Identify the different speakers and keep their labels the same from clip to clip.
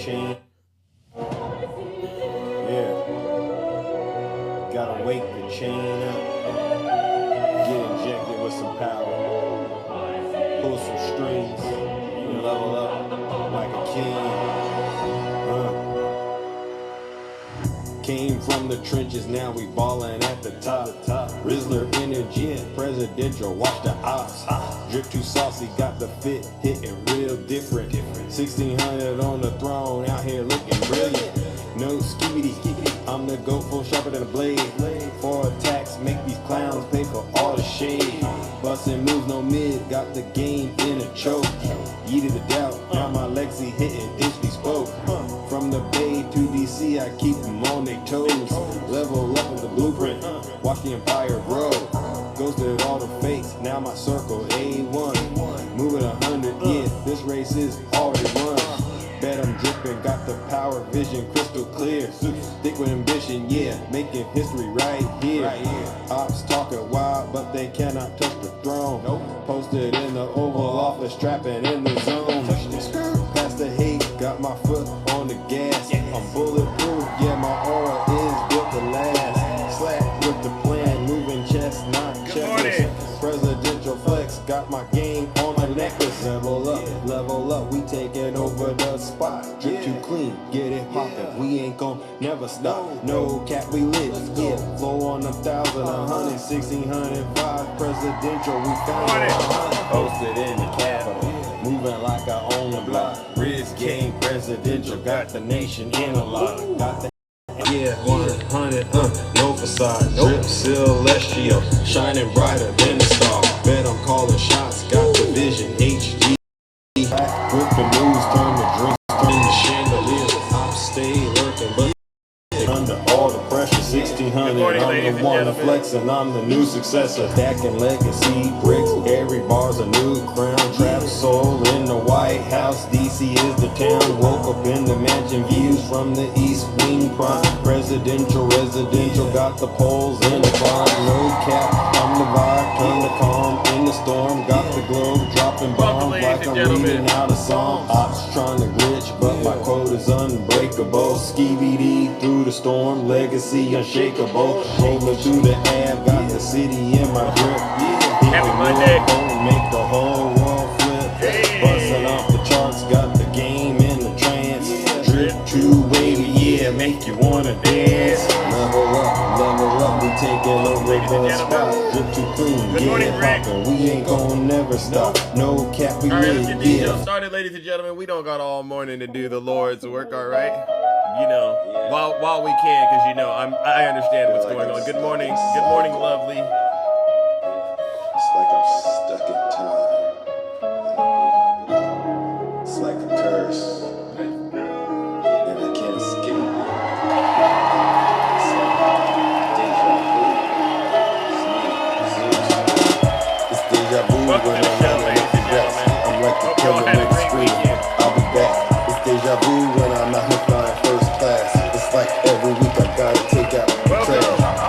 Speaker 1: chain. Yeah. Gotta wake the chain up. Get injected with some power. Pull some strings. And level up like a king. Came from the trenches, now we ballin' at the top. Rizzler energy, presidential, watch the ops. Drip too saucy, got the fit, hitting real different. 1600 on the throne, out here looking brilliant. No skibidi, I'm the goat, full sharper than a blade. 4 attacks, make these clowns pay for all the shade. Bustin' moves, no mid, got the game in a choke. Yeeted the doubt, now my Lexi hitting it's bespoke. From the Bay to DC, I keep them on their toes. Level up in the blueprint, watch the empire grow. Ghosted all the fakes, now my circle A1. Moving 100, yeah, this race is already run. Bet I'm dripping, got the power, vision crystal clear. Stick with ambition, yeah, making history right here. Ops talking wild, but they cannot touch the throne. Posted in the Oval Office, trapping in the zone. Past the hate, got my foot on the gas. I'm bulletproof, yeah, my aura is built to last. Slack with the plan, moving chestnut checkers. Presidential flex, got my game on my necklace. Level up, we taking over the spot. Drip too clean, get it poppin'. We ain't gon' never stop. No cap, we lit, yeah. Flow on 1,000, 100, 1605. Presidential, we found it. Posted in the capital, moving like I own the block. Riz King, presidential, got the nation in a lot. Got the yeah, 100, no facade. Drip celestial, shining brighter than the star. Bet I'm calling shots, got the vision, HG. With the news, turn the drinks, turn the chandeliers. I stay lurking, but under all the pressure. 1600, I'm the one flexing, I'm the new successor. Stacking legacy bricks, every bar's a new crown. Trap soul in the White House, DC is the town. Woke up in the mansion, views from the East Wing prime. Presidential, residential, got the poles in the prime. No cap, I'm the vibe, turn the calm in the storm. Got the globe, dropping bombs like I'm reading out a song. Ops trying to glitch, but my code is unbreakable. Skibidi through the storm, legacy unshakable. Rolling through the Ave, got the city in my grip.
Speaker 2: Happy Monday.
Speaker 1: Make the whole world flip. Busting off the charts, got the game in the trance. Drip too wavy, yeah, make you wanna dance. Level up, we taking over the spot. Drip too clean, get it poppin', we ain't gon' never stop. No cap, we
Speaker 2: let's get this show
Speaker 1: yeah.
Speaker 2: started, ladies and gentlemen. We don't got all morning to do the Lord's work, all right? You know, while we can, because you know I understand what's going on. Good morning, lovely.
Speaker 1: It's like I'm stuck in time. It's like a curse, and I can't escape. It's like deja vu. It's deja vu when I'm out in the rest. I'm like the killer next screen. I'll be back. It's deja vu when I'm out here flying first class. It's like every week I gotta take out the trash.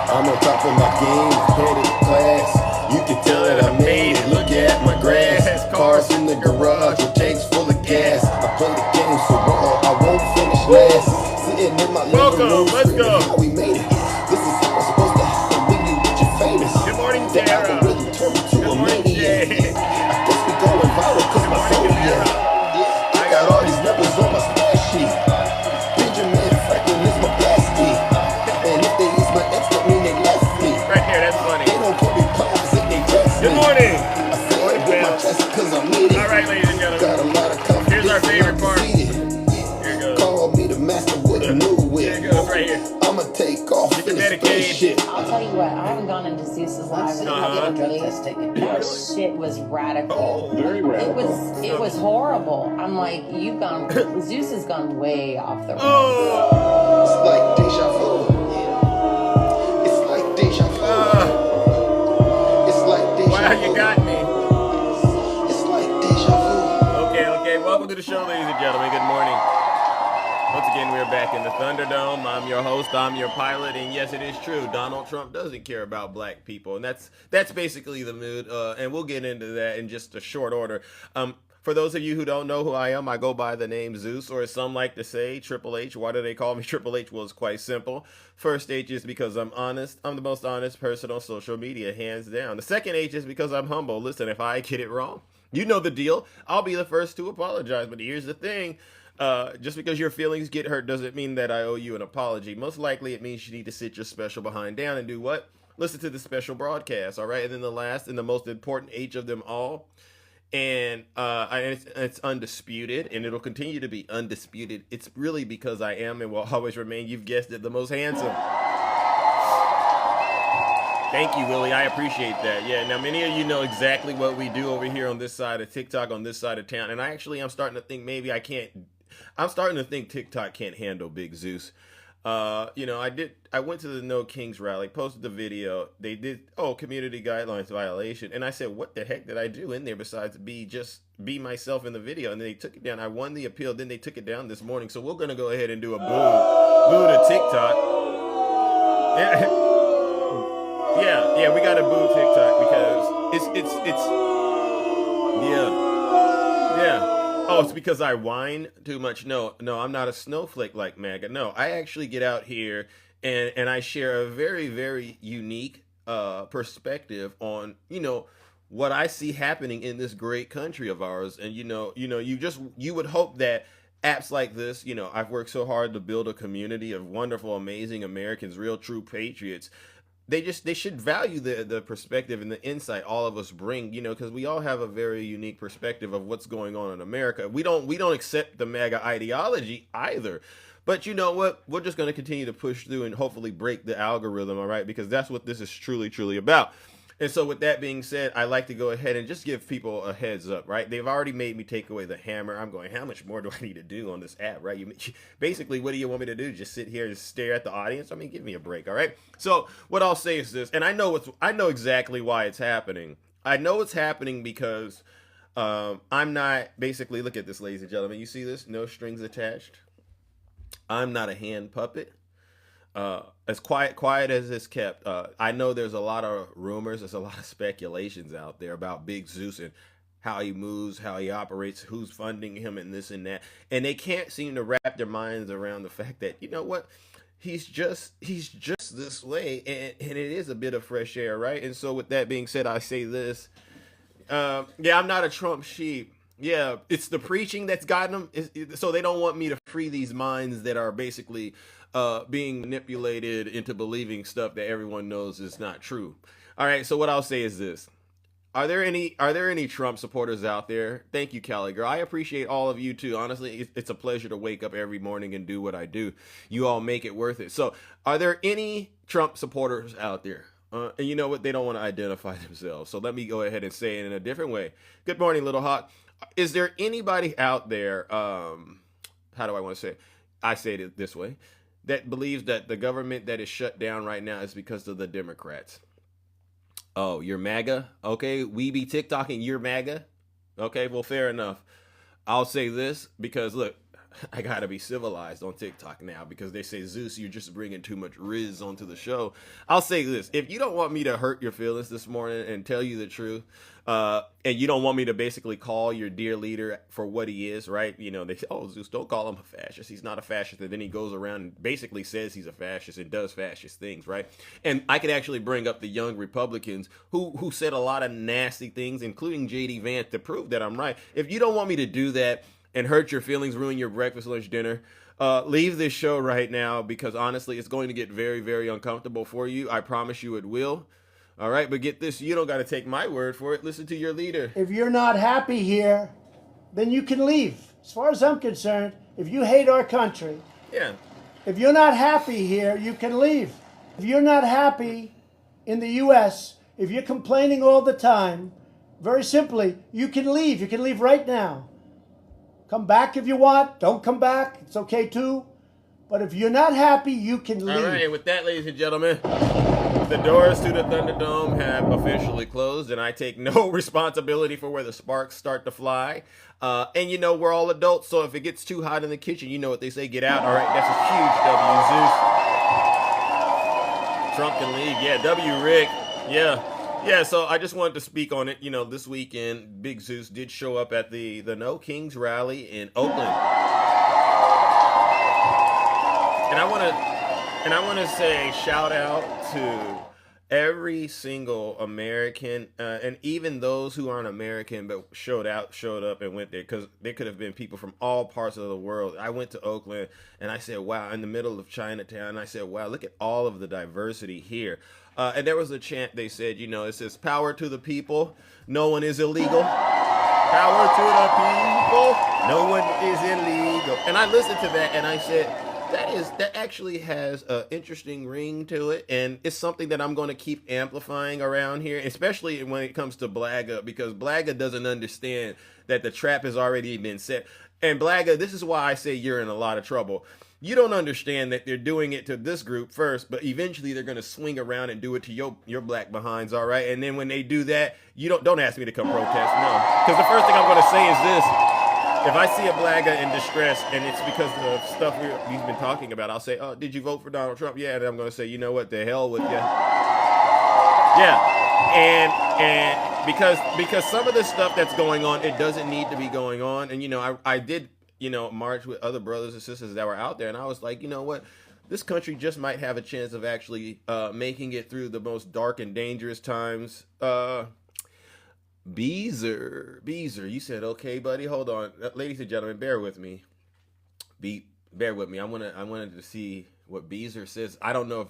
Speaker 1: I'm on top of my game, headed to class. You can tell that I made it, look at my grass. Cars in the garage with tanks full of gas. I play the game so raw, I won't finish last. Sitting in my living room,
Speaker 2: let's go.
Speaker 1: how we made it. This is how it's supposed to happen when you get your famous.
Speaker 2: Good morning,
Speaker 1: The
Speaker 2: Tara.
Speaker 1: algorithm turned me to
Speaker 2: Good
Speaker 1: a
Speaker 2: morning,
Speaker 1: maniac.
Speaker 2: Jay.
Speaker 1: I guess we going viral cause my zodiac. I got all these numbers on my splash sheet. Benjamin Franklin is my bestie. And if they use my ex, that mean they left me.
Speaker 2: Right here, that's funny.
Speaker 1: They don't give me props if they test me.
Speaker 2: Good morning.
Speaker 1: I say it with my chest cause I'm needed.
Speaker 2: All right, ladies and
Speaker 1: Got
Speaker 2: gentlemen.
Speaker 1: a lot of confidence.
Speaker 2: Here's our favorite part.
Speaker 1: Here
Speaker 2: Here it goes.
Speaker 1: Call me the master with a new whip.
Speaker 2: Here it goes, right here.
Speaker 1: I'ma take off
Speaker 2: Get the
Speaker 1: in the
Speaker 2: Medicaid.
Speaker 1: spaceship.
Speaker 3: I'll tell you what, I haven't gone into Zeus's live and had a drug test taken. That shit was radical.
Speaker 1: Very radical.
Speaker 3: It was horrible. I'm like, Zeus has gone way off the rails.
Speaker 2: Oh.
Speaker 1: It's like deja vu. It's like deja vu. It's like deja vu.
Speaker 2: Wow, you got me.
Speaker 1: It's like deja vu.
Speaker 2: Okay. Welcome to the show, ladies and gentlemen. Good morning. Once again, we're back in the Thunderdome. I'm your host, I'm your pilot, and yes, it is true. Donald Trump doesn't care about black people, and that's basically the mood, and we'll get into that in just a short order. For those of you who don't know who I am, I go by the name Zeus, or as some like to say, Triple H. Why do they call me Triple H? Well, it's quite simple. First H is because I'm honest. I'm the most honest person on social media, hands down. The second H is because I'm humble. Listen, if I get it wrong, you know the deal. I'll be the first to apologize. But here's the thing. Just because your feelings get hurt doesn't mean that I owe you an apology. Most likely it means you need to sit your special behind down and do what? Listen to the special broadcast, all right? And then the last and the most important H of them all, and it's undisputed, and it'll continue to be undisputed. It's really because I am and will always remain, you've guessed it, the most handsome. Thank you, Willie. I appreciate that. Yeah, now many of you know exactly what we do over here on this side of TikTok, on this side of town. And I'm starting to think maybe I'm starting to think TikTok can't handle Big Zeus. I went to the No Kings rally, posted the video. They did, community guidelines violation. And I said, what the heck did I do in there besides be myself in the video? And then they took it down. I won the appeal. Then they took it down this morning. So we're going to go ahead and do a boo to TikTok. Yeah, we got to boo TikTok because yeah. Oh, it's because I whine too much. No, I'm not a snowflake like MAGA. No, I actually get out here and I share a very, very unique perspective on, what I see happening in this great country of ours. And, you would hope that apps like this, I've worked so hard to build a community of wonderful, amazing Americans, real, true patriots. They should value the perspective and the insight all of us bring, because we all have a very unique perspective of what's going on in America. We don't accept the MAGA ideology either. But you know what? We're just going to continue to push through and hopefully break the algorithm, all right? Because that's what this is truly, truly about. And so with that being said, I like to go ahead and just give people a heads up, right? They've already made me take away the hammer. I'm going, how much more do I need to do on this app, right? Basically, what do you want me to do? Just sit here and stare at the audience? I mean, give me a break, all right? So what I'll say is this, and I know exactly why it's happening. I know it's happening because I'm not, basically, look at this, ladies and gentlemen. You see this? No strings attached. I'm not a hand puppet. As quiet as it's kept. I know there's a lot of rumors, there's a lot of speculations out there about Big Zeus and how he moves, how he operates, who's funding him, and this and that. And they can't seem to wrap their minds around the fact that, you know what, he's just this way, and it is a bit of fresh air, right? And so with that being said, I say this. I'm not a Trump sheep. Yeah, it's the preaching that's gotten them. So they don't want me to free these minds that are basically being manipulated into believing stuff that everyone knows is not true. All right, so what I'll say is this. Are there any Trump supporters out there? Thank you, Cali girl. I appreciate all of you too. Honestly, it's a pleasure to wake up every morning and do what I do. You all make it worth it. So are there any Trump supporters out there? And you know what? They don't want to identify themselves. So let me go ahead and say it in a different way. Good morning, Little Hawk. Is there anybody out there, how do I want to say it? I say it this way, that believes that the government that is shut down right now is because of the Democrats? Oh, you're MAGA? Okay, we be TikToking, you're MAGA? Okay, well, fair enough. I'll say this because, look, I gotta be civilized on TikTok now because they say, Zeus, you're just bringing too much Riz onto the show. I'll say this. If you don't want me to hurt your feelings this morning and tell you the truth, and you don't want me to basically call your dear leader for what he is, right? They say, oh, Zeus, don't call him a fascist. He's not a fascist. And then he goes around and basically says he's a fascist and does fascist things, right? And I could actually bring up the young Republicans who said a lot of nasty things, including J.D. Vance, to prove that I'm right. If you don't want me to do that and hurt your feelings, ruin your breakfast, lunch, dinner, leave this show right now because honestly, it's going to get very, very uncomfortable for you. I promise you it will. All right, but get this, you don't got to take my word for it. Listen to your leader.
Speaker 4: If you're not happy here, then you can leave. As far as I'm concerned, if you hate our country, if you're not happy here, you can leave. If you're not happy in the U.S., if you're complaining all the time, very simply, you can leave. You can leave right now. Come back if you want. Don't come back. It's okay too. But if you're not happy, you can leave.
Speaker 2: All right, with that, ladies and gentlemen, the doors to the Thunderdome have officially closed, and I take no responsibility for where the sparks start to fly. And we're all adults, so if it gets too hot in the kitchen, you know what they say, get out. All right, that's a huge W, Zeus. Trump can leave. Yeah, W, Rick. Yeah. Yeah, so I just wanted to speak on it. You know, this weekend, Big Zeus did show up at the No Kings rally in Oakland, and I want to say shout out to every single American, and even those who aren't American but showed up and went there, because there could have been people from all parts of the world. I went to Oakland and I said, wow, in the middle of Chinatown. I said, wow, look at all of the diversity here. And there was a chant they said, you know, it says, power to the people, no one is illegal. Power to the people, no one is illegal. And I listened to that and I said, that actually has an interesting ring to it, and it's something that I'm going to keep amplifying around here, especially when it comes to Blagga, because Blagga doesn't understand that the trap has already been set. And Blagga, this is why I say you're in a lot of trouble. You don't understand that they're doing it to this group first, but eventually they're going to swing around and do it to your black behinds, all right? And then when they do that, you don't ask me to come protest, no, because the first thing I'm going to say is this. If I see a Blagga in distress and it's because of the stuff we've been talking about, I'll say, oh, did you vote for Donald Trump? Yeah, and I'm going to say, you know what, the hell with you. Yeah, and because some of the stuff that's going on, it doesn't need to be going on. And, you know, I did, you know, march with other brothers and sisters that were out there, and I was like, you know what, this country just might have a chance of actually making it through the most dark and dangerous times. Beezer, you said okay, buddy. Hold on, ladies and gentlemen, bear with me. Bear with me. I wanted to see what Beezer says. I don't know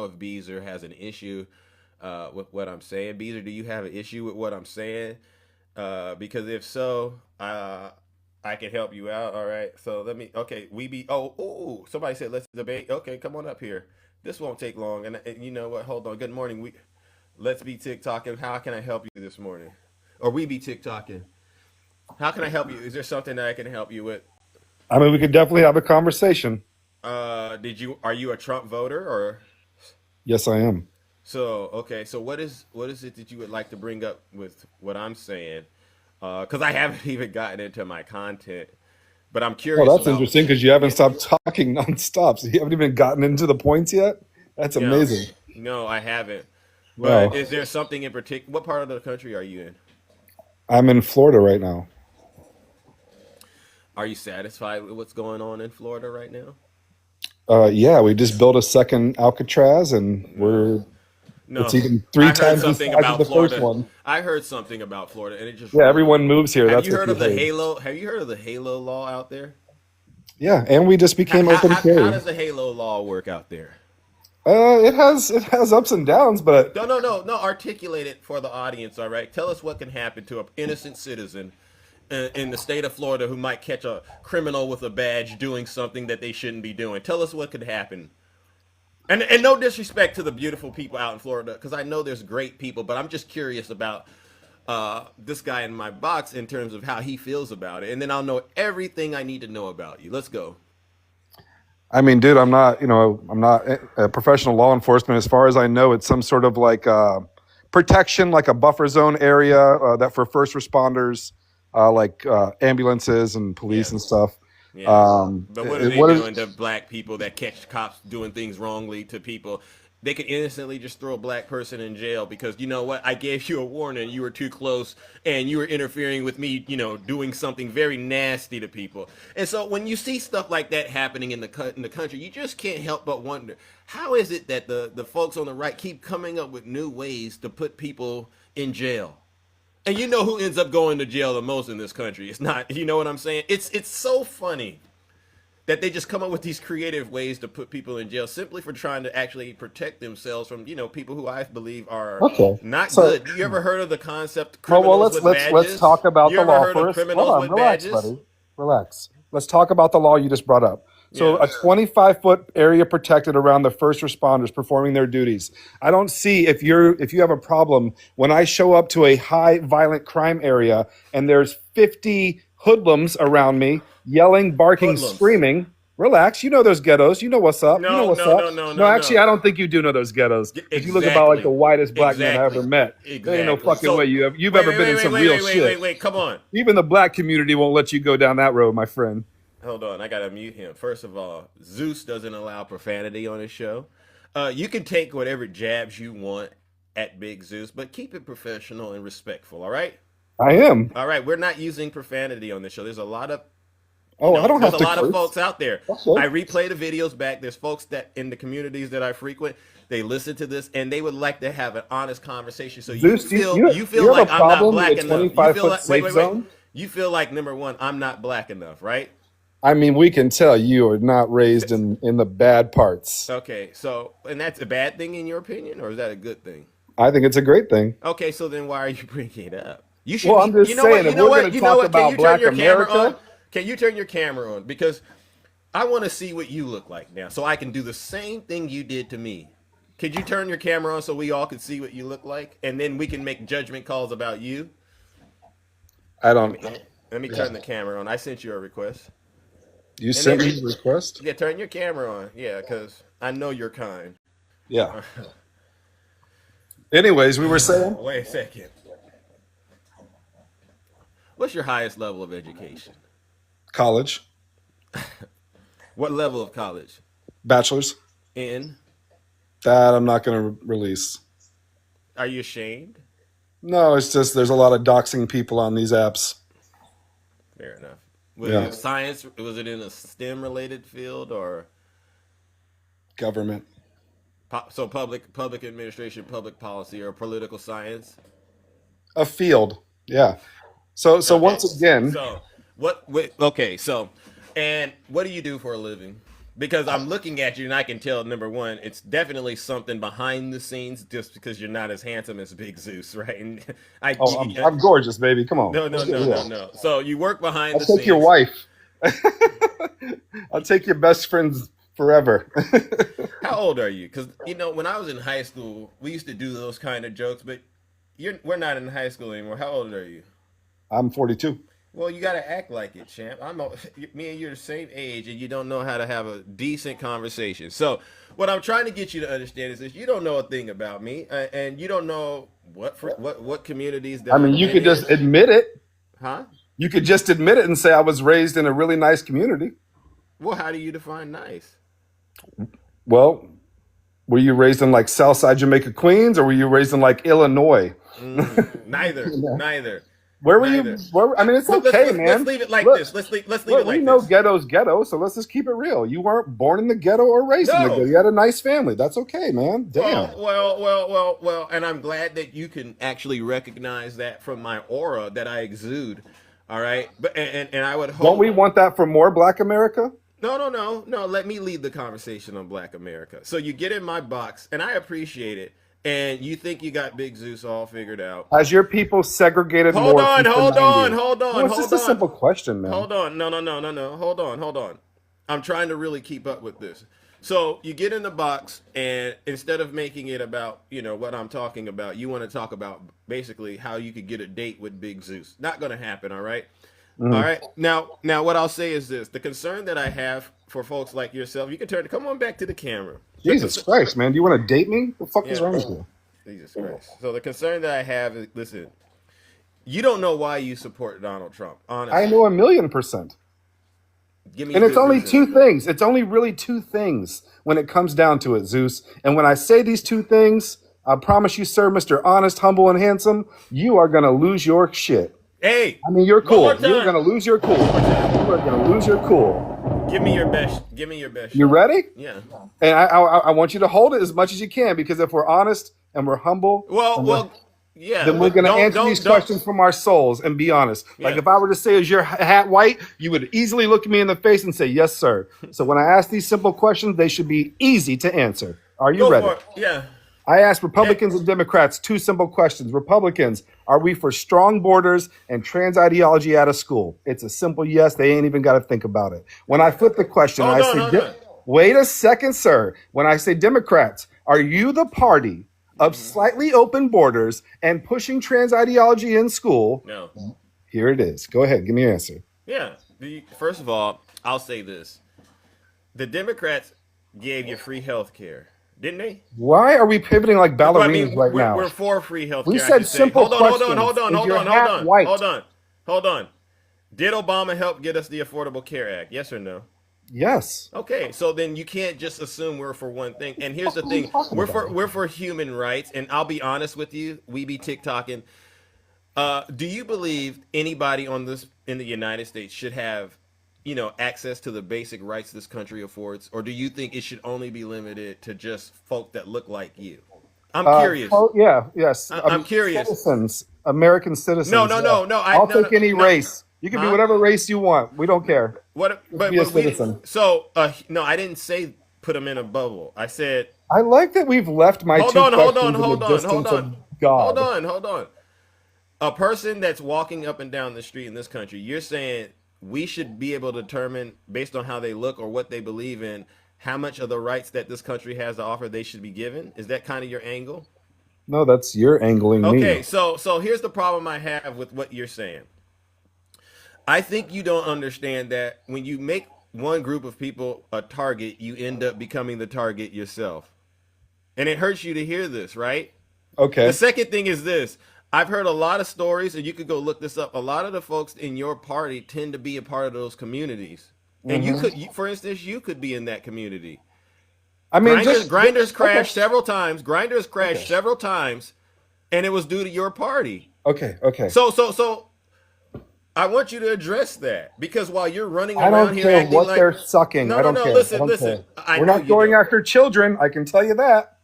Speaker 2: if Beezer has an issue with what I'm saying. Beezer, do you have an issue with what I'm saying? Because if so, I can help you out. All right. So let me. Okay, somebody said let's debate. Okay, come on up here. This won't take long. And you know what? Hold on. Good morning. Let's be TikToking. How can I help you this morning? Or we be TikToking. How can I help you? Is there something that I can help you with?
Speaker 5: I mean, we could definitely have a conversation.
Speaker 2: Are you a Trump voter or?
Speaker 5: Yes, I am.
Speaker 2: So, okay. So what is it that you would like to bring up with what I'm saying? Because I haven't even gotten into my content, but I'm
Speaker 5: Well,
Speaker 2: curious
Speaker 5: that's
Speaker 2: about.
Speaker 5: interesting because you haven't stopped talking nonstop. So you haven't even gotten into the points yet. That's
Speaker 2: No,
Speaker 5: amazing.
Speaker 2: no, I haven't. But
Speaker 5: Wow.
Speaker 2: is there something in particular? What part of the country are you in?
Speaker 5: I'm in Florida right now.
Speaker 2: Are you satisfied with what's going on in Florida right now?
Speaker 5: Yeah, we just built a second Alcatraz, and
Speaker 2: No.
Speaker 5: it's
Speaker 2: No,
Speaker 5: even three
Speaker 2: I heard
Speaker 5: times the
Speaker 2: something
Speaker 5: size of
Speaker 2: about
Speaker 5: the first
Speaker 2: Florida.
Speaker 5: one.
Speaker 2: I heard something about Florida, and it just
Speaker 5: Yeah,
Speaker 2: really.
Speaker 5: everyone moves here.
Speaker 2: Have
Speaker 5: That's
Speaker 2: you
Speaker 5: what
Speaker 2: heard
Speaker 5: you
Speaker 2: of the
Speaker 5: heard.
Speaker 2: Halo? Have you heard of the Halo law out there?
Speaker 5: Yeah, and we just
Speaker 2: How,
Speaker 5: became
Speaker 2: how,
Speaker 5: open
Speaker 2: how, how
Speaker 5: carry.
Speaker 2: does the Halo law work out there?
Speaker 5: It has ups and downs, but
Speaker 2: No, no, no, no. Articulate it for the audience. All right. Tell us what can happen to an innocent citizen in the state of Florida who might catch a criminal with a badge doing something that they shouldn't be doing. Tell us what could happen. And no disrespect to the beautiful people out in Florida, because I know there's great people, but I'm just curious about this guy in my box in terms of how he feels about it, and then I'll know everything I need to know about you. Let's go.
Speaker 5: I mean, dude, I'm not a professional law enforcement. As far as I know, it's some sort of like protection, like a buffer zone area that for first responders, like ambulances and police
Speaker 2: Yeah,
Speaker 5: and stuff.
Speaker 2: yeah. But what are they
Speaker 5: What is?
Speaker 2: doing to black people that catch cops doing things wrongly to people? They could innocently just throw a black person in jail because you know what? I gave you a warning. You were too close, and you were interfering with me. You know, doing something very nasty to people. And so when you see stuff like that happening in the country, you just can't help but wonder how is it that the folks on the right keep coming up with new ways to put people in jail. And you know who ends up going to jail the most in this country? It's not, you know what I'm saying? It's so funny that they just come up with these creative ways to put people in jail simply for trying to actually protect themselves from, you know, people who I believe are
Speaker 5: Okay.
Speaker 2: not
Speaker 5: So,
Speaker 2: good. You ever heard of the concept
Speaker 5: well,
Speaker 2: criminals with
Speaker 5: let's
Speaker 2: badges?
Speaker 5: talk about
Speaker 2: You
Speaker 5: the
Speaker 2: ever
Speaker 5: law
Speaker 2: heard of
Speaker 5: first. Hold
Speaker 2: criminals
Speaker 5: on,
Speaker 2: with
Speaker 5: relax,
Speaker 2: badges?
Speaker 5: buddy. Relax. Let's talk about the law you just brought up. So,
Speaker 2: Yeah.
Speaker 5: a 25-foot area protected around the first responders performing their duties. I don't see if you have a problem when I show up to a high violent crime area and there's 50 hoodlums around me yelling, barking,
Speaker 2: Hoodlums.
Speaker 5: screaming. Relax. You know those ghettos. You know what's up. You know
Speaker 2: No,
Speaker 5: what's
Speaker 2: no,
Speaker 5: up.
Speaker 2: no, no,
Speaker 5: No,
Speaker 2: no,
Speaker 5: actually,
Speaker 2: no.
Speaker 5: I don't think you do know those ghettos because you look about like the
Speaker 2: Exactly.
Speaker 5: whitest black man I ever
Speaker 2: Exactly.
Speaker 5: met. There ain't no
Speaker 2: Exactly.
Speaker 5: fucking way
Speaker 2: So,
Speaker 5: you've
Speaker 2: wait,
Speaker 5: ever
Speaker 2: wait,
Speaker 5: been
Speaker 2: wait,
Speaker 5: in
Speaker 2: wait,
Speaker 5: some
Speaker 2: wait,
Speaker 5: real
Speaker 2: wait, wait, wait,
Speaker 5: shit.
Speaker 2: wait. Come on.
Speaker 5: Even the black community won't let you go down that road, my friend.
Speaker 2: Hold on, I gotta mute him. First of all, Zeus doesn't allow profanity on his show. You can take whatever jabs you want at Big Zeus, but keep it professional and respectful. All right.
Speaker 5: I am.
Speaker 2: All right. We're not using profanity on this show. There's a lot of
Speaker 5: I don't have to
Speaker 2: there's a lot
Speaker 5: curse.
Speaker 2: of folks out there.
Speaker 5: Okay.
Speaker 2: I replay the videos back. There's folks that in the communities that I frequent, they listen to this and they would like to have an honest conversation. So
Speaker 5: Zeus,
Speaker 2: you feel
Speaker 5: have
Speaker 2: like
Speaker 5: a
Speaker 2: I'm not
Speaker 5: problem
Speaker 2: black
Speaker 5: with
Speaker 2: enough. You
Speaker 5: 25
Speaker 2: feel
Speaker 5: foot
Speaker 2: like
Speaker 5: safe zone?
Speaker 2: You feel like number one, I'm not black enough, right?
Speaker 5: I mean, we can tell you are not raised in the bad parts.
Speaker 2: Okay, so and that's a bad thing in your opinion, or is that a good thing?
Speaker 5: I think it's a great thing.
Speaker 2: Okay, so then why are you bringing it up? You should.
Speaker 5: Well, I'm just saying, if we're going to talk about Black America,
Speaker 2: can you turn your camera on? Because I want to see what you look like now, so I can do the same thing you did to me. Could you turn your camera on so we all can see what you look like, and then we can make judgment calls about you?
Speaker 5: I don't.
Speaker 2: Let me turn the camera on. I sent you a request.
Speaker 5: You sent me a request?
Speaker 2: Yeah, turn your camera on. Yeah, because I know you're kind.
Speaker 5: Yeah. Anyways, we were saying.
Speaker 2: Wait a second. What's your highest level of education?
Speaker 5: College.
Speaker 2: What level of college?
Speaker 5: Bachelor's.
Speaker 2: In?
Speaker 5: That I'm not going to release.
Speaker 2: Are you ashamed?
Speaker 5: No, it's just there's a lot of doxing people on these apps.
Speaker 2: Fair enough. Was it science? Was it in a STEM related field or
Speaker 5: government?
Speaker 2: So public administration, public policy, or political science?
Speaker 5: A field, yeah. So okay. Once again,
Speaker 2: so what? Okay, so and what do you do for a living? Because I'm looking at you and I can tell, number one, it's definitely something behind the scenes just because you're not as handsome as Big Zeus, right? And
Speaker 5: I'm gorgeous, baby. Come on.
Speaker 2: No. So you work behind the scenes.
Speaker 5: I'll take your wife. I'll take your best friends forever.
Speaker 2: How old are you? Because, when I was in high school, we used to do those kind of jokes, but we're not in high school anymore. How old are you?
Speaker 5: I'm 42.
Speaker 2: Well, you got to act like it, champ. Me and you're the same age, and you don't know how to have a decent conversation. So, what I'm trying to get you to understand is this: you don't know a thing about me, and you don't know what communities. That
Speaker 5: you could just admit it,
Speaker 2: huh?
Speaker 5: You could just admit it and say I was raised in a really nice community.
Speaker 2: Well, how do you define nice?
Speaker 5: Well, were you raised in like Southside Jamaica, Queens, or were you raised in like Illinois?
Speaker 2: Neither.
Speaker 5: Where were you? It's okay, man.
Speaker 2: Let's leave it like this. Let's leave it like this.
Speaker 5: We know ghetto's ghetto, so let's just keep it real. You weren't born in the ghetto or raised in the ghetto. You had a nice family. That's okay, man. Damn.
Speaker 2: Well, and I'm glad that you can actually recognize that from my aura that I exude. All right, but and I would hope.
Speaker 5: Don't we want that for more Black America?
Speaker 2: No. Let me lead the conversation on Black America. So you get in my box, and I appreciate it. And you think you got Big Zeus all figured out?
Speaker 5: As your people segregated more?
Speaker 2: Hold on.
Speaker 5: It's just a simple question, man.
Speaker 2: Hold on. No. Hold on. I'm trying to really keep up with this. So you get in the box, and instead of making it about what I'm talking about, you want to talk about basically how you could get a date with Big Zeus. Not going to happen. All right. All right. Now, what I'll say is this: the concern that I have for folks like yourself, you can come on back to the camera.
Speaker 5: Jesus Christ, man! Do you want to date me? What the fuck is wrong with you?
Speaker 2: Jesus Christ. So the concern that I have is, listen, you don't know why you support Donald Trump. Honestly,
Speaker 5: I know 1,000,000%. And it's only two things. It's only really two things when it comes down to it, Zeus. And when I say these two things, I promise you, sir, Mr. Honest, Humble, and Handsome, you are gonna lose your shit.
Speaker 2: Hey,
Speaker 5: you're cool. You're gonna lose your cool. You are gonna lose your cool.
Speaker 2: Give me your best. You
Speaker 5: ready?
Speaker 2: Yeah.
Speaker 5: And I want you to hold it as much as you can, because if we're honest and we're humble, then we're gonna answer these questions from our souls and be honest. Yeah. Like if I were to say, "Is your hat white?" you would easily look me in the face and say, "Yes, sir." So when I ask these simple questions, they should be easy to answer. Are you ready?
Speaker 2: Yeah.
Speaker 5: I asked Republicans and Democrats two simple questions. Republicans, are we for strong borders and trans ideology out of school? It's a simple yes. They ain't even got to think about it. When I flip the question, wait a second, sir. When I say Democrats, are you the party of slightly open borders and pushing trans ideology in school?
Speaker 2: No.
Speaker 5: Here it is. Go ahead. Give me your answer.
Speaker 2: Yeah. First of all, I'll say this. The Democrats gave you free health care. Didn't they?
Speaker 5: Why are we pivoting like ballerinas right now?
Speaker 2: We're for free health care.
Speaker 5: We said simple questions.
Speaker 2: Hold on. Did Obama help get us the Affordable Care Act? Yes or no?
Speaker 5: Yes.
Speaker 2: Okay, so then you can't just assume we're for one thing. And here's the
Speaker 5: What are you
Speaker 2: thing:
Speaker 5: talking about?
Speaker 2: we're for human rights. And I'll be honest with you, we be TikToking. Do you believe anybody on this in the United States should have, access to the basic rights this country affords, or do you think it should only be limited to just folk that look like you? I'm curious.
Speaker 5: Yeah, yes.
Speaker 2: I'm curious.
Speaker 5: Citizens, American citizens.
Speaker 2: No, no,
Speaker 5: yeah.
Speaker 2: no, no.
Speaker 5: I'll take any
Speaker 2: no.
Speaker 5: race. You can be
Speaker 2: Huh?
Speaker 5: whatever race you want. We don't care.
Speaker 2: What?
Speaker 5: Just be a citizen.
Speaker 2: No, I didn't say put them in a bubble. I said
Speaker 5: I like that we've left my
Speaker 2: hold
Speaker 5: two
Speaker 2: on, hold
Speaker 5: questions
Speaker 2: on, hold
Speaker 5: in the
Speaker 2: on,
Speaker 5: distance
Speaker 2: hold on,
Speaker 5: of God.
Speaker 2: hold on. A person that's walking up and down the street in this country, you're saying we should be able to determine based on how they look or what they believe in how much of the rights that this country has to offer they should be given? Is that kind of your angle?
Speaker 5: No, that's you're angling me.
Speaker 2: Okay, so here's the problem I have with what you're saying. I think you don't understand that when you make one group of people a target, you end up becoming the target yourself. And it hurts you to hear this, right?
Speaker 5: Okay.
Speaker 2: The second thing is this. I've heard a lot of stories, and you could go look this up. A lot of the folks in your party tend to be a part of those communities. And for instance, you could be in that community.
Speaker 5: I mean,
Speaker 2: Grinders crashed several times. Grinders crashed several times, and it was due to your party.
Speaker 5: Okay.
Speaker 2: So I want you to address that, because while you're running
Speaker 5: I
Speaker 2: around
Speaker 5: don't
Speaker 2: here
Speaker 5: care
Speaker 2: acting
Speaker 5: what
Speaker 2: like
Speaker 5: they're sucking. I don't care.
Speaker 2: Listen.
Speaker 5: We're not going after children. I can tell you that.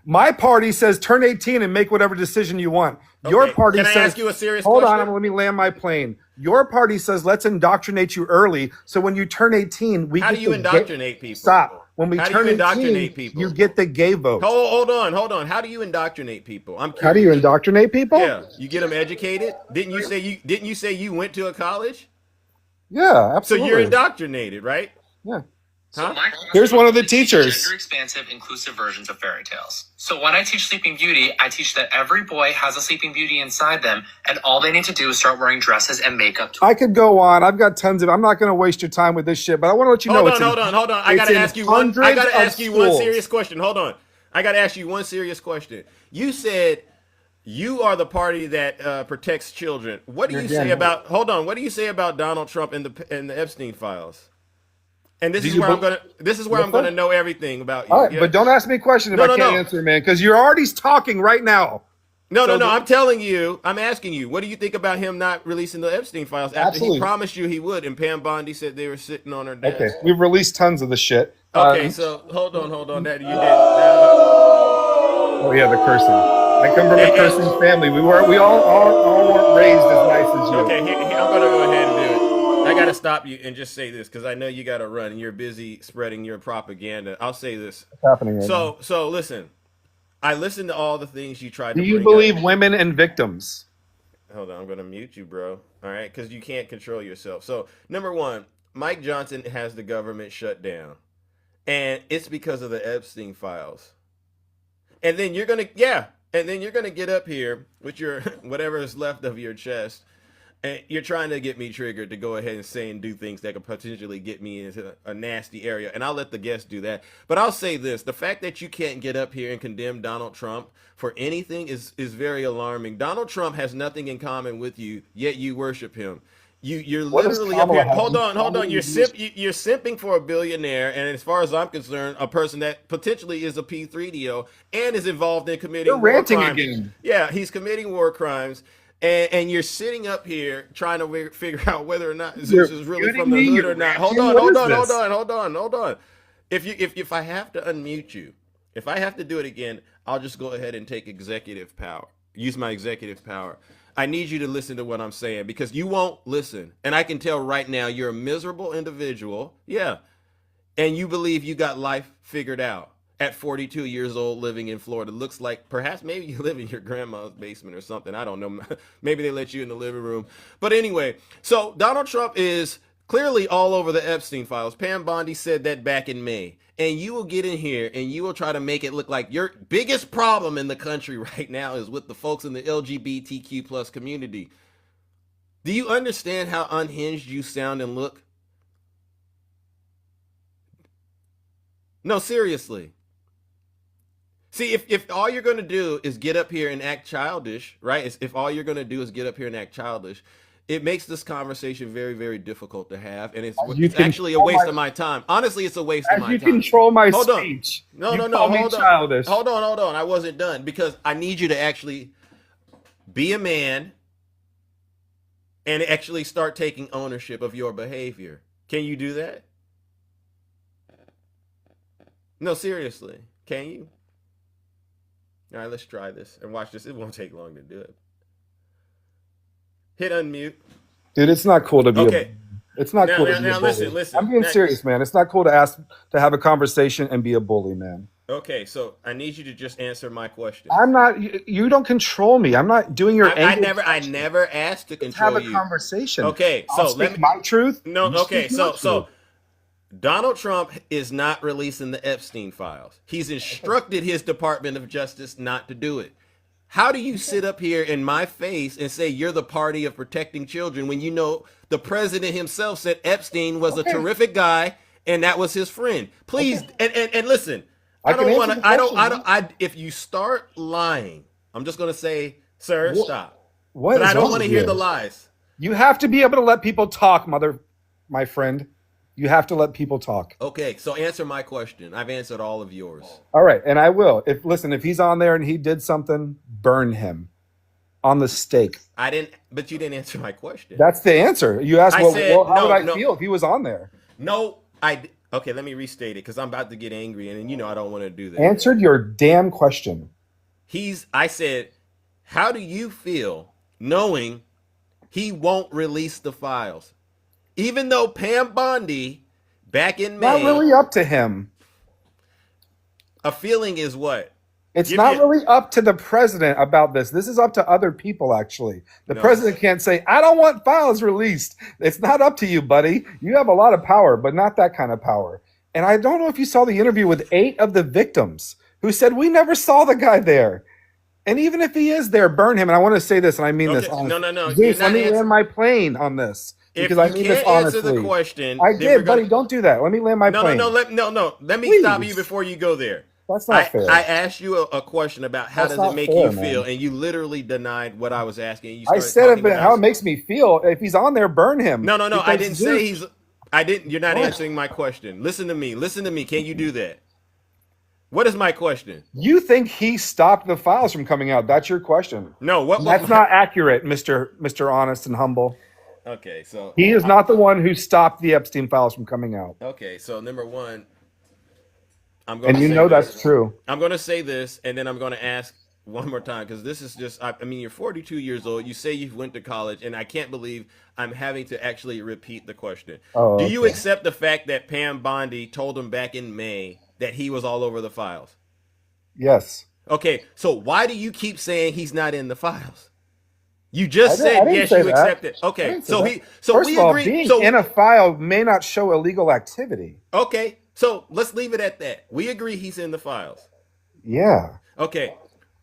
Speaker 5: My party says turn 18 and make whatever decision you want. Your party says.
Speaker 2: Can I ask you a serious
Speaker 5: Hold
Speaker 2: question?
Speaker 5: on, let me land my plane. Your party says let's indoctrinate you early, so when you turn 18, we.
Speaker 2: How do you indoctrinate people?
Speaker 5: Stop. When we turn 18,
Speaker 2: people?
Speaker 5: You get the gay vote.
Speaker 2: Hold on. How do you indoctrinate people? I'm curious.
Speaker 5: How do you indoctrinate people?
Speaker 2: Yeah, you get them educated. Didn't you say you went to a college?
Speaker 5: Yeah, absolutely.
Speaker 2: So you're indoctrinated, right?
Speaker 5: Yeah.
Speaker 2: Huh?
Speaker 5: Here's one of the teachers.
Speaker 6: Gender expansive, inclusive versions of fairy tales. So when I teach Sleeping Beauty, I teach that every boy has a Sleeping Beauty inside them, and all they need to do is start wearing dresses and makeup.
Speaker 5: I could go on. I've got tons of. I'm not going to waste your time with this shit, but I want to let you know.
Speaker 2: Hold on. I gotta ask you one serious question. Hold on. I gotta ask you one serious question. You said you are the party that protects children. What do you say about? Hold on. What do you say about Donald Trump and the Epstein files? And this is where I'm gonna know everything about you.
Speaker 5: All right, but don't ask me a question if I can't answer, man, because you're already talking right now.
Speaker 2: No. I'm telling you. I'm asking you. What do you think about him not releasing the Epstein files after he promised you he would? And Pam Bondi said they were sitting on her desk.
Speaker 5: Okay, we've released tons of the shit.
Speaker 2: Okay, so hold on. That you did.
Speaker 5: Oh yeah, the cursing. I come from a cursing family. We all weren't raised as nice as you.
Speaker 2: Okay, here, I'm gonna go ahead and do it. I gotta stop you and just say this, because I know you gotta run and you're busy spreading your propaganda. I'll say this.
Speaker 5: What's happening right now?
Speaker 2: So listen. I listened to all the things you tried to bring
Speaker 5: Do you believe women and victims?
Speaker 2: Hold on, I'm gonna mute you, bro. All right, because you can't control yourself. So number one, Mike Johnson has the government shut down, and it's because of the Epstein files. And then you're gonna get up here with your whatever is left of your chest. And you're trying to get me triggered to go ahead and say and do things that could potentially get me into a nasty area. And I'll let the guests do that. But I'll say this. The fact that you can't get up here and condemn Donald Trump for anything is very alarming. Donald Trump has nothing in common with you, yet you worship him. You're literally up here. Hold on. You're simping for a billionaire. And as far as I'm concerned, a person that potentially is a P3DO and is involved in committing war crimes. Again. Yeah, he's committing war crimes. And you're sitting up here trying to figure out whether or not Zeus is really from the hood or not. Hold on. If I have to unmute you, if I have to do it again, I'll just go ahead and take executive power. Use my executive power. I need you to listen to what I'm saying, because you won't listen. And I can tell right now you're a miserable individual. Yeah. And you believe you got life figured out. At 42 years old, living in Florida. Looks like perhaps maybe you live in your grandma's basement or something. I don't know. Maybe they let you in the living room. But anyway, so Donald Trump is clearly all over the Epstein files. Pam Bondi said that back in May. And you will get in here and you will try to make it look like your biggest problem in the country right now is with the folks in the LGBTQ plus community. Do you understand how unhinged you sound and look? No, seriously. See, if all you're going to do is get up here and act childish, right? If all you're going to do is get up here and act childish, it makes this conversation very, very difficult to have, and it's
Speaker 5: You can
Speaker 2: actually a waste of my time. Honestly, it's a waste of
Speaker 5: As
Speaker 2: my
Speaker 5: you
Speaker 2: time.
Speaker 5: control my
Speaker 2: Hold on.
Speaker 5: speech.
Speaker 2: No,
Speaker 5: you
Speaker 2: no, no.
Speaker 5: call me
Speaker 2: Hold on.
Speaker 5: childish.
Speaker 2: Hold on. I wasn't done because I need you to actually be a man and actually start taking ownership of your behavior. Can you do that? No, seriously. Can you? All right, let's try this and watch this. It won't take long to do it. Hit unmute.
Speaker 5: Dude, it's not cool to be
Speaker 2: Okay.
Speaker 5: It's not
Speaker 2: Now-
Speaker 5: cool to
Speaker 2: now-
Speaker 5: be a
Speaker 2: now
Speaker 5: bully.
Speaker 2: listen.
Speaker 5: I'm being
Speaker 2: Next.
Speaker 5: serious, man. It's not cool to ask to have a conversation and be a bully, man.
Speaker 2: Okay, so I need you to just answer my question.
Speaker 5: I'm not. You don't control me. I'm not doing your.
Speaker 2: I
Speaker 5: anger
Speaker 2: never asked to
Speaker 5: Let's
Speaker 2: control
Speaker 5: have a
Speaker 2: you.
Speaker 5: conversation.
Speaker 2: Okay,
Speaker 5: I'll
Speaker 2: so let
Speaker 5: speak
Speaker 2: me.
Speaker 5: my truth.
Speaker 2: No,
Speaker 5: you
Speaker 2: okay,
Speaker 5: speak your
Speaker 2: so
Speaker 5: truth.
Speaker 2: Donald Trump is not releasing the Epstein files. He's instructed his Department of Justice not to do it. How do you sit up here in my face and say you're the party of protecting children when you know the president himself said Epstein was a terrific guy and that was his friend? Please, and listen, I
Speaker 5: can
Speaker 2: don't
Speaker 5: answer
Speaker 2: want
Speaker 5: the
Speaker 2: to. I
Speaker 5: question,
Speaker 2: don't. If you start lying, I'm just going to say, sir, stop.
Speaker 5: What
Speaker 2: But
Speaker 5: is
Speaker 2: I don't
Speaker 5: wrong
Speaker 2: want to
Speaker 5: with
Speaker 2: hear
Speaker 5: you?
Speaker 2: the lies.
Speaker 5: You have to be able to let people talk, my friend. You have to let people talk.
Speaker 2: Okay, so answer my question. I've answered all of yours.
Speaker 5: All right, and I will. If he's on there and he did something, burn him on the stake.
Speaker 2: I didn't, but you didn't answer my question.
Speaker 5: That's the answer. You asked,
Speaker 2: I
Speaker 5: well,
Speaker 2: said,
Speaker 5: how would I
Speaker 2: no.
Speaker 5: feel if he was on there?
Speaker 2: No, okay, let me restate it because I'm about to get angry and you know I don't want to do that.
Speaker 5: Answered your damn question.
Speaker 2: I said, how do you feel knowing he won't release the files? Even though Pam Bondi back in May.
Speaker 5: Not really up to him.
Speaker 2: A feeling is what?
Speaker 5: It's not really up to the president about this. This is up to other people, actually. The president can't say, I don't want files released. It's not up to you, buddy. You have a lot of power, but not that kind of power. And I don't know if you saw the interview with 8 of the victims who said, we never saw the guy there. And even if he is there, burn him. And I want to say this, and I mean this honestly.
Speaker 2: No.
Speaker 5: Zeus, let me land my plane on this. Because I mean this honestly.
Speaker 2: Answer the question,
Speaker 5: I did, buddy. Don't do that. Let me land my plane.
Speaker 2: No. Let me stop you before you go there.
Speaker 5: That's not fair.
Speaker 2: I asked you a question about how does it make you feel, and you literally denied what I was asking.
Speaker 5: I said how it makes me feel. If he's on there, burn him.
Speaker 2: No. I didn't say he's. I didn't. You're not answering my question. Listen to me. Can you do that? What is my question?
Speaker 5: You think he stopped the files from coming out? That's your question.
Speaker 2: No.
Speaker 5: That's not accurate, Mr. Honest and Humble.
Speaker 2: Okay, so
Speaker 5: he is not the one who stopped the Epstein files from coming out.
Speaker 2: Okay, so number one, I'm going.
Speaker 5: And you know that's true.
Speaker 2: I'm going to say this, and then I'm going to ask one more time because this is just. I mean, you're 42 years old. You say you went to college, and I can't believe I'm having to actually repeat the question.
Speaker 5: Oh,
Speaker 2: Do you accept the fact that Pam Bondi told him back in May that he was all over the files?
Speaker 5: Yes.
Speaker 2: Okay, so why do you keep saying he's not in the files? You just said yes, you accept it. Okay, so
Speaker 5: first
Speaker 2: we
Speaker 5: of all,
Speaker 2: agree.
Speaker 5: being
Speaker 2: So
Speaker 5: in a file may not show illegal activity.
Speaker 2: okay, so let's leave it at that. We agree he's in the files.
Speaker 5: Yeah.
Speaker 2: Okay.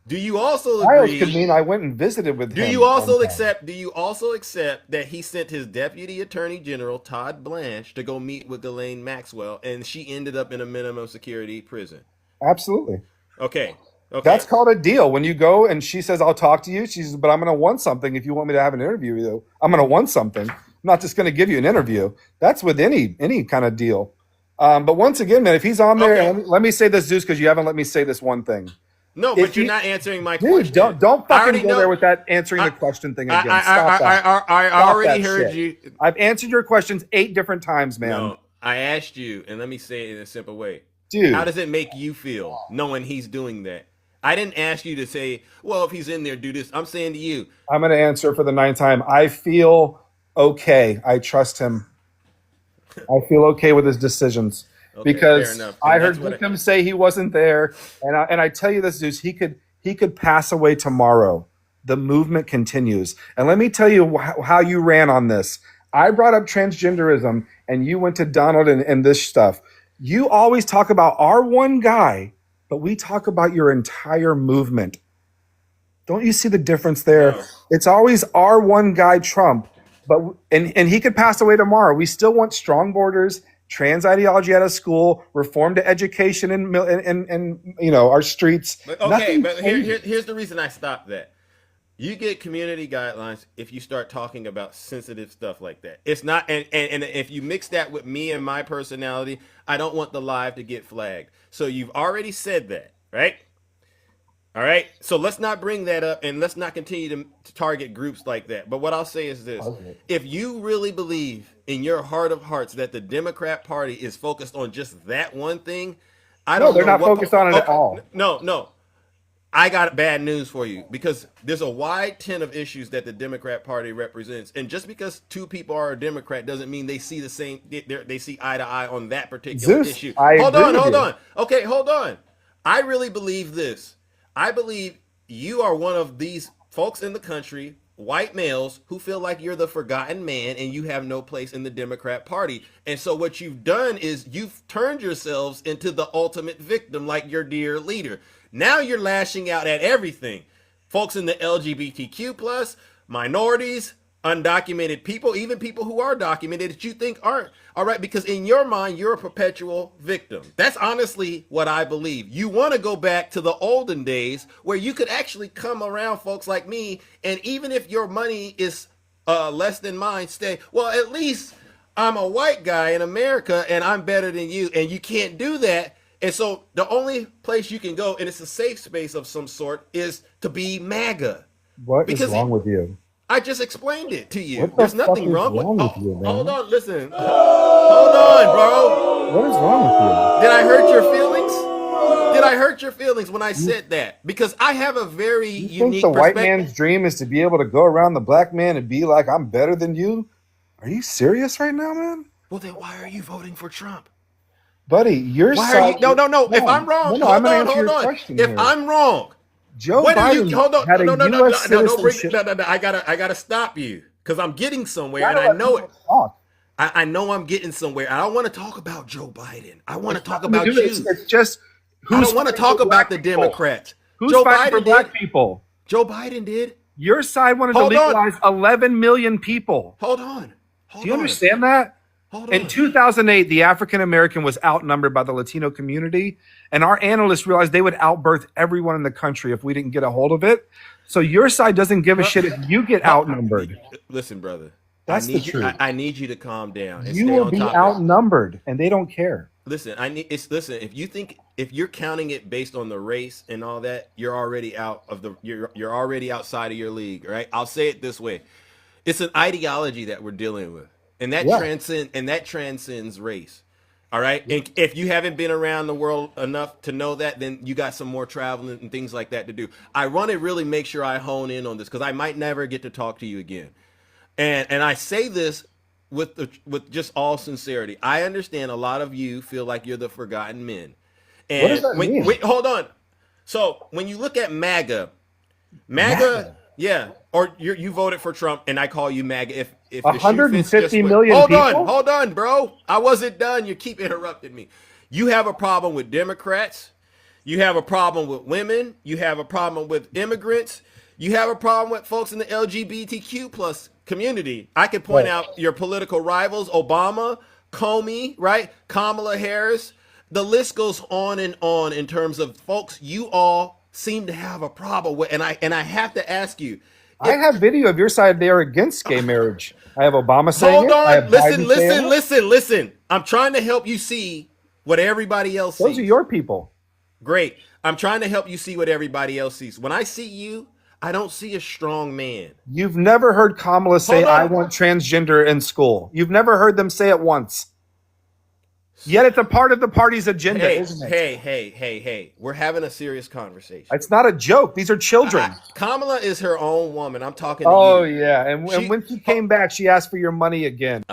Speaker 2: Do you also agree?
Speaker 5: Files could mean I went and visited with him.
Speaker 2: Do you also accept that he sent his deputy attorney general Todd Blanche to go meet with Ghislaine Maxwell, and she ended up in a minimum security prison?
Speaker 5: Absolutely.
Speaker 2: Okay.
Speaker 5: That's called a deal. When you go and she says, I'll talk to you. She says, but I'm going to want something if you want me to have an interview with you. I'm going to want something. I'm not just going to give you an interview. That's with any kind of deal. But once again, man, if he's on there, and let me say this, Zeus, because you haven't let me say this one thing.
Speaker 2: No, but you're not answering my question.
Speaker 5: Don't fucking go there with that answering the question thing again. Stop that.
Speaker 2: I already heard you.
Speaker 5: I've answered your questions 8 different times, man.
Speaker 2: No, I asked you, and let me say it in a simple way.
Speaker 5: Dude.
Speaker 2: How does it make you feel knowing he's doing that? I didn't ask you to say, well, if he's in there, do this. I'm saying to you.
Speaker 5: I'm going to answer for the 9th time. I feel okay. I trust him. I feel okay with his decisions. Okay, because I heard victims say he wasn't there. And I tell you this, Zeus, he could pass away tomorrow. The movement continues. And let me tell you how you ran on this. I brought up transgenderism, and you went to Donald and this stuff. You always talk about our one guy, but we talk about your entire movement. Don't you see the difference there? No. It's always our one guy, Trump, and he could pass away tomorrow. We still want strong borders, trans ideology out of school, reform to education and our streets.
Speaker 2: But okay, but here's the reason I stopped that. You get community guidelines if you start talking about sensitive stuff like that. It's not, and if you mix that with me and my personality, I don't want the live to get flagged. So you've already said that, right? All right. So let's not bring that up and let's not continue to target groups like that. But what I'll say is this.
Speaker 5: Okay.
Speaker 2: If you really believe in your heart of hearts that the Democrat Party is focused on just that one thing, I don't know.
Speaker 5: They're not focused on it at all.
Speaker 2: No. I got bad news for you because there's a wide tent of issues that the Democrat Party represents, and just because two people are a Democrat doesn't mean they see the same. They see eye to eye on that particular issue. Hold on. Okay, hold on. I really believe this. I believe you are one of these folks in the country, white males, who feel like you're the forgotten man and you have no place in the Democrat Party. And so what you've done is you've turned yourselves into the ultimate victim, like your dear leader. Now you're lashing out at everything. Folks in the LGBTQ plus, minorities, undocumented people, even people who are documented that you think aren't. All right, because in your mind, you're a perpetual victim. That's honestly what I believe. You want to go back to the olden days where you could actually come around folks like me, and even if your money is less than mine, stay, well, at least I'm a white guy in America and I'm better than you, and you can't do that. And so the only place you can go, and it's a safe space of some sort, is to be MAGA.
Speaker 5: What is wrong with you?
Speaker 2: I just explained it to you.
Speaker 5: What
Speaker 2: There's
Speaker 5: the
Speaker 2: nothing
Speaker 5: fuck is
Speaker 2: wrong
Speaker 5: with you, man?
Speaker 2: Hold on, listen. Hold on, bro.
Speaker 5: What is wrong with
Speaker 2: Did I hurt your feelings? Did I hurt your feelings when I said that? Because I have a very
Speaker 5: you? You
Speaker 2: unique
Speaker 5: think the white
Speaker 2: perspective.
Speaker 5: man's dream is to be able to go around the black man and be like, I'm better than you? Are you serious right now, man?
Speaker 2: Well, then why are you voting for Trump?
Speaker 5: Buddy, your
Speaker 2: Why
Speaker 5: side...
Speaker 2: are you... No. If I'm wrong,
Speaker 5: No, I'm going to answer your question
Speaker 2: If
Speaker 5: here.
Speaker 2: I'm wrong,
Speaker 5: Joe
Speaker 2: what
Speaker 5: Biden
Speaker 2: are you... Hold on.
Speaker 5: had a
Speaker 2: No,
Speaker 5: U.S.
Speaker 2: don't bring...
Speaker 5: citizenship.
Speaker 2: No. I gotta stop you because I'm getting somewhere, and I know it. I know I'm getting somewhere. I don't want to talk about Joe Biden. I want to talk about you.
Speaker 5: It's just
Speaker 2: I don't want to talk about the Democrats.
Speaker 5: Who's
Speaker 2: Joe
Speaker 5: fighting
Speaker 2: Biden
Speaker 5: for black
Speaker 2: did.
Speaker 5: people?
Speaker 2: Joe Biden did.
Speaker 5: Your side wanted to
Speaker 2: Hold on.
Speaker 5: legalize 11 million people.
Speaker 2: Hold on.
Speaker 5: Do you understand that?
Speaker 2: Hold
Speaker 5: In
Speaker 2: on.
Speaker 5: 2008, the African American was outnumbered by the Latino community, and our analysts realized they would outbirth everyone in the country if we didn't get a hold of it. So your side doesn't give a shit if you get outnumbered.
Speaker 2: Listen, brother.
Speaker 5: That's the truth.
Speaker 2: I need you to calm down. And
Speaker 5: You
Speaker 2: stay
Speaker 5: will
Speaker 2: on
Speaker 5: be
Speaker 2: top
Speaker 5: outnumbered, and they don't care.
Speaker 2: Listen, listen. If you're counting it based on the race and all that, you're already out of the. You're already outside of your league, right? I'll say it this way: it's an ideology that we're dealing with, and that transcends race. All right, and if you haven't been around the world enough to know that, then you got some more traveling and things like that to do. I want to really make sure I hone in on this because I might never get to talk to you again, and I say this with just all sincerity. I understand a lot of you feel like you're the forgotten men. And
Speaker 5: what does that mean?
Speaker 2: Wait, hold on. So when you look at MAGA, yeah, or you voted for Trump, and I call you MAGA. If
Speaker 5: 150 million people?
Speaker 2: Hold on, bro. I wasn't done. You keep interrupting me. You have a problem with Democrats. You have a problem with women. You have a problem with immigrants. You have a problem with folks in the LGBTQ plus community. I could point out your political rivals, Obama, Comey, right? Kamala Harris. The list goes on in terms of folks you all seem to have a problem with. And I have to ask you.
Speaker 5: I have video of your side. They are against gay marriage. I have Obama saying
Speaker 2: Hold
Speaker 5: it. I
Speaker 2: on.
Speaker 5: have
Speaker 2: Listen. I'm trying to help you see what everybody else sees.
Speaker 5: Those are your people.
Speaker 2: Great. I'm trying to help you see what everybody else sees. When I see you, I don't see a strong man.
Speaker 5: You've never heard Kamala say, I want transgender in school. You've never heard them say it once. Yet it's a part of the party's agenda, isn't it?
Speaker 2: Hey. We're having a serious conversation.
Speaker 5: It's not a joke. These are children.
Speaker 2: Kamala is her own woman. I'm talking to you.
Speaker 5: Oh, yeah. And when she came back, she asked for your money again.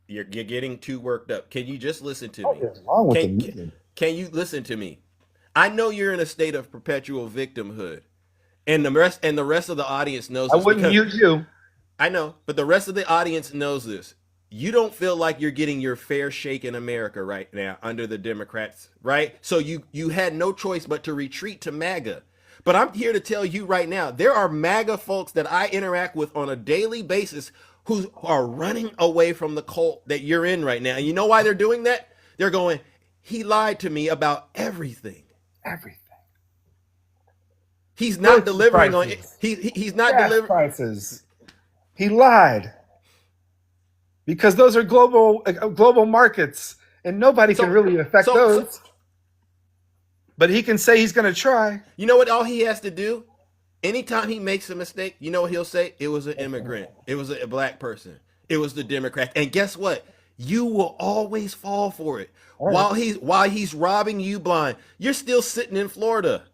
Speaker 2: You're getting too worked up. Can you just listen to me?
Speaker 5: What is wrong with me?
Speaker 2: Can you listen to me? I know you're in a state of perpetual victimhood. And the rest of the audience knows this.
Speaker 5: I wouldn't mute you.
Speaker 2: I know, but the rest of the audience knows this. You don't feel like you're getting your fair shake in America right now under the Democrats, right? So you had no choice but to retreat to MAGA. But I'm here to tell you right now, there are MAGA folks that I interact with on a daily basis who are running away from the cult that you're in right now. And you know why they're doing that? They're going, he lied to me about everything.
Speaker 5: Everything.
Speaker 2: He's not
Speaker 5: Grocery
Speaker 2: delivering
Speaker 5: prices,
Speaker 2: on. He's not
Speaker 5: gas
Speaker 2: delivering.
Speaker 5: prices. He lied because those are global markets, and nobody can really affect those. But he can say he's going to try.
Speaker 2: You know what? All he has to do, anytime he makes a mistake, you know what he'll say? It was an immigrant. It was a black person. It was the Democrat. And guess what? You will always fall for it. Right. While he's robbing you blind, you're still sitting in Florida.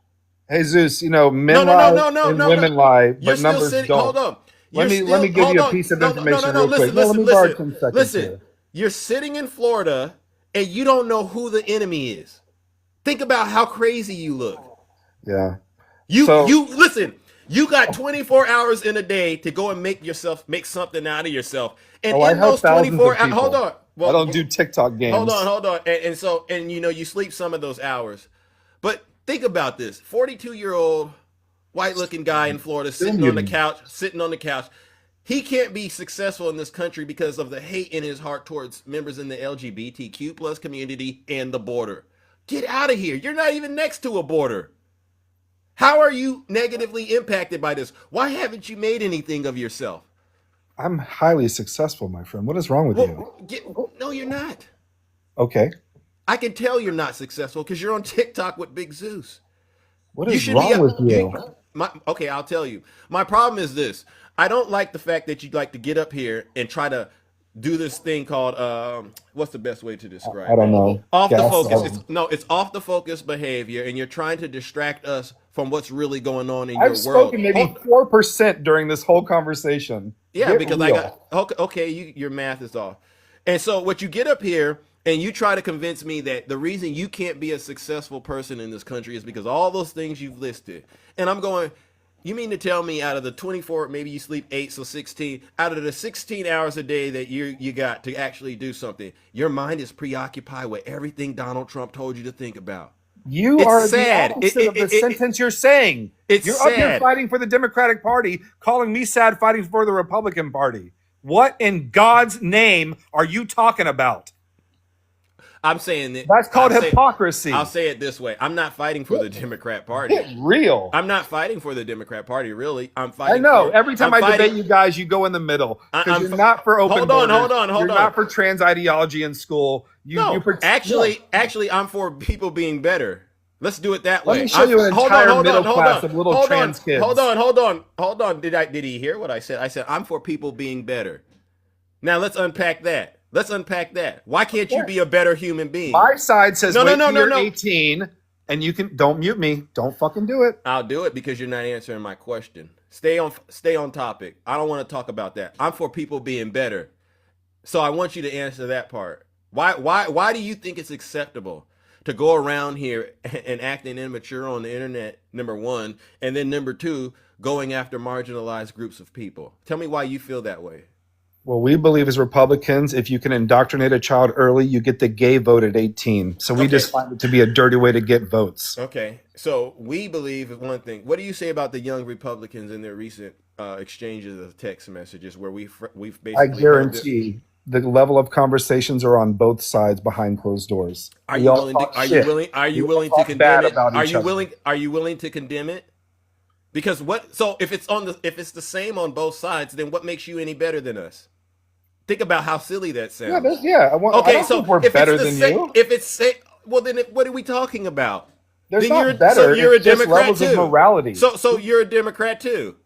Speaker 5: Hey Zeus, you know men lie and women lie, but numbers don't.
Speaker 2: Hold on.
Speaker 5: Let me give you a piece of information real quick. Let me borrow 10 seconds here.
Speaker 2: You're sitting in Florida and you don't know who the enemy is. Think about how crazy you look.
Speaker 5: Yeah.
Speaker 2: You listen. You got 24 hours in a day to go and make something out of yourself. And in those 24 hours, hold on.
Speaker 5: Well, I don't do TikTok games.
Speaker 2: Hold on. And you know, you sleep some of those hours. But think about this. 42-year-old white-looking guy in Florida sitting on the couch. He can't be successful in this country because of the hate in his heart towards members in the LGBTQ plus community and the border. Get out of here. You're not even next to a border. How are you negatively impacted by this? Why haven't you made anything of yourself?
Speaker 5: I'm highly successful, my friend. What is wrong with you?
Speaker 2: No, you're not.
Speaker 5: Okay.
Speaker 2: I can tell you're not successful because you're on TikTok with Big Zeus.
Speaker 5: What is wrong with you?
Speaker 2: Okay, I'll tell you. My problem is this. I don't like the fact that you like to get up here and try to do this thing called what's the best way to describe it?
Speaker 5: I don't know.
Speaker 2: Off the focus. It's off the focus behavior, and you're trying to distract us from what's really going on in your world.
Speaker 5: I've spoken maybe 4% during this whole conversation.
Speaker 2: Yeah, because your math is off. And so what you get up here and you try to convince me that the reason you can't be a successful person in this country is because all those things you've listed. And I'm going, you mean to tell me out of the 24, maybe you sleep 8, so 16, out of the 16 hours a day that you got to actually do something, your mind is preoccupied with everything Donald Trump told you to think about.
Speaker 5: You are sad. The opposite of the sentence you're saying. You're sad. Up here fighting for the Democratic Party, calling me sad fighting for the Republican Party. What in God's name are you talking about?
Speaker 2: I'm saying that
Speaker 5: that's called hypocrisy.
Speaker 2: I'll say it this way. I'm not fighting for the Democrat Party.
Speaker 5: Get real.
Speaker 2: I'm not fighting for the Democrat Party, really. I'm fighting.
Speaker 5: I know. Every time I debate you guys, you go in the middle. Because you're not for open borders. Hold on. You're not for trans ideology in school.
Speaker 2: Actually, I'm for people being better. Let's do it that way.
Speaker 5: Let me show you an entire middle class of little trans kids.
Speaker 2: Hold on. Did he hear what I said? I said I'm for people being better. Now let's unpack that. Why can't you be a better human being?
Speaker 5: My side says you're 18 and you can don't mute me. Don't fucking do it.
Speaker 2: I'll do it because you're not answering my question. Stay on topic. I don't want to talk about that. I'm for people being better. So I want you to answer that part. Why do you think it's acceptable to go around here and acting immature on the internet, number one, and then number two, going after marginalized groups of people? Tell me why you feel that way.
Speaker 5: Well, we believe as Republicans, if you can indoctrinate a child early, you get the gay vote at 18. So we just find it to be a dirty way to get votes.
Speaker 2: Okay. So we believe one thing. What do you say about the young Republicans in their recent exchanges of text messages where we've basically...
Speaker 5: I guarantee the level of conversations are on both sides behind closed doors.
Speaker 2: Are you willing to condemn it? Are you willing to condemn it? Because if it's the same on both sides, then what makes you any better than us? Think about how silly that sounds.
Speaker 5: I don't think we're better than you.
Speaker 2: Well, then what are we talking about?
Speaker 5: There's not better.
Speaker 2: So you're a Democrat
Speaker 5: levels
Speaker 2: too.
Speaker 5: Of morality.
Speaker 2: So you're a Democrat too.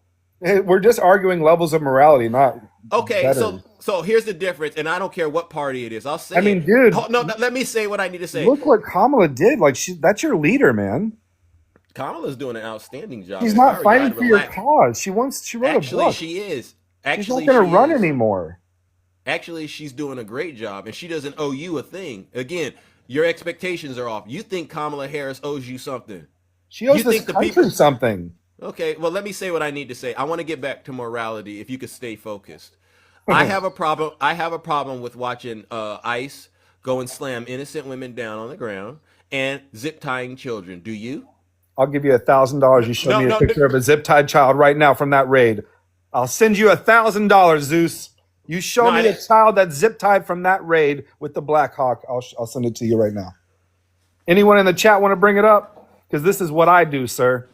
Speaker 5: We're just arguing levels of morality, not better.
Speaker 2: So here's the difference, and I don't care what party it is. I'll say.
Speaker 5: Dude.
Speaker 2: No, let me say what I need to say.
Speaker 5: Look what Kamala did. That's your leader, man.
Speaker 2: Kamala's doing an outstanding job.
Speaker 5: She's not fighting for your cause. She wrote a book.
Speaker 2: Actually, she is.
Speaker 5: She's not going to run anymore.
Speaker 2: Actually, she's doing a great job, and she doesn't owe you a thing. Again, your expectations are off. You think Kamala Harris owes you something.
Speaker 5: She owes this country something.
Speaker 2: Okay, well, let me say what I need to say. I want to get back to morality, if you could stay focused. I have a problem with watching ICE go and slam innocent women down on the ground and zip tying children. Do you?
Speaker 5: I'll give you $1,000. You show me a picture of a zip-tied child right now from that raid. I'll send you $1,000, Zeus. You show me a child that's zip-tied from that raid with the Black Hawk. I'll send it to you right now. Anyone in the chat want to bring it up? Because this is what I do, sir.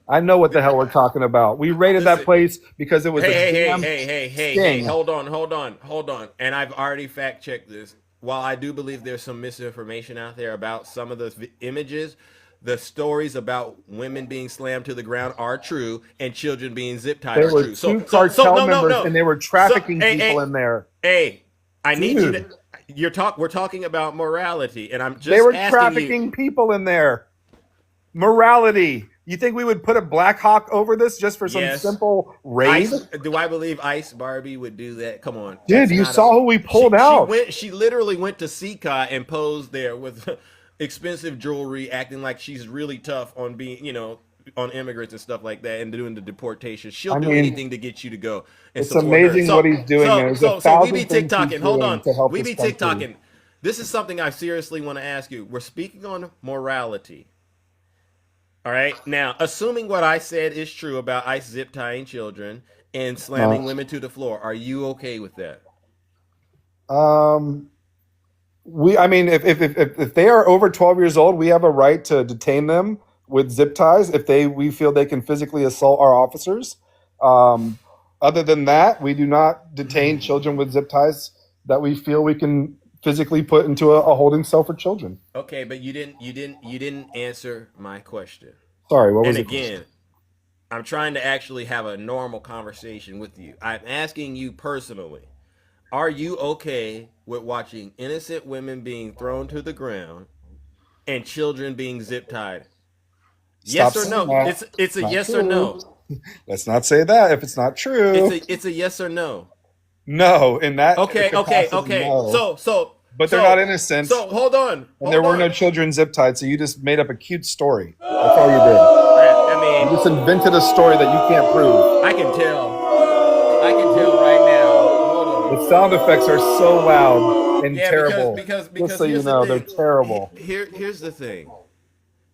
Speaker 5: I know what the hell we're talking about. We raided that place because it was
Speaker 2: hey,
Speaker 5: a
Speaker 2: hey, hold on. And I've already fact checked this. While I do believe there's some misinformation out there about some of the images, the stories about women being slammed to the ground are true, and children being zip tied
Speaker 5: There
Speaker 2: are
Speaker 5: were
Speaker 2: true.
Speaker 5: two cartel members, and they were trafficking people in there.
Speaker 2: Hey, I need you
Speaker 5: Dude.
Speaker 2: to. We're talking about morality, and I'm just
Speaker 5: They were
Speaker 2: asking
Speaker 5: trafficking people in there. Morality. You think we would put a Black Hawk over this just for some simple raid?
Speaker 2: Do I believe Ice Barbie would do that? Come on,
Speaker 5: dude! You saw who we pulled out.
Speaker 2: She literally went to CCA and posed there with expensive jewelry, acting like she's really tough on being, on immigrants and stuff like that, and doing the deportation. She'll do anything to get you to go. And
Speaker 5: it's amazing what he's doing.
Speaker 2: So we be TikToking. Hold on, we be TikToking. This is something I seriously want to ask you. We're speaking on morality. All right. Now, assuming what I said is true about ICE zip tying children and slamming women to the floor, are you okay with that?
Speaker 5: If they are over 12 years old, we have a right to detain them with zip ties if we feel they can physically assault our officers. Other than that, we do not detain children with zip ties that we feel we can physically put into a holding cell for children.
Speaker 2: Okay, but you didn't answer my question.
Speaker 5: Sorry, what was it?
Speaker 2: And again, I'm trying to actually have a normal conversation with you. I'm asking you personally, are you okay with watching innocent women being thrown to the ground and children being zip tied? Yes or no? It's a yes or no.
Speaker 5: Let's not say that if it's not true.
Speaker 2: It's a yes or no.
Speaker 5: No, in that.
Speaker 2: Okay.
Speaker 5: No.
Speaker 2: But
Speaker 5: they're not innocent.
Speaker 2: So hold on.
Speaker 5: And there were no children zip tied, so you just made up a cute story. That's all you did.
Speaker 2: I mean,
Speaker 5: you just invented a story that you can't prove.
Speaker 2: I can tell right now. Hold on.
Speaker 5: The sound effects are so loud and terrible.
Speaker 2: Because
Speaker 5: just so you know, they're terrible.
Speaker 2: Here's the thing.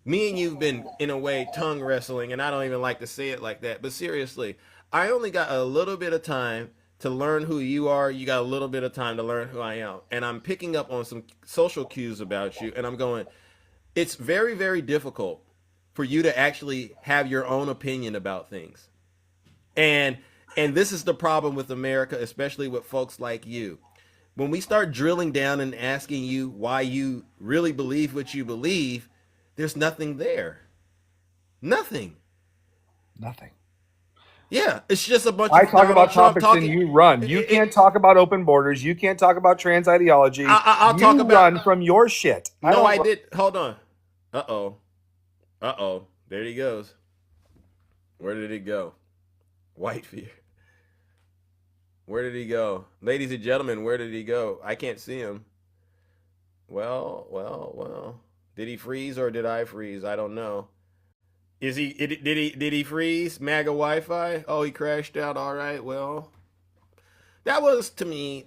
Speaker 2: Me and you've been, in a way, tongue wrestling, and I don't even like to say it like that. But seriously, I only got a little bit of time to learn who you are. You got a little bit of time to learn who I am. And I'm picking up on some social cues about you, and I'm going, it's very, very difficult for you to actually have your own opinion about things. And this is the problem with America, especially with folks like you. When we start drilling down and asking you why you really believe what you believe, there's nothing there. Nothing. Yeah, it's just a bunch of...
Speaker 5: I talk about topics and you run. You can't talk about open borders. You can't talk about trans ideology.
Speaker 2: I'll talk about...
Speaker 5: run from your shit.
Speaker 2: No, I did. Hold on. Uh-oh. There he goes. Where did he go? Whitebeard. Where did he go? Ladies and gentlemen, where did he go? I can't see him. Well. Did he freeze or did I freeze? I don't know. Did he freeze? MAGA Wi-Fi? Oh, he crashed out. All right. Well, that was, to me,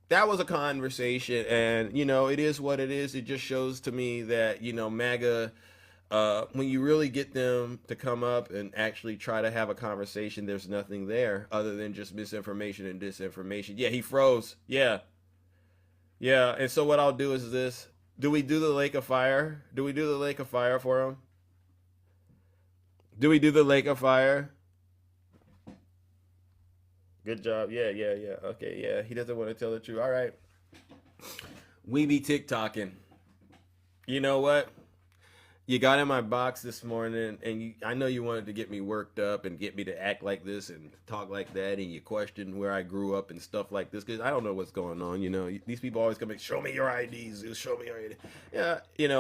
Speaker 2: that was a conversation, and it is what it is. It just shows to me that MAGA, when you really get them to come up and actually try to have a conversation, there's nothing there other than just misinformation and disinformation. Yeah, he froze. Yeah. And so what I'll do is this. Do we do the Lake of Fire? Do we do the Lake of Fire for him? Do we do the Lake of Fire? Good job. Yeah. Okay, yeah. He doesn't want to tell the truth. All right. We be TikToking. You know what? You got in my box this morning, and I know you wanted to get me worked up and get me to act like this and talk like that, and you questioned where I grew up and stuff like this, because I don't know what's going on. These people always come and show me your IDs. Show me your ID. Yeah,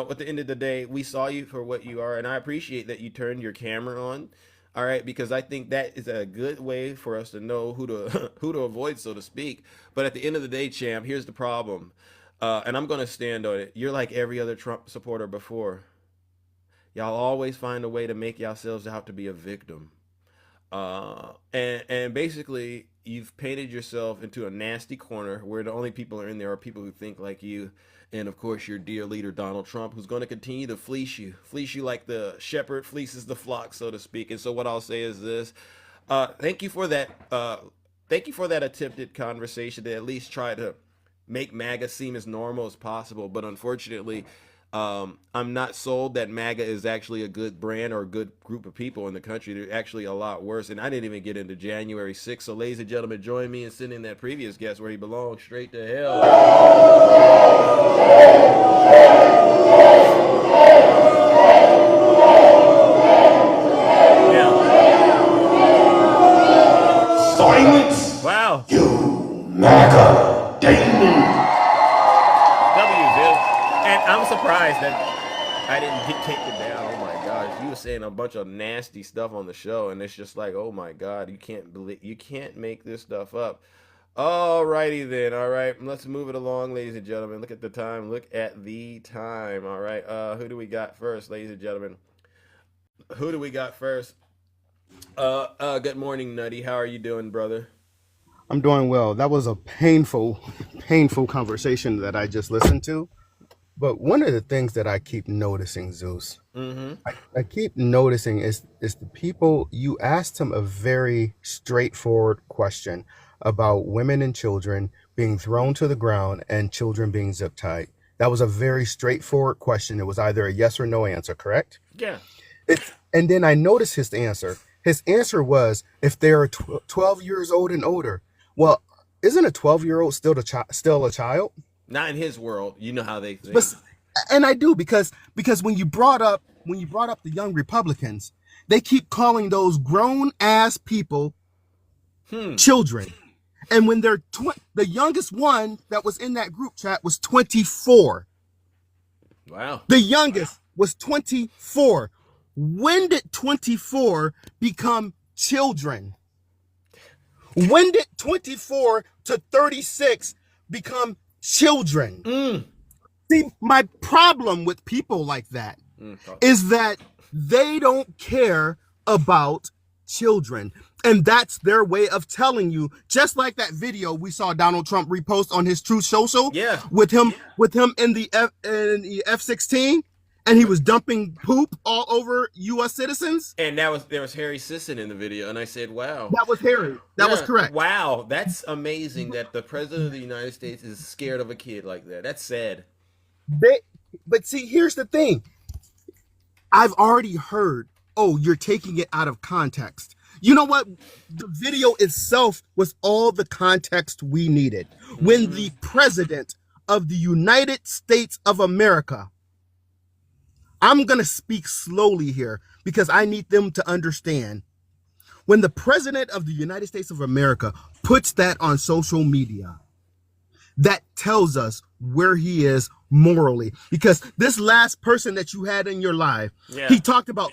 Speaker 2: at the end of the day, we saw you for what you are, and I appreciate that you turned your camera on. All right, because I think that is a good way for us to know who to avoid, so to speak. But at the end of the day, champ, here's the problem, and I'm going to stand on it. You're like every other Trump supporter before. Y'all always find a way to make yourselves out to be a victim. And basically, you've painted yourself into a nasty corner where the only people are in there are people who think like you. And, of course, your dear leader, Donald Trump, who's going to continue to fleece you like the shepherd fleeces the flock, so to speak. And so what I'll say is this. Thank you for that. Thank you for that attempted conversation to at least try to make MAGA seem as normal as possible. But unfortunately, I'm not sold that MAGA is actually a good brand or a good group of people in the country. They're actually a lot worse. And I didn't even get into January 6th. So, ladies and gentlemen, join me in sending that previous guest where he belongs, straight to hell.
Speaker 1: Silence!
Speaker 2: Wow.
Speaker 1: You MAGA demon!
Speaker 2: And I'm surprised that I didn't get taken down. Oh my gosh, you were saying a bunch of nasty stuff on the show, and it's just like, oh my god, you can't make this stuff up. Alrighty then, all right, let's move it along, ladies and gentlemen. Look at the time. All right, who do we got first, ladies and gentlemen? Who do we got first? Good morning, Nutty. How are you doing, brother?
Speaker 7: I'm doing well. That was a painful conversation that I just listened to. But one of the things that I keep noticing, Zeus, I keep noticing is the people, you asked them a very straightforward question about women and children being thrown to the ground and children being zip tied. That was a very straightforward question. It was either a yes or no answer, correct?
Speaker 2: Yeah.
Speaker 7: And then I noticed his answer. His answer was, if they're 12 years old and older. Well, isn't a 12-year-old still a child?
Speaker 2: Not in his world. You know how they think.
Speaker 7: And I do, because when you brought up the young Republicans, they keep calling those grown ass people children. And when they're the youngest one that was in that group chat was 24.
Speaker 2: Wow.
Speaker 7: The youngest was 24. When did 24 become children? When did 24 to 36 become children? See, my problem with people like that is that they don't care about children. And that's their way of telling you, just like that video we saw Donald Trump repost on his Truth Social with him in the F-16, and he was dumping poop all over U.S. citizens.
Speaker 2: And there was Harry Sisson in the video, and I said, wow.
Speaker 7: That was Harry. That was correct.
Speaker 2: Wow, that's amazing that the president of the United States is scared of a kid like that. That's sad.
Speaker 7: But see, here's the thing. I've already heard, oh, you're taking it out of context. You know what? The video itself was all the context we needed. When the president of the United States of America, I'm going to speak slowly here because I need them to understand. When the president of the United States of America puts that on social media, that tells us where he is morally. Because this last person that you had in your life, he talked about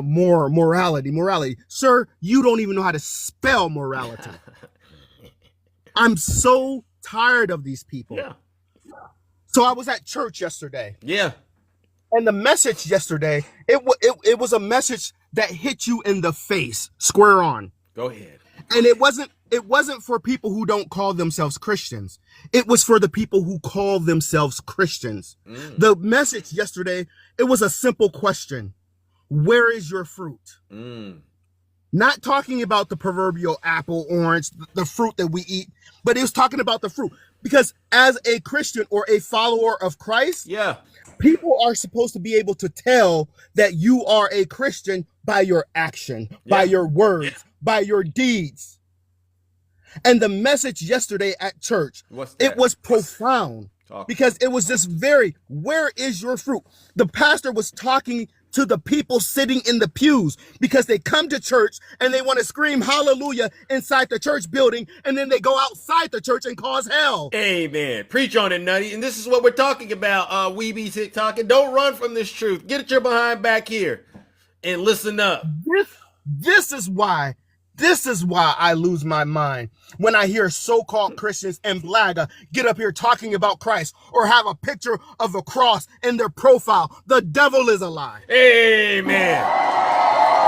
Speaker 7: morality. Sir, you don't even know how to spell morality. I'm so tired of these people.
Speaker 2: Yeah.
Speaker 7: So I was at church yesterday.
Speaker 2: Yeah.
Speaker 7: And the message yesterday, it was a message that hit you in the face, square on.
Speaker 2: Go ahead.
Speaker 7: And it wasn't for people who don't call themselves Christians. It was for the people who call themselves Christians. The message yesterday, it was a simple question. Where is your fruit? Not talking about the proverbial apple, orange, the fruit that we eat, but it was talking about the fruit. Because as a Christian or a follower of Christ, people are supposed to be able to tell that you are a Christian by your action, by your words, by your deeds. And the message yesterday at church, it was profound because it was just where is your fruit? The pastor was talking to the people sitting in the pews because they come to church and they want to scream hallelujah inside the church building, and then they go outside the church and cause hell.
Speaker 2: Amen. Preach on it, Nutty. And this is what we're talking about. We be talking. Don't run from this truth. Get your behind back here and listen up.
Speaker 7: This is why I lose my mind when I hear so-called Christians and blagger get up here talking about Christ or have a picture of a cross in their profile. The devil is a lie.
Speaker 2: Amen.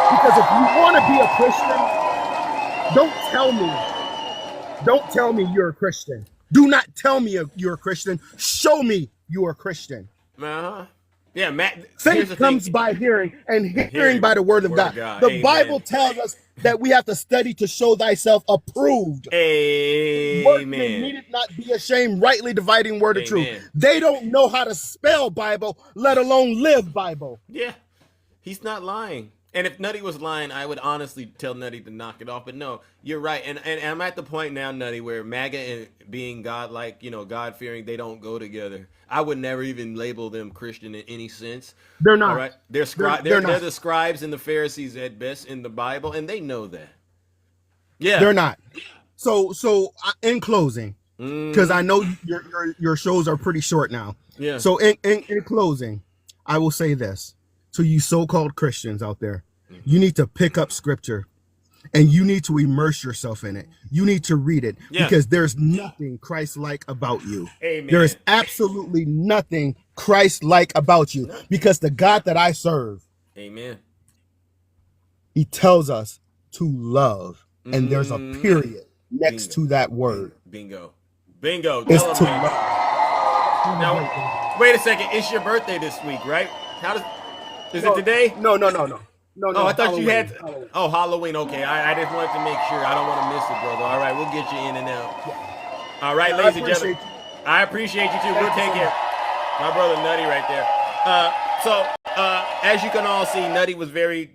Speaker 7: Because if you want to be a Christian, don't tell me you're a Christian. Do not tell me you're a Christian. Show me you're a Christian.
Speaker 2: Yeah, Matt.
Speaker 7: Faith comes by hearing, and hearing by the word of God. The
Speaker 2: Amen.
Speaker 7: Bible tells us that we have to study to show thyself approved.
Speaker 2: Amen.
Speaker 7: Need it not be ashamed, rightly dividing word of truth. They don't know how to spell Bible, let alone live Bible.
Speaker 2: Yeah, he's not lying. And if Nutty was lying, I would honestly tell Nutty to knock it off. But no, you're right. And I'm at the point now, Nutty, where MAGA and being God-like, God-fearing, they don't go together. I would never even label them Christian in any sense.
Speaker 7: They're not.
Speaker 2: All right? They're the scribes and the Pharisees at best in the Bible, and they know that. Yeah.
Speaker 7: They're not. So in closing, because I know your shows are pretty short now.
Speaker 2: Yeah.
Speaker 7: So in closing, I will say this to you so-called Christians out there. You need to pick up scripture and you need to immerse yourself in it. You need to read it because there's nothing Christ-like about you.
Speaker 2: Amen.
Speaker 7: There is absolutely nothing Christ-like about you because the God that I serve,
Speaker 2: amen,
Speaker 7: he tells us to love, and there's a period next to that word.
Speaker 2: Bingo.
Speaker 7: It's to love.
Speaker 2: Now, wait a second. It's your birthday this week, right? Is it today?
Speaker 7: No.
Speaker 2: I thought you had. Halloween. Okay, I just wanted to make sure. I don't want to miss it, brother. All right, we'll get you in and out. All right, ladies and gentlemen. I appreciate you too. We'll take care. My brother Nutty right there. As you can all see, Nutty was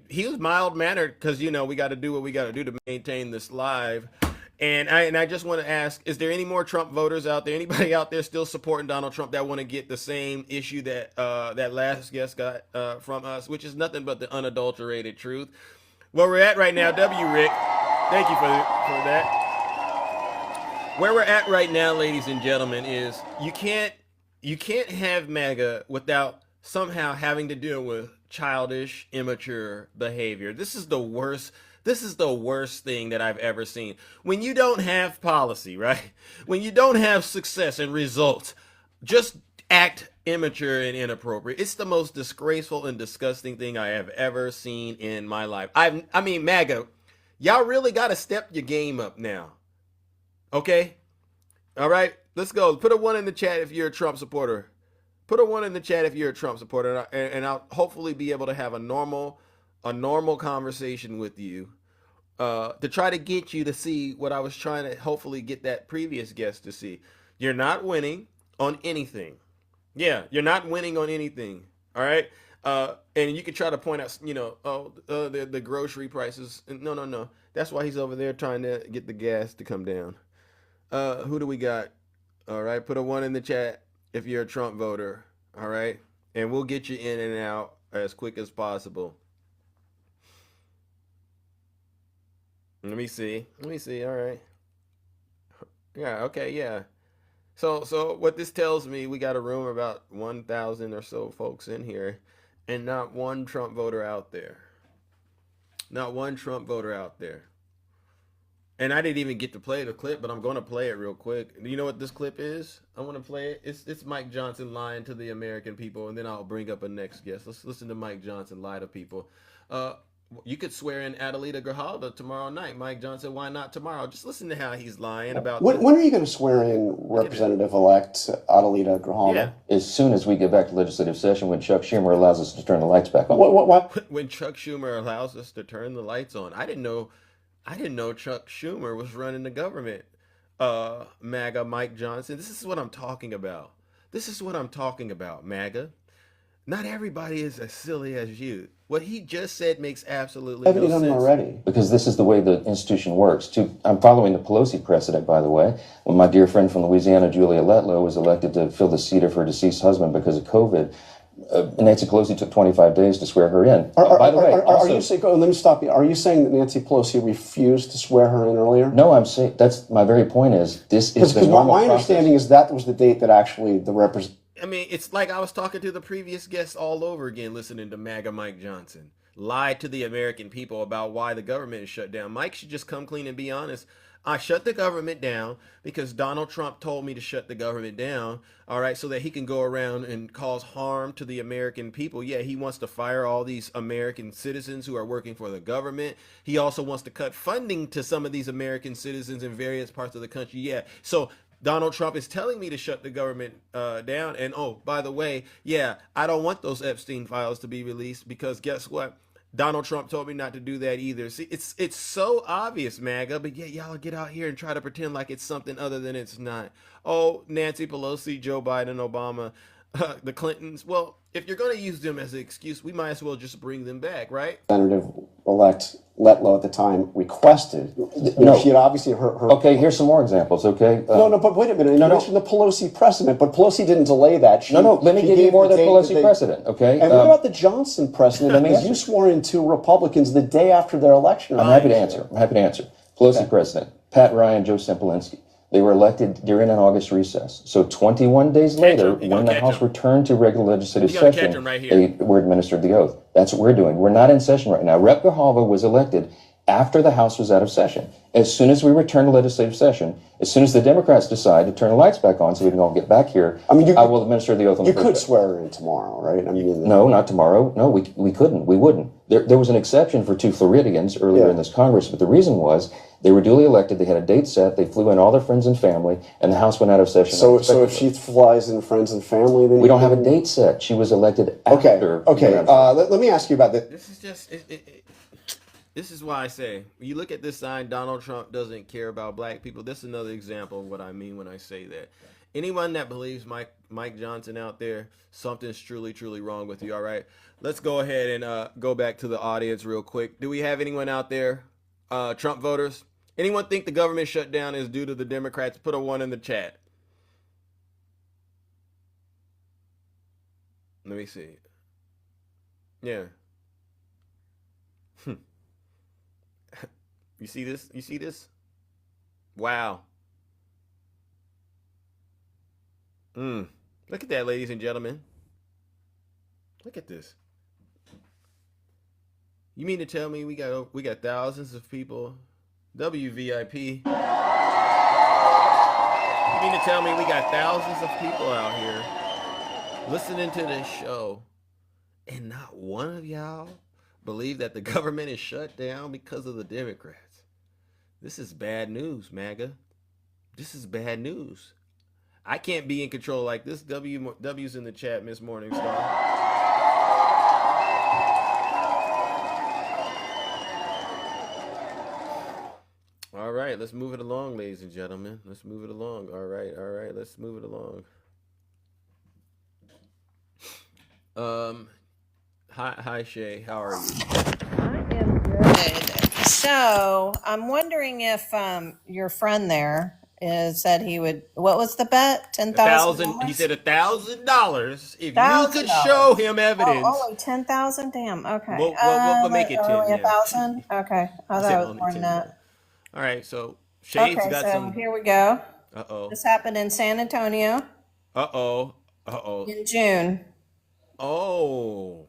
Speaker 2: he was mild-mannered because, we got to do what we got to do to maintain this live. And I just want to ask, is there any more Trump voters out there? Anybody out there still supporting Donald Trump that want to get the same issue that that last guest got from us, which is nothing but the unadulterated truth? Where we're at right now, Rick, thank you for that. Where we're at right now, ladies and gentlemen, is you can't have MAGA without somehow having to deal with childish, immature behavior. This is the worst thing that I've ever seen. When you don't have policy, right? When you don't have success and results, just act immature and inappropriate. It's the most disgraceful and disgusting thing I have ever seen in my life. I mean, MAGA, y'all really got to step your game up now. Okay? All right? Let's go. Put a 1 in the chat if you're a Trump supporter. Put a 1 in the chat if you're a Trump supporter, and I'll hopefully be able to have a normal conversation with you to try to get you to see what I was trying to hopefully get that previous guest to see. You're not winning on anything. Yeah, you're not winning on anything. All right? And you could try to point out, the grocery prices. No. That's why he's over there trying to get the gas to come down. Who do we got? All right, put a 1 in the chat if you're a Trump voter. All right? And we'll get you in and out as quick as possible. Let me see. All right. Yeah. Okay. Yeah. So what this tells me, we got a room of about 1,000 or so folks in here, and not one Trump voter out there. Not one Trump voter out there. And I didn't even get to play the clip, but I'm going to play it real quick. Do you know what this clip is? I want to play it. It's Mike Johnson lying to the American people, and then I'll bring up a next guest. Let's listen to Mike Johnson lie to people. You could swear in Adelita Grijalva tomorrow night. Mike Johnson, why not tomorrow? Just listen to how he's lying about
Speaker 8: when are you going to swear in Representative-elect Adelita Grijalva?
Speaker 2: Yeah.
Speaker 9: As soon as we get back to legislative session, when Chuck Schumer allows us to turn the lights back on.
Speaker 8: What?
Speaker 2: When Chuck Schumer allows us to turn the lights on. I didn't know Chuck Schumer was running the government. MAGA Mike Johnson. This is what I'm talking about. MAGA. Not everybody is as silly as you. What he just said makes absolutely no sense.
Speaker 8: Already.
Speaker 9: Because this is the way the institution works. I'm following the Pelosi precedent, by the way, when my dear friend from Louisiana, Julia Letlow, was elected to fill the seat of her deceased husband because of COVID. Nancy Pelosi took 25 days to swear her in. By the way,
Speaker 8: are you saying? Let me stop you. Are you saying that Nancy Pelosi refused to swear her in earlier?
Speaker 9: No, I'm saying that's my very point. This is the normal
Speaker 8: my understanding is that was the date that actually the representative.
Speaker 2: I mean, it's like I was talking to the previous guests all over again, listening to MAGA Mike Johnson lie to the American people about why the government is shut down. Mike should just come clean and be honest. I shut the government down because Donald Trump told me to shut the government down, all right, so that he can go around and cause harm to the American people. Yeah, he wants to fire all these American citizens who are working for the government. He also wants to cut funding to some of these American citizens in various parts of the country. Yeah, so Donald Trump is telling me to shut the government down. And oh, by the way, yeah, I don't want those Epstein files to be released because guess what? Donald Trump told me not to do that either. See, it's so obvious, MAGA, but yet y'all get out here and try to pretend like it's something other than it's not. Oh, Nancy Pelosi, Joe Biden, Obama, the Clintons. Well, if you're going to use them as an excuse, we might as well just bring them back, right?
Speaker 8: Representative-elect Letlow at the time requested.
Speaker 9: No.
Speaker 8: She had obviously her.
Speaker 9: Okay, here's some more examples, okay?
Speaker 8: No, but wait a minute. You mentioned the Pelosi precedent, but Pelosi didn't delay that.
Speaker 9: Let me give you more of the Pelosi precedent, okay?
Speaker 8: And what about the Johnson precedent? Because you swore in 2 Republicans the day after their election.
Speaker 9: I'm happy to answer. Pelosi precedent. Pat Ryan, Joe Semplinsky. They were elected during an August recess. So 21 days later, when the House returned to regular legislative session, they were administered the oath. That's what we're doing. We're not in session right now. Rep. Grijalva was elected after the House was out of session. As soon as we return to legislative session, as soon as the Democrats decide to turn the lights back on so we can all get back here, I will administer the oath on the first day.
Speaker 8: You could swear her in tomorrow, right?
Speaker 9: No, not tomorrow. No, we couldn't. We wouldn't. There was an exception for 2 Floridians earlier in this Congress, but the reason was they were duly elected, they had a date set, they flew in all their friends and family, and the House went out of session.
Speaker 8: So if she flies in friends and family, then...
Speaker 9: We don't have a date set. She was elected after...
Speaker 8: Okay. Let me ask you about that.
Speaker 2: This is just... This is why I say, when you look at this sign, Donald Trump doesn't care about black people. This is another example of what I mean when I say that. Anyone that believes Mike Johnson out there, something's truly, truly wrong with you, all right? Let's go ahead and go back to the audience real quick. Do we have anyone out there, Trump voters? Anyone think the government shutdown is due to the Democrats? Put a 1 in the chat. Let me see. Yeah. You see this? You see this? Wow. Look at that, ladies and gentlemen. Look at this. You mean to tell me we got thousands of people? WVIP. You mean to tell me we got thousands of people out here listening to this show and not one of y'all believe that the government is shut down because of the Democrats? This is bad news, MAGA. This is bad news. I can't be in control like this. W's in the chat, Miss Morningstar. All right, let's move it along, ladies and gentlemen. Let's move it along. All right, let's move it along. Hi, Shay. How are you?
Speaker 10: I am good. So I'm wondering if your friend there said he would. What was the bet? $10,000.
Speaker 2: He said $1,000 if you could show him evidence.
Speaker 10: Oh, only 10,000. Damn. Okay.
Speaker 2: We'll make it 10.
Speaker 10: Only 1,000. Okay. I thought it was more than that.
Speaker 2: All right. So Shay's got some.
Speaker 10: Here we go.
Speaker 2: Uh-oh.
Speaker 10: This happened in San Antonio.
Speaker 2: Uh-oh.
Speaker 10: In June.
Speaker 2: Oh.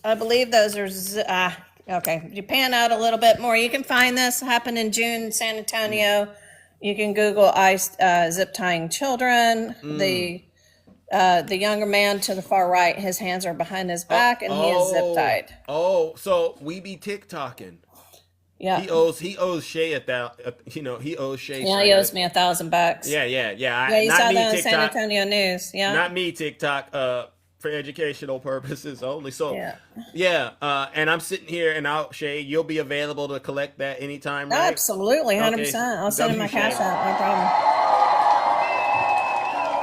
Speaker 10: I believe those are. Okay, you pan out a little bit more. You can find this happened in June in San Antonio. You can Google ICE zip tying children. The younger man to the far right, his hands are behind his back, and he is zip tied.
Speaker 2: Oh, so we be TikToking.
Speaker 10: Yeah,
Speaker 2: he owes Shay he owes Shay.
Speaker 10: Yeah, he owes me $1,000.
Speaker 2: Yeah.
Speaker 10: Yeah, you saw that on San Antonio news. Yeah,
Speaker 2: not me TikTok. For educational purposes only. So and I'm sitting here, and Shay, you'll be available to collect that anytime, right?
Speaker 10: Absolutely, 100%. I'll send him my cash out, no problem.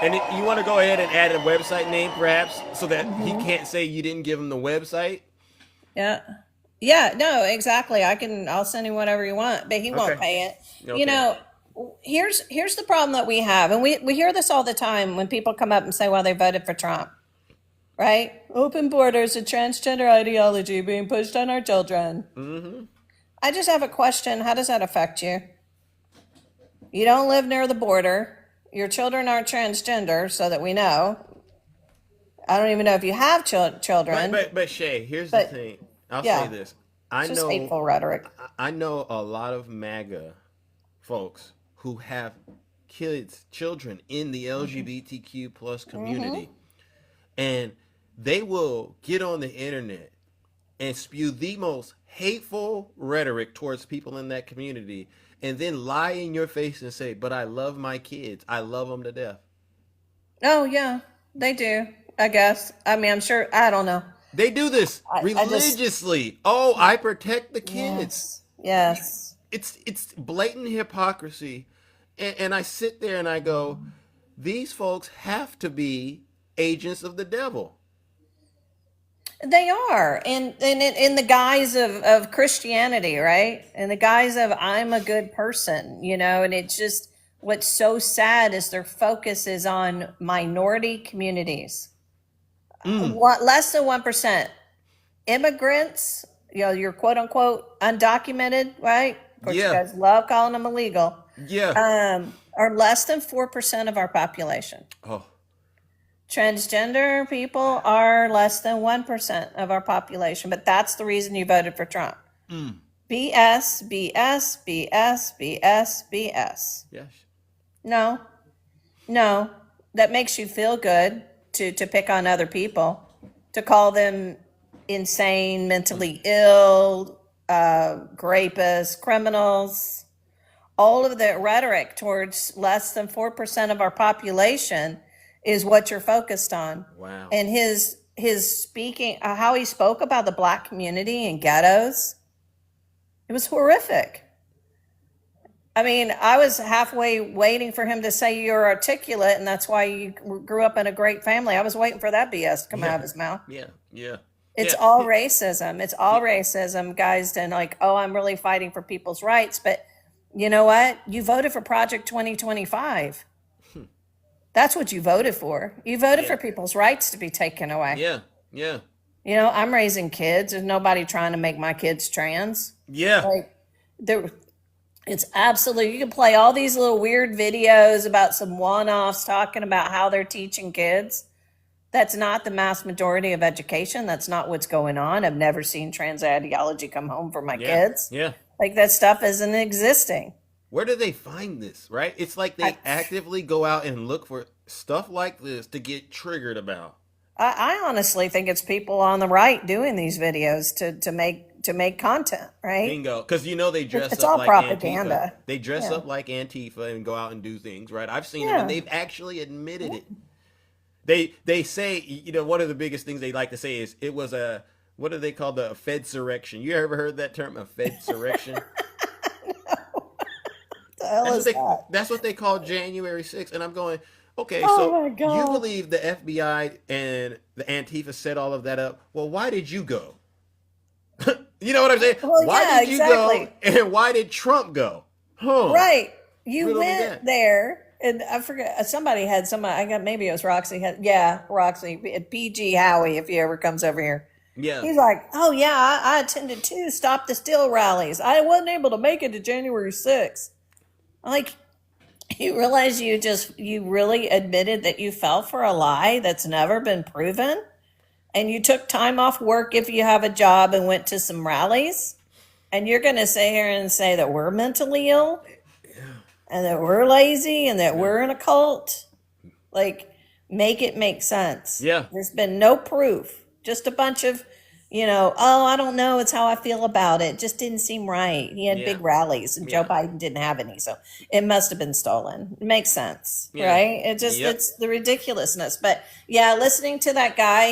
Speaker 2: And you want to go ahead and add a website name, perhaps, so that he can't say you didn't give him the website?
Speaker 10: Yeah, no, exactly. I'll send him whatever you want, but he won't pay it. Okay. You know, here's the problem that we have, and we hear this all the time when people come up and say, well, they voted for Trump. Right? Open borders, a transgender ideology being pushed on our children. Mm-hmm. I just have a question. How does that affect you? You don't live near the border. Your children aren't transgender, so that we know. I don't even know if you have children.
Speaker 2: But Shay, here's the thing. I'll say this.
Speaker 10: It's just hateful rhetoric.
Speaker 2: I know a lot of MAGA folks who have children in the LGBTQ plus community. And they will get on the internet and spew the most hateful rhetoric towards people in that community. and then lie in your face and say, "But I love my kids. I love them to death."
Speaker 10: Oh yeah, they do. I guess. I mean, I'm sure. I don't know.
Speaker 2: They do this
Speaker 10: I just
Speaker 2: religiously. Oh, I protect the kids.
Speaker 10: yes.
Speaker 2: It's blatant hypocrisy, and I sit there and I go, these folks have to be agents of the devil.
Speaker 10: They are, and in the guise of Christianity, right? In the guise of I'm a good person, and it's just what's so sad is their focus is on minority communities. What less than 1%. Immigrants, you're quote unquote undocumented, right? Of course, you guys love calling them illegal.
Speaker 2: Yeah.
Speaker 10: Are less than 4% of our population.
Speaker 2: Oh.
Speaker 10: Transgender people are less than 1% of our population, but that's the reason you voted for Trump. BS, BS, BS, BS, BS.
Speaker 2: Yes.
Speaker 10: No, that makes you feel good to pick on other people, to call them insane, mentally ill, rapists, criminals. All of the rhetoric towards less than 4% of our population is what you're focused on.
Speaker 2: Wow.
Speaker 10: And his speaking, how he spoke about the Black community in ghettos, it was horrific. I mean, I was halfway waiting for him to say you're articulate and that's why you grew up in a great family. I was waiting for that BS to come out of his mouth.
Speaker 2: Yeah.
Speaker 10: It's all racism. It's all racism, guys. And like, oh, I'm really fighting for people's rights. But you know what? You voted for Project 2025. That's what you voted for. You voted for people's rights to be taken away.
Speaker 2: Yeah.
Speaker 10: I'm raising kids. There's nobody trying to make my kids trans.
Speaker 2: Yeah.
Speaker 10: It's absolutely, you can play all these little weird videos about some one-offs talking about how they're teaching kids. That's not the mass majority of education. That's not what's going on. I've never seen trans ideology come home for my kids.
Speaker 2: Yeah.
Speaker 10: Like that stuff isn't existing.
Speaker 2: Where do they find this, right? It's like they actively go out and look for stuff like this to get triggered about.
Speaker 10: I honestly think it's people on the right doing these videos to make content, right?
Speaker 2: Bingo. Because they dress
Speaker 10: it's
Speaker 2: up
Speaker 10: all
Speaker 2: like
Speaker 10: propaganda.
Speaker 2: Antifa. They dress up like Antifa and go out and do things, right? I've seen them and they've actually admitted it. They say, one of the biggest things they like to say is it was what do they call the Fedsurrection? You ever heard that term, a Fedsurrection? That's what they call January 6th. And I'm going, okay, so you believe the FBI and the Antifa set all of that up. Well, why did you go? You know what I'm saying?
Speaker 10: Well,
Speaker 2: why did you go? And why did Trump go?
Speaker 10: Right. You went there, and I forget, somebody, maybe it was Roxy. Roxy, PG Howie, if he ever comes over here.
Speaker 2: Yeah.
Speaker 10: He's like, oh yeah, I attended 2 Stop the Steal rallies. I wasn't able to make it to January 6th. Like, you realize you really admitted that you fell for a lie that's never been proven? And you took time off work if you have a job and went to some rallies? And you're going to sit here and say that we're mentally ill? And that we're lazy and that we're in a cult? Like, make it make sense.
Speaker 2: Yeah.
Speaker 10: There's been no proof. Just a bunch of, I don't know. It's how I feel about it. Just didn't seem right. He had big rallies and Joe Biden didn't have any. So it must have been stolen. It makes sense, right? It just, it's the ridiculousness. But listening to that guy,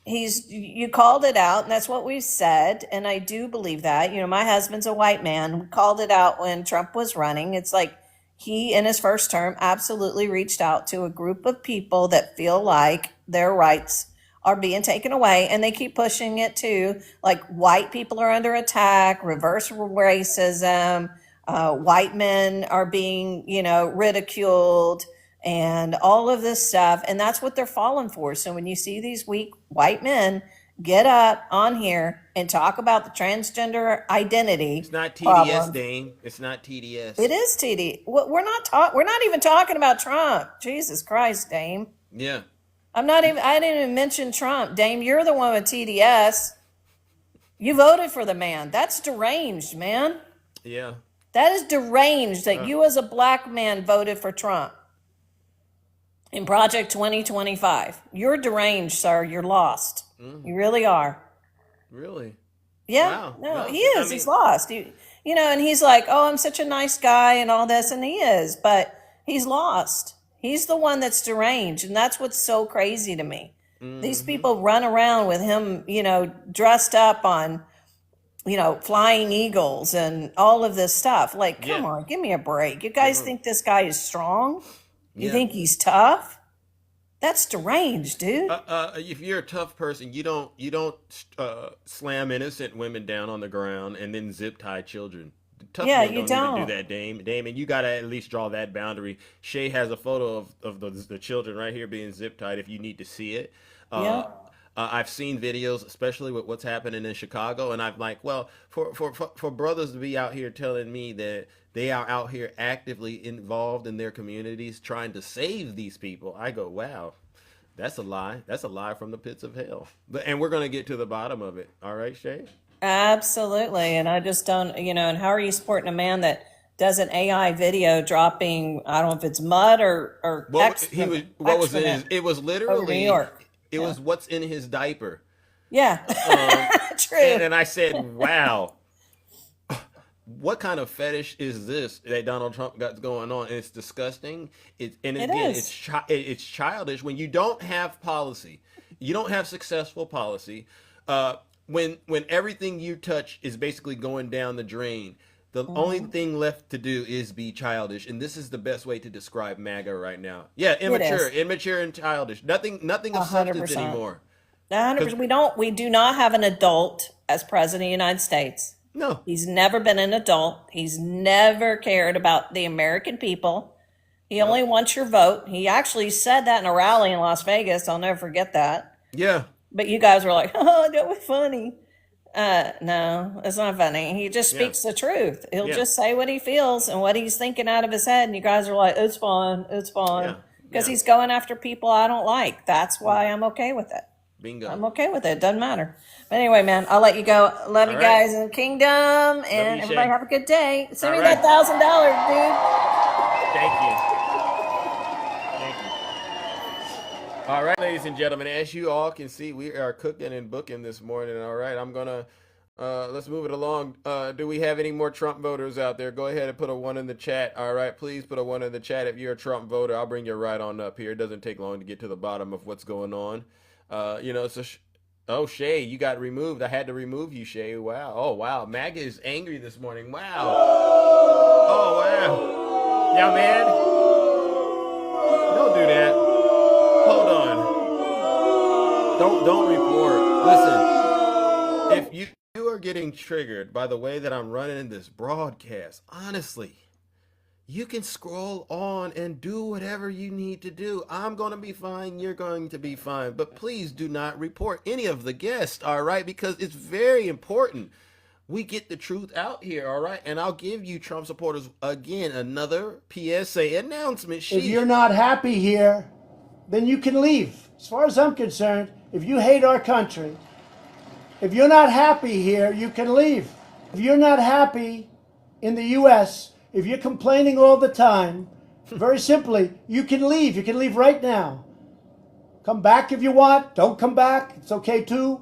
Speaker 10: you called it out, and that's what we said. And I do believe that. My husband's a white man. We called it out when Trump was running. It's like he, in his first term, absolutely reached out to a group of people that feel like their rights are being taken away, and they keep pushing it too. Like, white people are under attack, reverse racism, white men are being, ridiculed, and all of this stuff. And that's what they're falling for. So when you see these weak white men get up on here and talk about the transgender identity,
Speaker 2: it's not TDS, Dane. It's not TDS.
Speaker 10: It is TD. We're not even talking about Trump. Jesus Christ, Dame.
Speaker 2: Yeah.
Speaker 10: I didn't even mention Trump. Dame, you're the one with TDS. You voted for the man. That's deranged, man.
Speaker 2: Yeah.
Speaker 10: That is deranged that you as a black man voted for Trump in Project 2025. You're deranged, sir. You're lost. You really are.
Speaker 2: Really?
Speaker 10: Yeah.
Speaker 2: Wow.
Speaker 10: No, he is. He's lost. and he's like, oh, I'm such a nice guy and all this, and he is, but he's lost. He's the one that's deranged, and that's what's so crazy to me. These people run around with him, dressed up on, flying eagles and all of this stuff. Like, come on, give me a break. You guys think this guy is strong? You think he's tough? That's deranged, dude.
Speaker 2: If you're a tough person, you don't slam innocent women down on the ground and then zip tie children. Tough men
Speaker 10: you
Speaker 2: don't even do that, Dame, and you got to at least draw that boundary. Shay has a photo of the children right here being zip tied if you need to see it. I've seen videos, especially with what's happening in Chicago, and I'm like, well, for brothers to be out here telling me that they are out here actively involved in their communities trying to save these people, I go, wow, that's a lie. That's a lie from the pits of hell. And we're going to get to the bottom of it. All right, Shay?
Speaker 10: Absolutely. And I just don't, and how are you supporting a man that does an AI video dropping, I don't know if it's mud or
Speaker 2: it was literally
Speaker 10: New York.
Speaker 2: It was what's in his diaper.
Speaker 10: Yeah. True.
Speaker 2: And I said, wow, what kind of fetish is this that Donald Trump got going on? And it's disgusting. It's childish when you don't have policy. You don't have successful policy. When everything you touch is basically going down the drain, the only thing left to do is be childish, and this is the best way to describe MAGA right now. Yeah, immature and childish. Nothing of substance anymore.
Speaker 10: 100%. We do not have an adult as president of the United States.
Speaker 2: No,
Speaker 10: he's never been an adult. He's never cared about the American people. He only wants your vote. He actually said that in a rally in Las Vegas. I'll never forget that.
Speaker 2: Yeah.
Speaker 10: But you guys were like, oh, that was funny. No, it's not funny. He just speaks the truth. He'll just say what he feels and what he's thinking out of his head. And you guys are like, it's fine. It's fine. Because he's going after people I don't like. That's why I'm okay with it.
Speaker 2: Bingo.
Speaker 10: I'm okay with it. Doesn't matter. But anyway, man, I'll let you go. Love you guys in the kingdom. And everybody have a good day. Send me that $1,000, dude.
Speaker 2: Thank you. All right, ladies and gentlemen, as you all can see, we are cooking and booking this morning. All right, I'm gonna let's move it along. Do we have any more Trump voters out there? Go ahead and put a 1 in the chat. All right, please put a 1 in the chat if you're a Trump voter. I'll bring you right on up here. It doesn't take long to get to the bottom of what's going on. Shay, you got removed. I had to remove you, Shay. Wow. Oh, wow. MAGA is angry this morning. Wow. Oh, wow. Y'all mad? Don't do that. Hold on. Don't report. Listen, if you are getting triggered by the way that I'm running this broadcast, honestly, you can scroll on and do whatever you need to do. I'm going to be fine. You're going to be fine. But please do not report any of the guests, all right? Because it's very important we get the truth out here, all right? And I'll give you, Trump supporters, again, another PSA announcement.
Speaker 4: If you're not happy here, then you can leave. As far as I'm concerned, if you hate our country, if you're not happy here, you can leave. If you're not happy in the U.S., if you're complaining all the time, very simply, you can leave. You can leave right now. Come back if you want. Don't come back. It's okay too.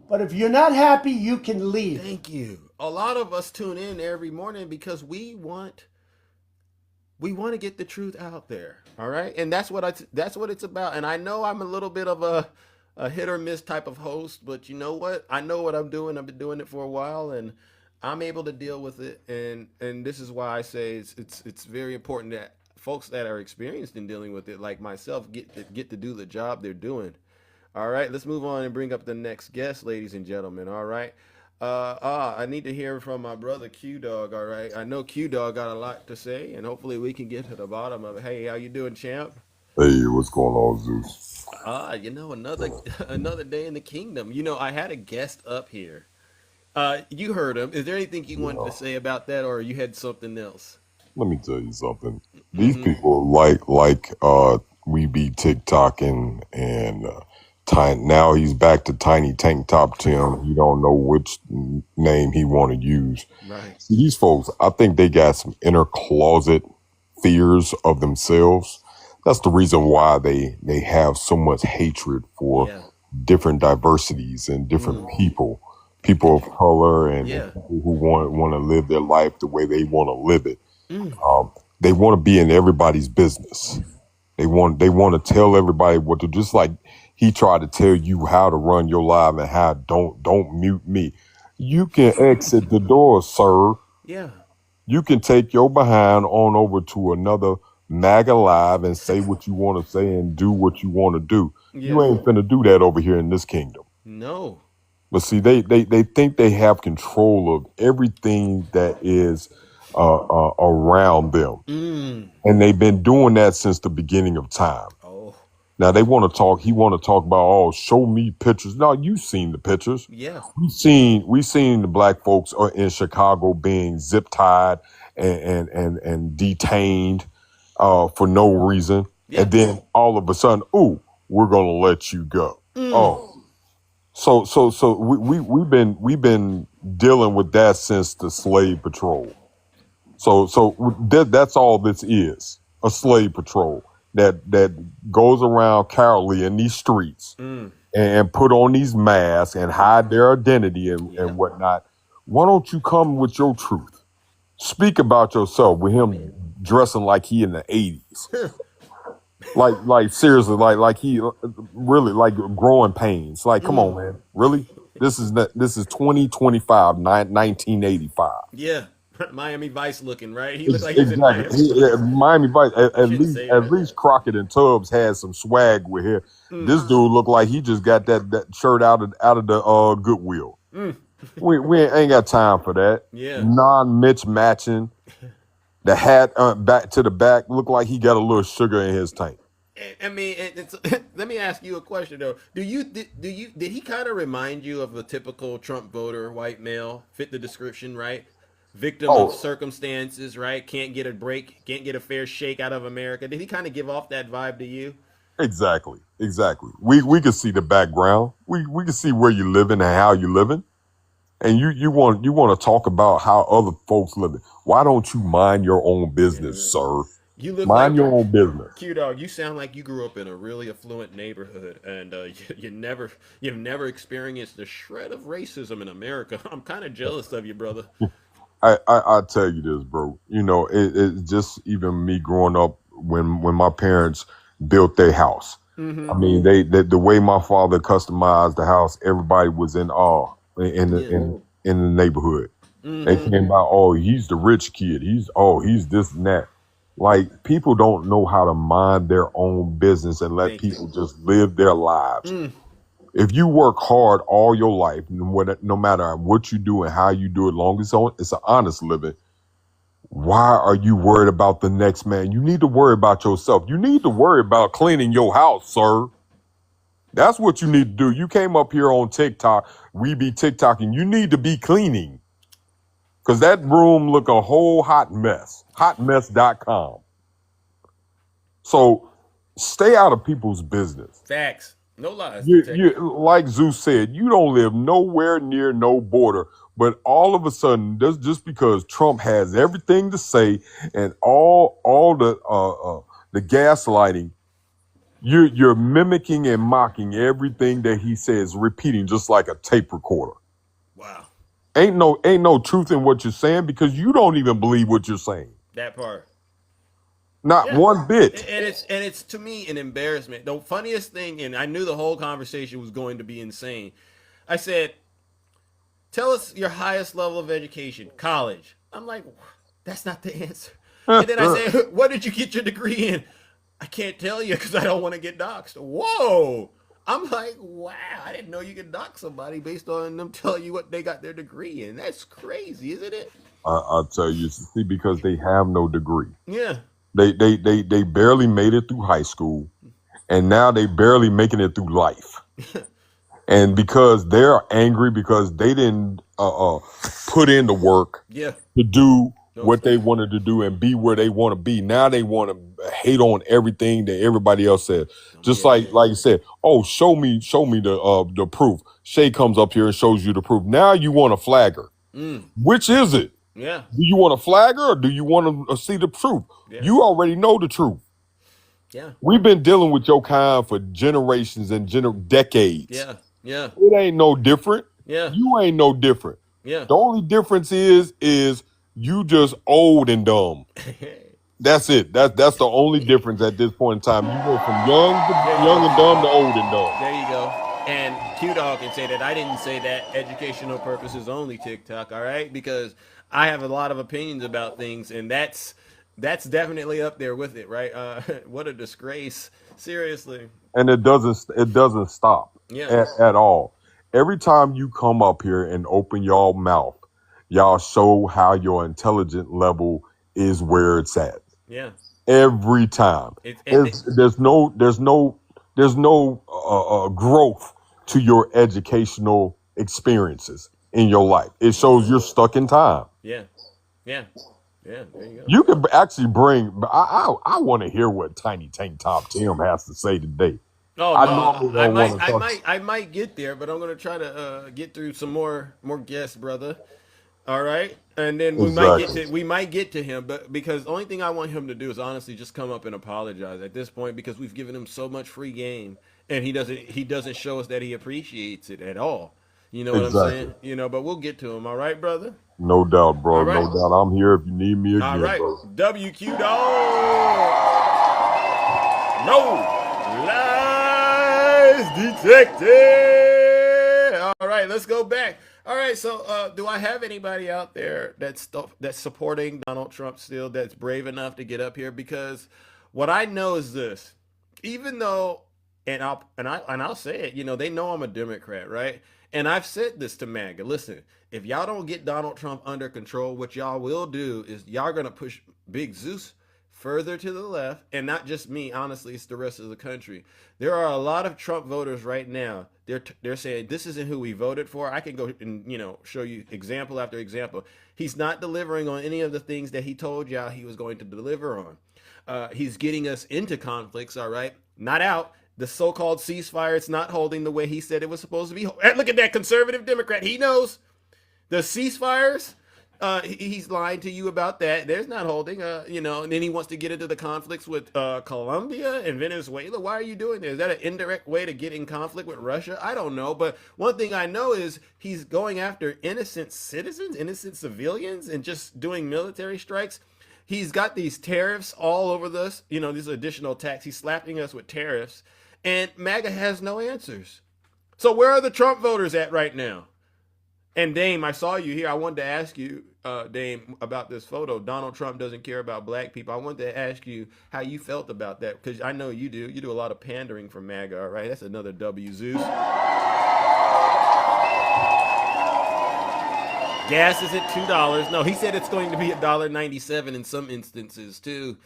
Speaker 4: But if you're not happy, you can leave.
Speaker 2: Thank you. A lot of us tune in every morning because we want to get the truth out there. All right? And that's what it's about. And I know I'm a little bit of a hit or miss type of host, but you know what? I know what I'm doing. I've been doing it for a while, and I'm able to deal with it, and this is why I say it's very important that folks that are experienced in dealing with it, like myself, get to do the job they're doing. All right, let's move on and bring up the next guest, ladies and gentlemen. All right, I need to hear from my brother Q Dog. All right, I know Q Dog got a lot to say, and hopefully we can get to the bottom of it. Hey, how you doing, champ?
Speaker 11: Hey, what's going on, Zeus?
Speaker 2: Another day in the kingdom. I had a guest up here. You heard him. Is there anything you wanted to say about that, or you had something else?
Speaker 11: Let me tell you something. These people we be TikToking and now he's back to Tiny Tank Top Tim. You don't know which name he want to use.
Speaker 2: Right.
Speaker 11: See, these folks, I think they got some inner closet fears of themselves. That's the reason why they have so much hatred for different diversities and different people. people of color and
Speaker 2: Yeah.
Speaker 11: people who want to live their life the way they want to live it.
Speaker 2: Mm.
Speaker 11: They want to be in everybody's business. They want to tell everybody what to, just like he tried to tell you how to run your live and how don't mute me. You can exit the door, sir.
Speaker 2: Yeah.
Speaker 11: You can take your behind on over to another MAGA live and say what you want to say and do what you want to do.
Speaker 2: Yeah.
Speaker 11: You ain't finna do that over here in this kingdom.
Speaker 2: No.
Speaker 11: But see, they think they have control of everything that is around them.
Speaker 2: Mm.
Speaker 11: And they've been doing that since the beginning of time.
Speaker 2: Oh.
Speaker 11: Now he want to talk about, oh, show me pictures. No, you've seen the pictures.
Speaker 2: Yeah.
Speaker 11: We seen the black folks in Chicago being zip tied and detained for no reason.
Speaker 2: Yeah.
Speaker 11: And then all of a sudden, ooh, we're gonna let you go. Oh. So we've been dealing with that since the slave patrol. So that's all this is, a slave patrol that goes around cowardly in these streets and put on these masks and hide their identity and whatnot. Why don't you come with your truth? Speak about yourself with him dressing like he in the 80s. like seriously, like he really like growing pains. Like, come on, man. Really? This is 2025, 1985.
Speaker 2: Yeah. Miami Vice looking, right? He looked like he's
Speaker 11: Exactly.
Speaker 2: in
Speaker 11: Miami Vice. At
Speaker 2: that.
Speaker 11: least Crockett and Tubbs had some swag with here. This dude looked like he just got that shirt out of the Goodwill. We ain't got time for that.
Speaker 2: Yeah.
Speaker 11: Non-Mitch matching. The hat back to the back looked like he got a little sugar in his tank.
Speaker 2: I mean, let me ask you a question though. Did he kind of remind you of a typical Trump voter, white male? Fit the description, right? Victim of circumstances, right? Can't get a break, can't get a fair shake out of America. Did he kind of give off that vibe to you?
Speaker 11: Exactly. We can see the background. We can see where you're living and how you're living. And you want to talk about how other folks live. Why don't you mind your own business, sir?
Speaker 2: You look
Speaker 11: mind
Speaker 2: like
Speaker 11: your own business.
Speaker 2: Q-Dog, you sound like you grew up in a really affluent neighborhood, and you've never experienced a shred of racism in America. I'm kind of jealous of you, brother.
Speaker 11: I tell you this, bro. You know, it's just even me growing up when my parents built their house.
Speaker 2: Mm-hmm.
Speaker 11: I mean, the way my father customized the house, everybody was in awe in the neighborhood.
Speaker 2: Mm-hmm.
Speaker 11: They came by, oh, he's the rich kid. He's this and that. Like, people don't know how to mind their own business and let people just live their lives. If you work hard all your life, no matter what you do and how you do it, long as it's an honest living, why are you worried about the next man? You need to worry about yourself. You need to worry about cleaning your house, sir. That's what you need to do. You came up here on TikTok, we be TikToking. You need to be cleaning. Because that room look a whole hot mess. Hotmess.com. So stay out of people's business.
Speaker 2: Facts. No lies.
Speaker 11: You, like Zeus said, you don't live nowhere near no border. But all of a sudden, just because Trump has everything to say and all the gaslighting, you're mimicking and mocking everything that he says, repeating just like a tape recorder.
Speaker 2: Wow.
Speaker 11: Ain't no truth in what you're saying because you don't even believe what you're saying.
Speaker 2: That part.
Speaker 11: Not one bit.
Speaker 2: And it's to me an embarrassment. The funniest thing, and I knew the whole conversation was going to be insane. I said, tell us your highest level of education, college. I'm like, that's not the answer. And then I said, what did you get your degree in? I can't tell you because I don't want to get doxxed. Whoa. I'm like, wow, I didn't know you could dox somebody based on them telling you what they got their degree in. That's crazy, isn't it?
Speaker 11: I'll tell you, see, because they have no degree.
Speaker 2: Yeah.
Speaker 11: They barely made it through high school, and now they barely making it through life. And because they're angry because they didn't put in the work to do what they wanted to do and be where they want to be. Now they want to hate on everything that everybody else said. Just like you said, oh, show me the proof. Shay comes up here and shows you the proof. Now you want a flagger. Which is it?
Speaker 2: Yeah.
Speaker 11: Do you want a flagger or do you want to see the truth? Yeah. You already know the truth.
Speaker 2: Yeah.
Speaker 11: We've been dealing with your kind for generations and decades.
Speaker 2: Yeah. Yeah.
Speaker 11: It ain't no different.
Speaker 2: Yeah.
Speaker 11: You ain't no different.
Speaker 2: Yeah.
Speaker 11: The only difference is you just old and dumb. That's it. That's the only difference at this point in time. You go from young and dumb to old and dumb.
Speaker 2: There you go. And Q Dog can say that I didn't say that educational purposes only TikTok, all right? Because I have a lot of opinions about things, and that's definitely up there with it, right? What a disgrace. Seriously.
Speaker 11: And it doesn't stop at all. Every time you come up here and open y'all mouth, y'all show how your intelligent level is where it's at.
Speaker 2: Yeah.
Speaker 11: Every time. There's no growth to your educational experiences in your life. It shows you're stuck in time.
Speaker 2: Yeah. Yeah. Yeah, there you go.
Speaker 11: You can actually bring. I want to hear what Tiny Tank Top Tim has to say today.
Speaker 2: Oh, I might get there, but I'm gonna try to get through some more guests, brother. All right, and then we might get to him, but because the only thing I want him to do is honestly just come up and apologize at this point, because we've given him so much free game, and he doesn't show us that he appreciates it at all. You know what I'm saying? You know, but we'll get to him. All right, brother.
Speaker 11: No doubt, bro. Right. No doubt. I'm here if you need me again.
Speaker 2: All right,
Speaker 11: bro.
Speaker 2: WQ dog. No lies detected. All right, let's go back. All right, so do I have anybody out there that's supporting Donald Trump still, that's brave enough to get up here? Because what I know is this: even though, and I'll say it, you know, they know I'm a Democrat, right? And I've said this to MAGA. Listen, if y'all don't get Donald Trump under control, what y'all will do is y'all gonna push Big Zeus further to the left, and not just me. Honestly, it's the rest of the country. There are a lot of Trump voters right now. They're saying this isn't who we voted for. I can go and show you example after example. He's not delivering on any of the things that he told y'all he was going to deliver on. He's getting us into conflicts. All right, not out. The so-called ceasefire, it's not holding the way he said it was supposed to be. Look at that conservative Democrat. He knows the ceasefires. He's lying to you about that. There's not holding, and then he wants to get into the conflicts with Colombia and Venezuela. Why are you doing this? Is that an indirect way to get in conflict with Russia? I don't know. But one thing I know is he's going after innocent citizens, innocent civilians, and just doing military strikes. He's got these tariffs all over this, these additional tax. He's slapping us with tariffs. And MAGA has no answers. So where are the Trump voters at right now? And Dame, I saw you here. I wanted to ask you, Dame, about this photo. Donald Trump doesn't care about black people. I wanted to ask you how you felt about that, because I know you do. You do a lot of pandering for MAGA, all right? That's another W, Zeus. Gas is at $2. No, he said it's going to be $1.97 in some instances, too.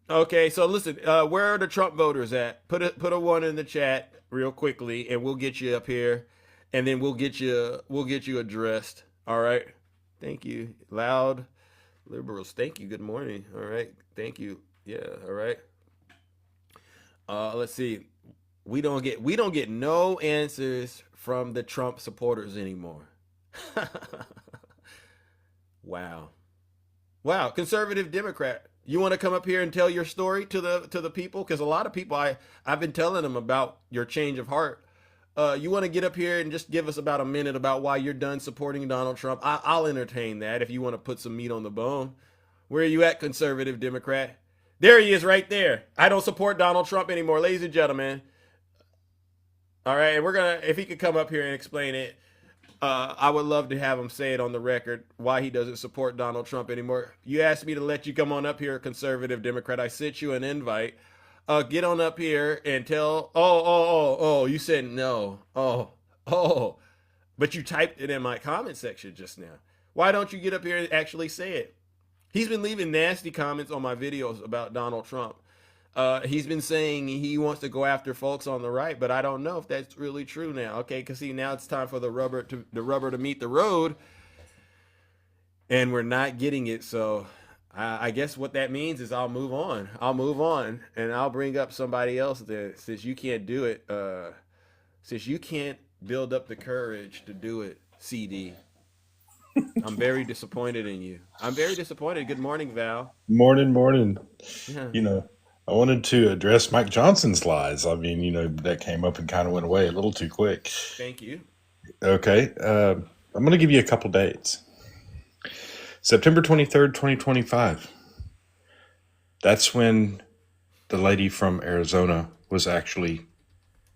Speaker 2: Okay, so listen, where are the Trump voters at? Put a one in the chat real quickly, and we'll get you up here, and then we'll get you addressed. All right, thank you, loud liberals. Thank you. Good morning. All right, thank you. Yeah. All right. Let's see. We don't get no answers from the Trump supporters anymore. Wow. Conservative Democrat. You want to come up here and tell your story to the people? Because a lot of people, I've been telling them about your change of heart. You want to get up here and just give us about a minute about why you're done supporting Donald Trump? I'll entertain that if you want to put some meat on the bone. Where are you at, conservative Democrat? There he is right there. I don't support Donald Trump anymore, ladies and gentlemen. All right, and if he could come up here and explain it, I would love to have him say it on the record why he doesn't support Donald Trump anymore. You asked me to let you come on up here, conservative Democrat. I sent you an invite. Get on up here and tell. Oh, you said no. Oh, but you typed it in my comment section just now. Why don't you get up here and actually say it? He's been leaving nasty comments on my videos about Donald Trump. He's been saying he wants to go after folks on the right, but I don't know if that's really true now. Okay, because see, now it's time for the rubber to meet the road, and we're not getting it. So I guess what that means is I'll move on, and I'll bring up somebody else there, since you can't do it. Since you can't build up the courage to do it, CD. I'm very disappointed in you. I'm very disappointed. Good morning, Val.
Speaker 12: Morning.
Speaker 2: Yeah.
Speaker 12: I wanted to address Mike Johnson's lies. I mean, that came up and kind of went away a little too quick.
Speaker 2: Thank you.
Speaker 12: Okay. I'm going to give you a couple dates. September 23rd, 2025. That's when the lady from Arizona was actually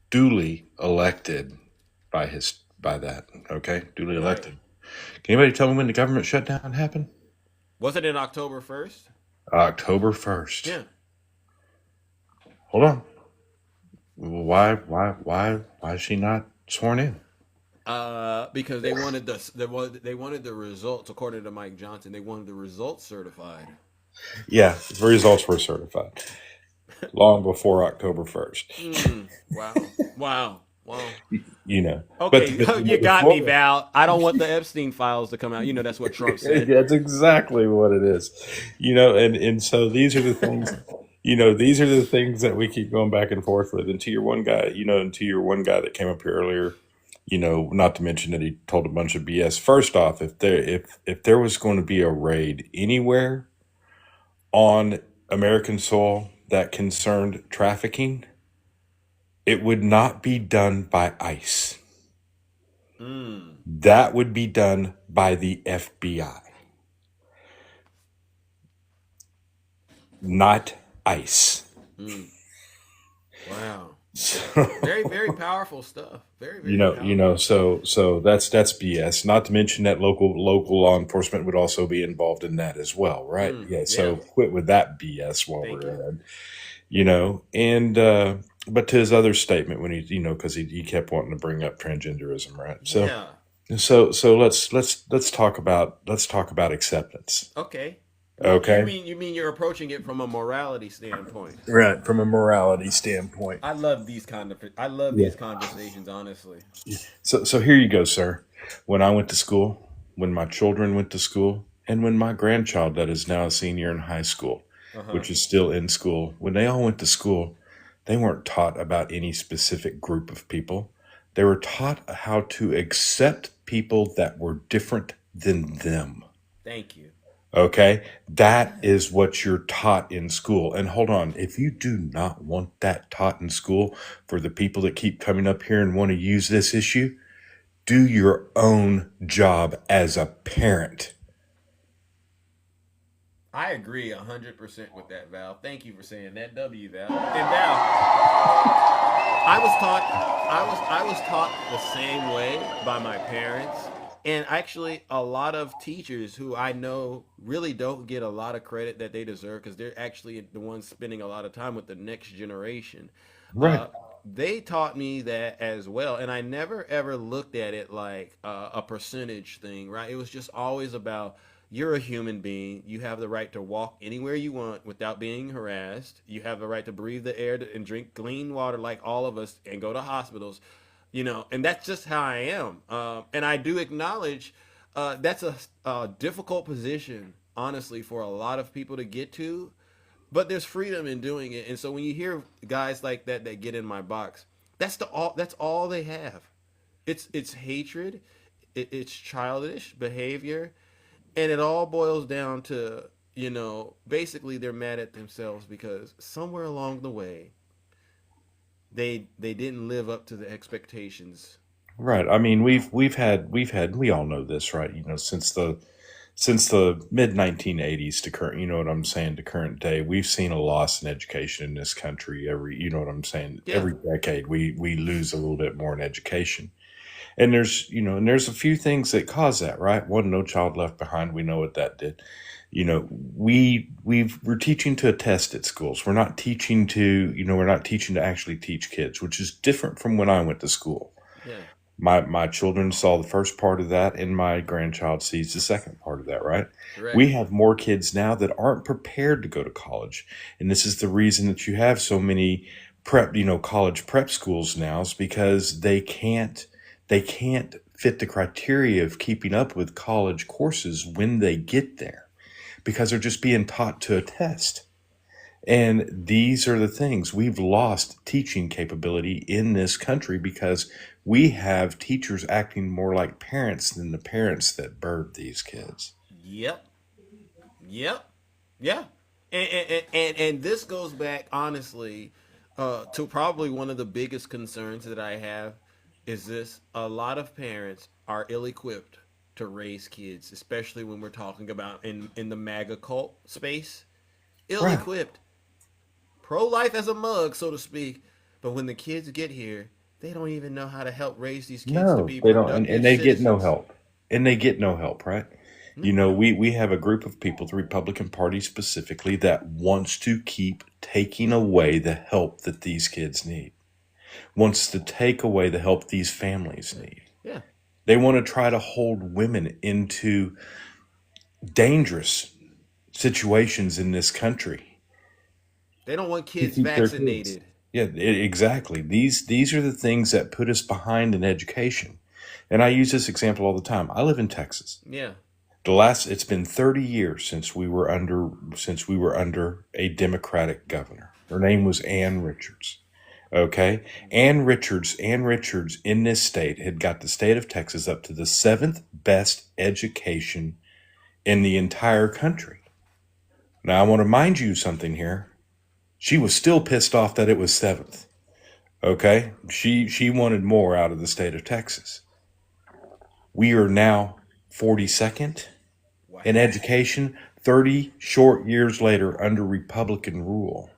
Speaker 12: duly elected by that. Okay, duly elected. Can anybody tell me when the government shutdown happened?
Speaker 2: Was it in October 1st?
Speaker 12: October 1st.
Speaker 2: Yeah.
Speaker 12: Hold on. Why is she not sworn in?
Speaker 2: Because they wanted the results. According to Mike Johnson, they wanted the results certified.
Speaker 12: Yeah, the results were certified long before October 1st.
Speaker 2: Wow.
Speaker 12: You know.
Speaker 2: Okay, you got me, Val. I don't want the Epstein files to come out. That's what Trump said.
Speaker 12: That's exactly what it is. And so these are the things. These are the things that we keep going back and forth with. And to your one guy, that came up here earlier, not to mention that he told a bunch of BS. First off, if there was going to be a raid anywhere on American soil that concerned trafficking, it would not be done by ICE. That would be done by the FBI, not ICE.
Speaker 2: Wow. Very, very powerful stuff. Very, very powerful.
Speaker 12: So that's BS. Not to mention that local law enforcement would also be involved in that as well, right? So quit with that BS while we're at, and but to his other statement when he, because he kept wanting to bring up transgenderism, right? So let's talk about acceptance.
Speaker 2: Okay.
Speaker 12: Okay.
Speaker 2: You mean you're approaching it from a morality standpoint?
Speaker 12: Right, from a morality standpoint.
Speaker 2: I love these conversations, honestly.
Speaker 12: So here you go, sir. When I went to school, when my children went to school, and when my grandchild that is now a senior in high school, which is still in school, when they all went to school, they weren't taught about any specific group of people. They were taught how to accept people that were different than them.
Speaker 2: Thank you.
Speaker 12: Okay, that is what you're taught in school. And hold on, if you do not want that taught in school for the people that keep coming up here and want to use this issue, do your own job as a parent.
Speaker 2: I agree 100% with that, Val. Thank you for saying that, W, Val. And Val, I was taught the same way by my parents. And actually, a lot of teachers who I know really don't get a lot of credit that they deserve because they're actually the ones spending a lot of time with the next generation.
Speaker 12: Right.
Speaker 2: They taught me that as well. And I never, ever looked at it like a percentage thing, right? It was just always about you're a human being. You have the right to walk anywhere you want without being harassed. You have the right to breathe the air and drink clean water like all of us and go to hospitals. And that's just how I am. And I do acknowledge that's a difficult position, honestly, for a lot of people to get to. But there's freedom in doing it. And so when you hear guys like that get in my box, that's all they have. It's hatred, it's childish behavior, and it all boils down to basically they're mad at themselves because somewhere along the way they didn't live up to the expectations.
Speaker 12: Right. I mean, we all know this, right? Since the mid 1980s to current, to current day, we've seen a loss in education in this country every decade we lose a little bit more in education. And there's a few things that cause that, right? One, No Child Left Behind. We know what that did. We're teaching to a test at schools. We're not teaching to actually teach kids, which is different from when I went to school.
Speaker 2: Yeah.
Speaker 12: My children saw the first part of that, and my grandchild sees the second part of that, right?
Speaker 2: Correct.
Speaker 12: We have more kids now that aren't prepared to go to college. And this is the reason that you have so many college prep schools now, is because they can't fit the criteria of keeping up with college courses when they get there, because they're just being taught to a test. And these are the things. We've lost teaching capability in this country because we have teachers acting more like parents than the parents that birthed these kids.
Speaker 2: Yep. Yeah. And this goes back, honestly, to probably one of the biggest concerns that I have is this: a lot of parents are ill-equipped to raise kids, especially when we're talking about in the MAGA cult space.
Speaker 12: Right.
Speaker 2: Ill-equipped, pro-life as a mug, so to speak. But when the kids get here, they don't even know how to help raise these kids to
Speaker 12: No,
Speaker 2: be
Speaker 12: they don't, and
Speaker 2: productive
Speaker 12: they get no
Speaker 2: citizens.
Speaker 12: help. And they get no help, right? You know, we have a group of people, the Republican Party specifically, that wants to keep taking away the help that these kids need, wants to take away the help these families need.
Speaker 2: Yeah.
Speaker 12: They want to try to hold women into dangerous situations in this country
Speaker 2: They don't want
Speaker 12: to
Speaker 2: kids
Speaker 12: keep their kids.
Speaker 2: vaccinated.
Speaker 12: Yeah, exactly. These are the things that put us behind in education. And I use this example all the time. I live in Texas.
Speaker 2: Yeah.
Speaker 12: It's been 30 years since we were under a Democratic governor. Her name was Ann Richards. Okay? Ann Richards in this state had got the state of Texas up to the 7th best education in the entire country. Now I want to mind you something here. She was still pissed off that it was 7th. Okay? She wanted more out of the state of Texas. We are now 42nd in education, 30 short years later under Republican rule.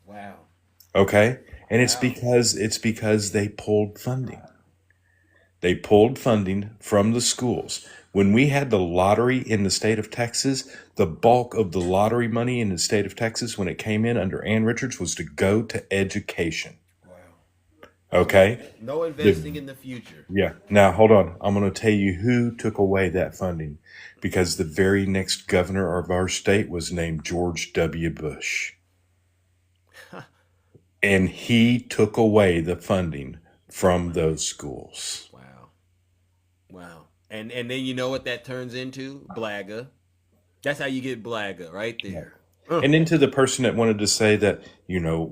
Speaker 2: Wow.
Speaker 12: Okay? And it's because they pulled funding. They pulled funding from the schools. When we had the lottery in the state of Texas, the bulk of the lottery money in the state of Texas when it came in under Ann Richards was to go to education. Okay?
Speaker 2: No investing in the future.
Speaker 12: Yeah. Now, hold on. I'm going to tell you who took away that funding, because the very next governor of our state was named George W. Bush. And he took away the funding from those schools.
Speaker 2: Wow. And then you know what that turns into? Blagga. That's how you get blagga right there.
Speaker 12: And then to the person that wanted to say that, now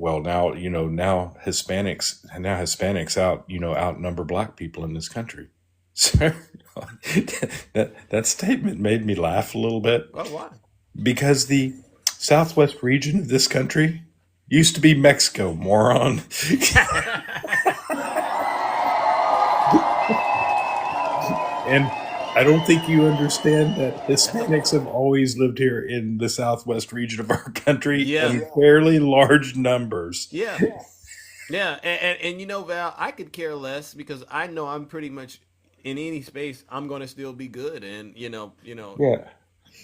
Speaker 12: Hispanics outnumber black people in this country. So that statement made me laugh a little bit.
Speaker 2: Oh, why?
Speaker 12: Because the southwest region of this country used to be Mexico, moron. And I don't think you understand that Hispanics have always lived here in the southwest region of our country in fairly large numbers.
Speaker 2: Yeah. Yeah. And Val, I could care less, because I know I'm pretty much in any space, I'm going to still be good. And,
Speaker 12: Yeah.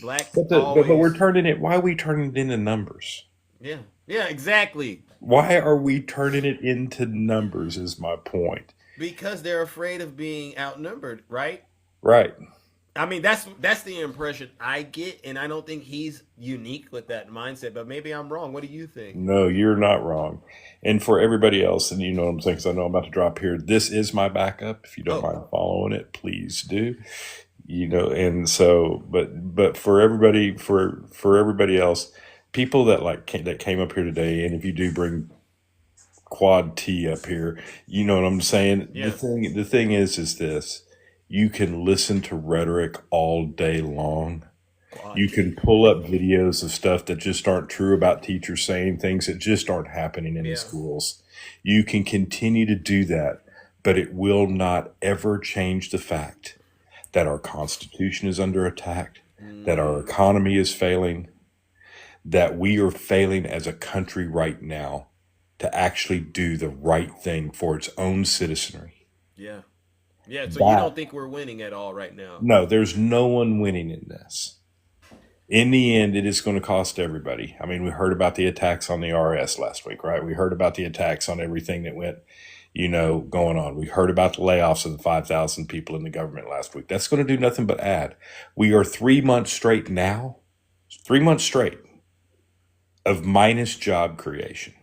Speaker 2: Black.
Speaker 12: But we're turning it. Why are we turning it into numbers?
Speaker 2: Yeah. Yeah, exactly.
Speaker 12: Why are we turning it into numbers is my point.
Speaker 2: Because they're afraid of being outnumbered, right?
Speaker 12: Right.
Speaker 2: I mean, that's the impression I get, and I don't think he's unique with that mindset, but maybe I'm wrong. What do you think?
Speaker 12: No, you're not wrong. And for everybody else, and you know what I'm saying, because I know I'm about to drop here, this is my backup. If you don't mind following it, please do. And so, but for everybody, for everybody else, people that came up here today, and if you do bring Quad T up here, you know what I'm saying?
Speaker 2: Yeah.
Speaker 12: The thing is this. You can listen to rhetoric all day long. You can pull up videos of stuff that just aren't true about teachers saying things that just aren't happening in the schools. You can continue to do that, but it will not ever change the fact that our Constitution is under attack, that our economy is failing, that we are failing as a country right now to actually do the right thing for its own citizenry.
Speaker 2: Yeah. Yeah, so you don't think we're winning at all right now?
Speaker 12: No, there's no one winning in this. In the end, it is going to cost everybody. I mean, we heard about the attacks on the RS last week, right? We heard about the attacks on everything that went, going on. We heard about the layoffs of the 5,000 people in the government last week. That's going to do nothing but add. We are 3 months straight now, 3 months straight of minus job creation.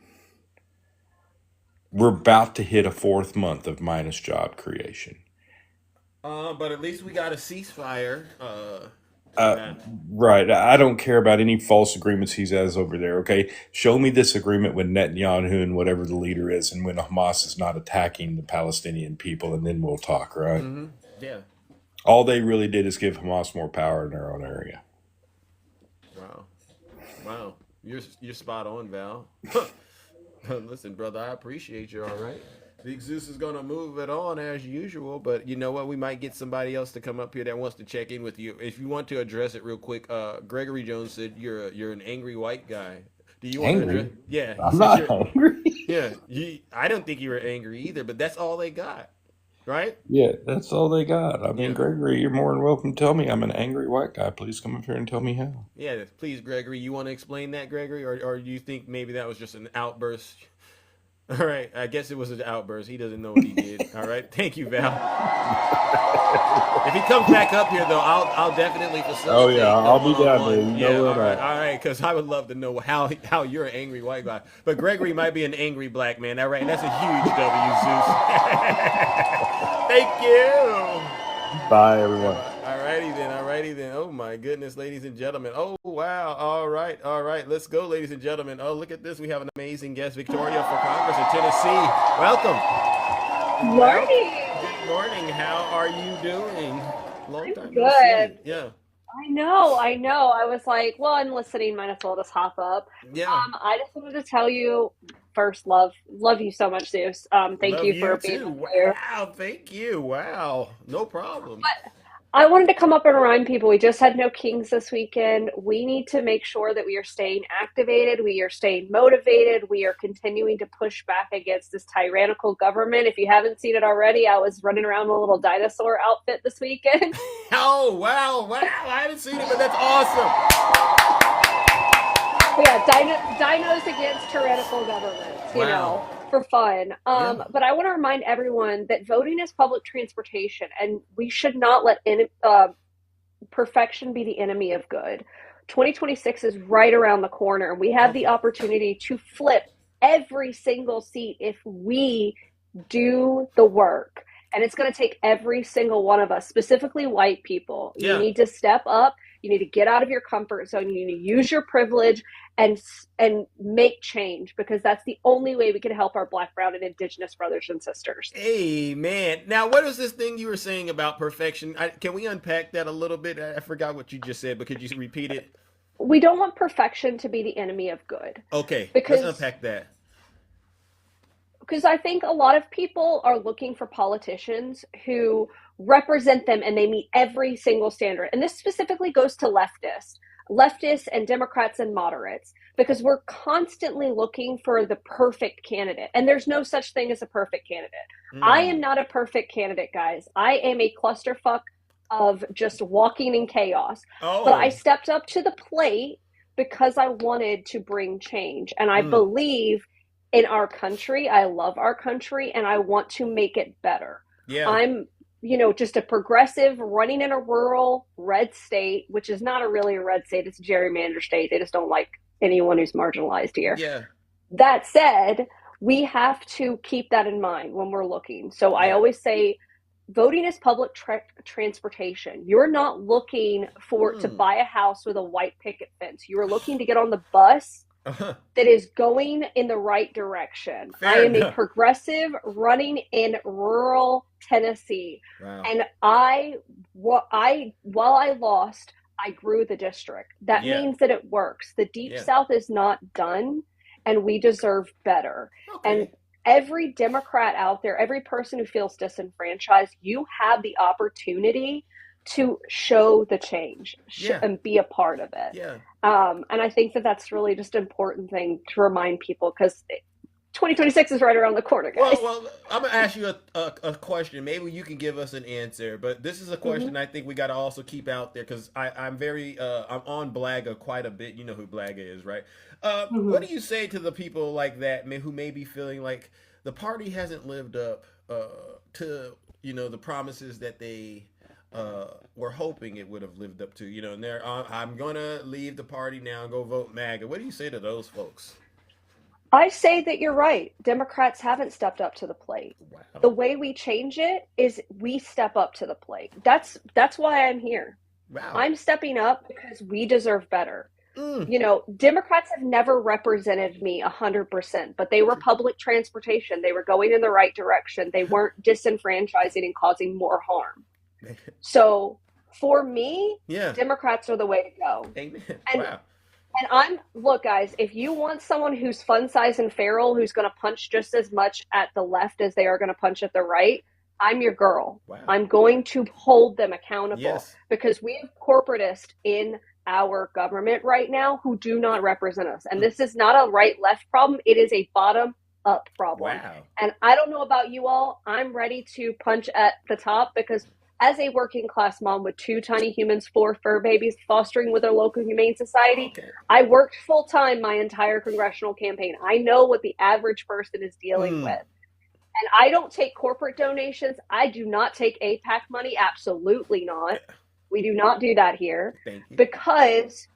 Speaker 12: We're about to hit a 4th month of minus job creation.
Speaker 2: But at least we got a ceasefire.
Speaker 12: Right. I don't care about any false agreements he has over there. Okay. Show me this agreement with Netanyahu and whatever the leader is, and when Hamas is not attacking the Palestinian people, and then we'll talk, right?
Speaker 2: Mm-hmm. Yeah.
Speaker 12: All they really did is give Hamas more power in their own area.
Speaker 2: Wow. You're spot on, Val. Listen, brother, I appreciate you. All right. Big Zeus is gonna move it on as usual, but you know what? We might get somebody else to come up here that wants to check in with you. If you want to address it real quick, Gregory Jones said you're an angry white guy. Do you want to address?
Speaker 12: Angry?
Speaker 2: Yeah, he
Speaker 12: I'm
Speaker 2: said
Speaker 12: not
Speaker 2: you're.
Speaker 12: angry.
Speaker 2: Yeah, I don't think you were angry either, but that's all they got, right?
Speaker 12: Yeah, that's all they got. I mean,
Speaker 2: Yeah.
Speaker 12: Gregory, you're more than welcome to tell me I'm an angry white guy. Please come up here and tell me how.
Speaker 2: Yeah, please, Gregory. You want to explain that, Gregory, or do you think maybe that was just an outburst? All right, I guess it was an outburst. He doesn't know what he did. All right, thank you, Val. If he comes back up here, though, I'll definitely
Speaker 12: Oh yeah,
Speaker 2: facilitate the
Speaker 12: I'll be down there.
Speaker 2: one-on-one.
Speaker 12: You
Speaker 2: Yeah,
Speaker 12: know where I'm at.
Speaker 2: all right, because I would love to know how you're an angry white guy, but Gregory might be an angry black man. All right, that's a huge W, Zeus. Thank you.
Speaker 12: Bye, everyone.
Speaker 2: Alrighty then. Oh my goodness, ladies and gentlemen. Oh wow. All right. Let's go, ladies and gentlemen. Oh, look at this. We have an amazing guest, Victoria for Congress in Tennessee. Welcome.
Speaker 13: Morning.
Speaker 2: Good morning. How are you doing? Long time no
Speaker 13: Good.
Speaker 2: see. Yeah.
Speaker 13: I know. I was like, well, I'm listening. Might as well just hop up.
Speaker 2: Yeah.
Speaker 13: I just wanted to tell you first, love you so much, Zeus. Thank
Speaker 2: Love
Speaker 13: you for
Speaker 2: too.
Speaker 13: being here.
Speaker 2: Wow. Thank you. Wow. No problem.
Speaker 13: But I wanted to come up and remind people we just had no Kings this weekend. We need to make sure that we are staying activated, we are staying motivated, we are continuing to push back against this tyrannical government. If you haven't seen it already, I was running around in a little dinosaur outfit this weekend.
Speaker 2: Oh, wow. I haven't seen it, but that's awesome.
Speaker 13: Yeah, dinos against tyrannical governments, you know, for fun. But I want to remind everyone that voting is public transportation, and we should not let perfection be the enemy of good. 2026 is right around the corner, and we have the opportunity to flip every single seat if we do the work. And it's going to take every single one of us, specifically white people. You need to step up. You need to get out of your comfort zone. You need to use your privilege and make change, because that's the only way we can help our Black, brown, and indigenous brothers and sisters.
Speaker 2: Amen. Now, what was this thing you were saying about perfection? Can we unpack that a little bit? I forgot what you just said, but could you repeat it?
Speaker 13: We don't want perfection to be the enemy of good.
Speaker 2: Okay,
Speaker 13: let's
Speaker 2: unpack that.
Speaker 13: Because I think a lot of people are looking for politicians who represent them and they meet every single standard. And this specifically goes to leftists and Democrats and moderates, because we're constantly looking for the perfect candidate. And there's no such thing as a perfect candidate. I am not a perfect candidate, guys. I am a clusterfuck of just walking in chaos. But I stepped up to the plate because I wanted to bring change. And I believe in our country. I love our country, and I want to make it better.
Speaker 2: Yeah.
Speaker 13: I'm, just a progressive running in a rural red state, which is not really a red state. It's a gerrymander state. They just don't like anyone who's marginalized here.
Speaker 2: Yeah.
Speaker 13: That said, we have to keep that in mind when we're looking. So I always say, voting is public transportation. You're not looking to buy a house with a white picket fence. You are looking to get on the bus that is going in the right direction. I am a progressive running in rural Tennessee.
Speaker 2: Wow.
Speaker 13: And while I lost, I grew the district. That means that it works. The Deep South is not done, and we deserve better. And every Democrat out there, every person who feels disenfranchised, you have the opportunity to show the change and be a part of it.
Speaker 2: Yeah.
Speaker 13: And I think that that's really just an important thing to remind people, because 2026 is right around the corner, guys.
Speaker 2: Well, I'm gonna ask you a question. Maybe you can give us an answer, but this is a question I think we got to also keep out there, because I'm on Blagga quite a bit. You know who Blagga is, right? What do you say to the people like that who may be feeling like the party hasn't lived up to the promises that they were hoping it would have lived up to, and I'm gonna leave the party now and go vote MAGA. What do you say to those folks?
Speaker 13: I say that you're right. Democrats haven't stepped up to the plate.
Speaker 2: Wow.
Speaker 13: The way we change it is we step up to the plate. That's why I'm here.
Speaker 2: Wow.
Speaker 13: I'm stepping up because we deserve better. Democrats have never represented me 100%, but they were public transportation. They were going in the right direction. They weren't disenfranchising and causing more harm. So for me, Democrats are the way to go.
Speaker 2: Amen.
Speaker 13: And
Speaker 2: wow.
Speaker 13: And look, guys, if you want someone who's fun size and feral, who's going to punch just as much at the left as they are going to punch at the right, I'm your girl.
Speaker 2: Wow.
Speaker 13: I'm going to hold them accountable.
Speaker 2: Yes.
Speaker 13: Because we have corporatists in our government right now who do not represent us. And this is not a right-left problem. It is a bottom-up problem.
Speaker 2: Wow.
Speaker 13: And I don't know about you all. I'm ready to punch at the top because as a working class mom with 2 tiny humans, 4 fur babies, fostering with a local humane society, I worked full time my entire congressional campaign. I know what the average person is dealing with. And I don't take corporate donations. I do not take APAC money. Absolutely not. We do not do that here because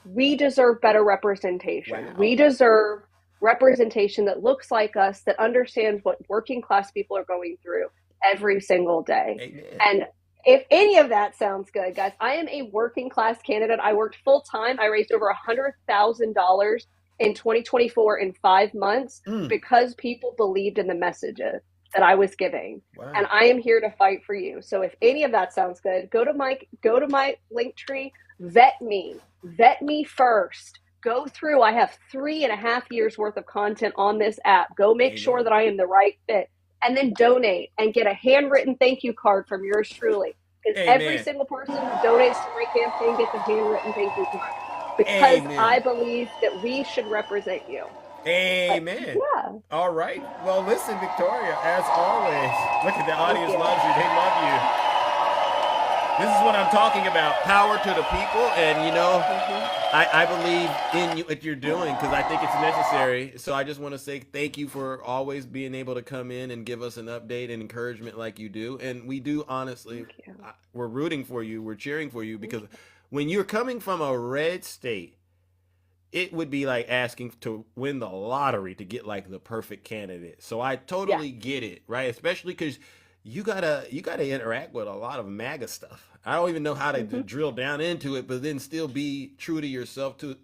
Speaker 13: we deserve better representation.
Speaker 2: Wow.
Speaker 13: We deserve representation that looks like us, that understands what working class people are going through every single day.
Speaker 2: Amen.
Speaker 13: And if any of that sounds good, guys, I am a working class candidate. I worked full time. I raised over $100,000 in 2024 in 5 months because people believed in the messages that I was giving.
Speaker 2: Wow.
Speaker 13: And I am here to fight for you. So if any of that sounds good, go to my link tree, vet me first. Go through. I have 3.5 years worth of content on this app. Go make sure that I am the right fit. And then donate and get a handwritten thank you card from yours truly. Because every single person who donates to my campaign gets a handwritten thank you card. Because I believe that we should represent you.
Speaker 2: Amen.
Speaker 13: Yeah.
Speaker 2: All right. Well, listen, Victoria, as always, look at the audience loves you. They love you. This is what I'm talking about. Power to the people. And, you know, I believe in you, what you're doing, because I think it's necessary. So I just want to say thank you for always being able to come in and give us an update and encouragement like you do. And we do, honestly, we're rooting for you. We're cheering for you because when you're coming from a red state, it would be like asking to win the lottery to get like the perfect candidate. So I totally get it, right? Especially because you gotta interact with a lot of MAGA stuff. I don't even know how to drill down into it, but then still be true to yourself, to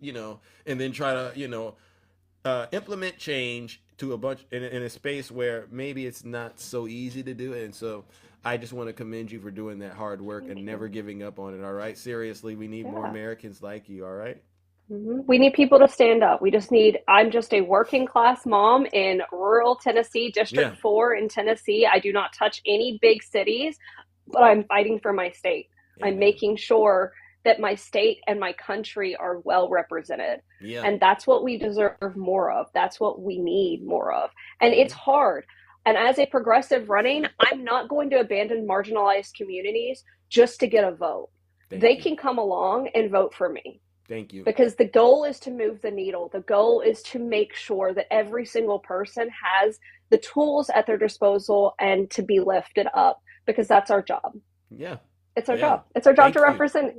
Speaker 2: and then try to implement change to a bunch in a space where maybe it's not so easy to do it. And so I just want to commend you for doing that hard work and never giving up on it. All right, seriously, we need more Americans like you. All right.
Speaker 13: We need people to stand up. I'm just a working class mom in rural Tennessee, District 4 in Tennessee. I do not touch any big cities, but I'm fighting for my state. I'm making sure that my state and my country are well represented. And that's what we deserve more of. That's what we need more of. And it's hard. And as a progressive running, I'm not going to abandon marginalized communities just to get a vote. They can come along and vote for me.
Speaker 2: Thank you.
Speaker 13: Because the goal is to move the needle. The goal is to make sure that every single person has the tools at their disposal and to be lifted up, because that's our job.
Speaker 2: Yeah.
Speaker 13: It's our job. It's our job to represent.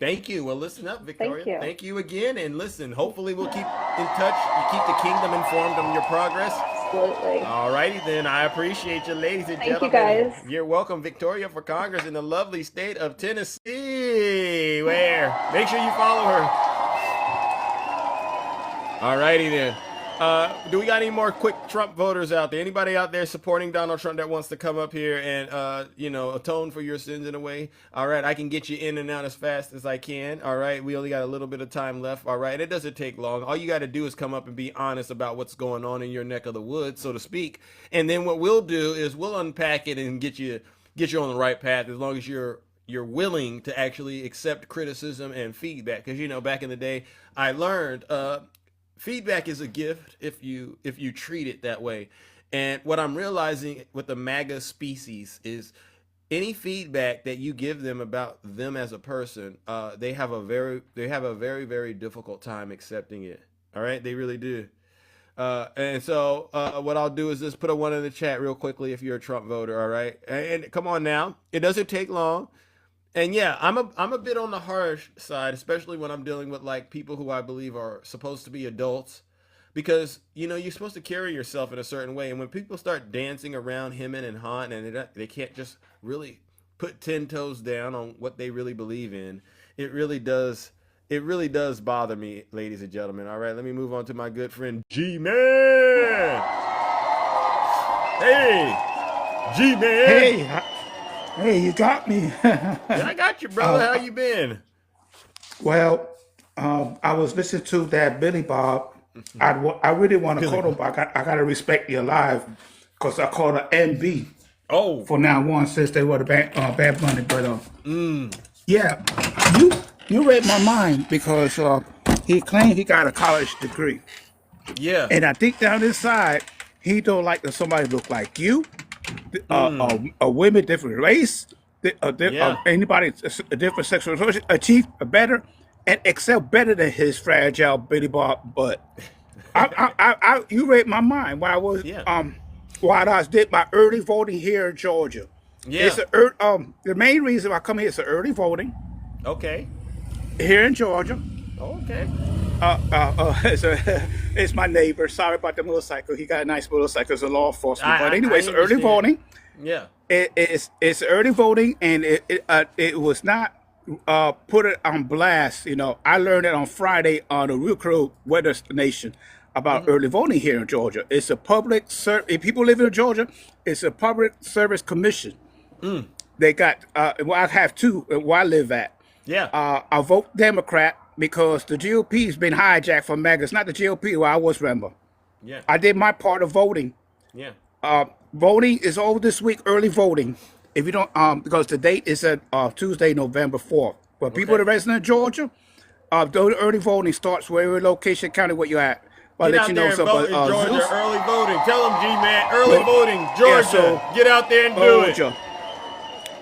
Speaker 2: Thank you. Well, listen up, Victoria.
Speaker 13: Thank you.
Speaker 2: Thank you again. And listen, hopefully we'll keep in touch. You keep the kingdom informed on your progress.
Speaker 13: Absolutely.
Speaker 2: All righty then. I appreciate you, ladies and
Speaker 13: gentlemen.
Speaker 2: Thank you,
Speaker 13: guys.
Speaker 2: You're welcome, Victoria, for Congress in the lovely state of Tennessee. Where? Make sure you follow her. All righty then. Do we got any more quick Trump voters out there? Anybody out there supporting Donald Trump that wants to come up here and, atone for your sins in a way? All right, I can get you in and out as fast as I can. All right, we only got a little bit of time left. All right, it doesn't take long. All you got to do is come up and be honest about what's going on in your neck of the woods, so to speak. And then what we'll do is we'll unpack it and get you on the right path, as long as you're willing to actually accept criticism and feedback. Because, back in the day, I learned feedback is a gift if you treat it that way. And what I'm realizing with the MAGA species is any feedback that you give them about them as a person, they have a very, very difficult time accepting it. All right, they really do. And so what I'll do is just put a 1 in the chat real quickly if you're a Trump voter. All right, and come on now, it doesn't take long. And yeah, I'm a bit on the harsh side, especially when I'm dealing with like people who I believe are supposed to be adults, because you're supposed to carry yourself in a certain way. And when people start dancing around hemming and hawing, and they can't just really put 10 toes down on what they really believe in, it really does bother me, ladies and gentlemen. All right, let me move on to my good friend G-Man. Hey, G-Man.
Speaker 14: Hey. Hey, you got me.
Speaker 2: Yeah, I got you, brother. How you been?
Speaker 14: Well, I was listening to that Billy Bob. I really want to call him, but I got to respect you alive because I called her MB.
Speaker 2: Oh,
Speaker 14: for now on since they were the Bad Bunny, but yeah, you read my mind because he claimed he got a college degree.
Speaker 2: Yeah,
Speaker 14: and I think down inside he don't like that somebody look like you, a women different race, anybody a different sexual orientation, achieve better and excel better than his fragile Billy Bob butt. You read my mind while I was while I did my early voting here in Georgia.
Speaker 2: Yeah.
Speaker 14: It's the main reason I come here is the early voting.
Speaker 2: Okay.
Speaker 14: Here in Georgia.
Speaker 2: Okay.
Speaker 14: It's my neighbor. Sorry about the motorcycle. He got a nice motorcycle. It's a law enforcement. But anyway, it's early voting.
Speaker 2: Yeah.
Speaker 14: It's early voting, and it was not put it on blast. You know, I learned it on Friday on the Real Crew Weather Nation about early voting here in Georgia. It's a public if people live in Georgia, it's a public service commission. They got well, I have two where I live at.
Speaker 2: Yeah.
Speaker 14: I vote Democrat because the GOP has been hijacked from MAGA. It's not the GOP where I was member.
Speaker 2: Yeah.
Speaker 14: I did my part of voting.
Speaker 2: Yeah.
Speaker 14: Voting is over this week, early voting. If you don't, because the date is at Tuesday, November 4th. But people that are resident of Georgia, the early voting starts wherever location, county, where you're at. I'll
Speaker 2: Get
Speaker 14: let
Speaker 2: out
Speaker 14: you
Speaker 2: there
Speaker 14: know
Speaker 2: and
Speaker 14: something.
Speaker 2: vote in Georgia, early voting. Tell them, G-Man, early voting, Georgia. Get out there and do it.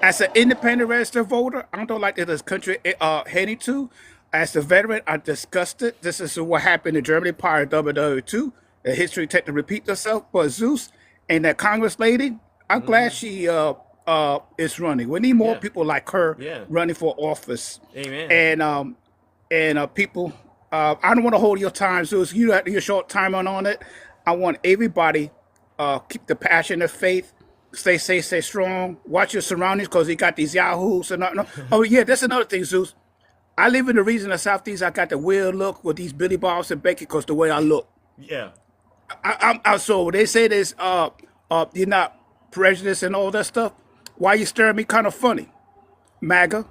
Speaker 14: As an independent registered voter, I don't like that this country heading to. As a veteran, I'm disgusted. This is what happened in Germany prior to WW2. The history tend to repeat itself. But Zeus and that Congress lady, I'm glad she is running. We need more people like her running for office.
Speaker 2: Amen.
Speaker 14: And people, I don't want to hold your time, Zeus. You have your short time on it. I want everybody keep the passion of faith. Stay safe, stay strong. Watch your surroundings because he got these yahoos. Oh, yeah, that's another thing, Zeus. I live in the region of Southeast. I got the weird look with these Billy Bobs and Becky because the way I look.
Speaker 2: Yeah.
Speaker 14: So they say this, you're not prejudiced and all that stuff. Why you staring at me kind of funny, MAGA?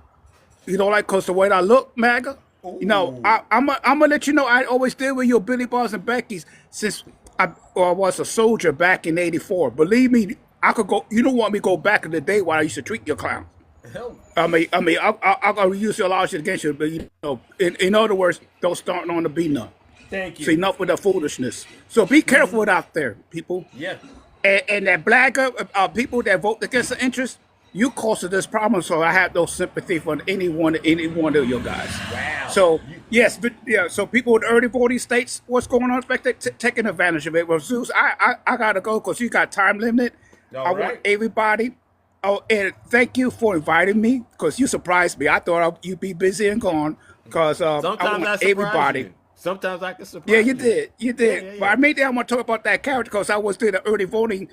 Speaker 14: You don't like because the way I look, MAGA? Ooh. You know, I'm gonna let you know I always did with your Billy Bobs and Becky's since I was a soldier back in '84. Believe me, I could go. You don't want me to go back in the day when I used to treat your clown.
Speaker 2: Hell.
Speaker 14: I'm gonna use your logic against you, but you know, in other words, don't start on the be none.
Speaker 2: Thank you.
Speaker 14: So enough with the foolishness. So be careful out there, people.
Speaker 2: Yeah.
Speaker 14: And that black people that vote against the interest, you caused this problem. So I have no sympathy for any one of your guys.
Speaker 2: Wow.
Speaker 14: So yes, but yeah. So people in early voting states, what's going on? They're taking advantage of it. Well, Zeus, I gotta go because you got time limit. I want everybody. Oh, and thank you for inviting me because you surprised me. I thought you'd be busy and gone because I want everybody.
Speaker 2: You. Sometimes I can surprise.
Speaker 14: Yeah, you did.
Speaker 2: Yeah.
Speaker 14: But I want to talk about that character because I was doing the early voting,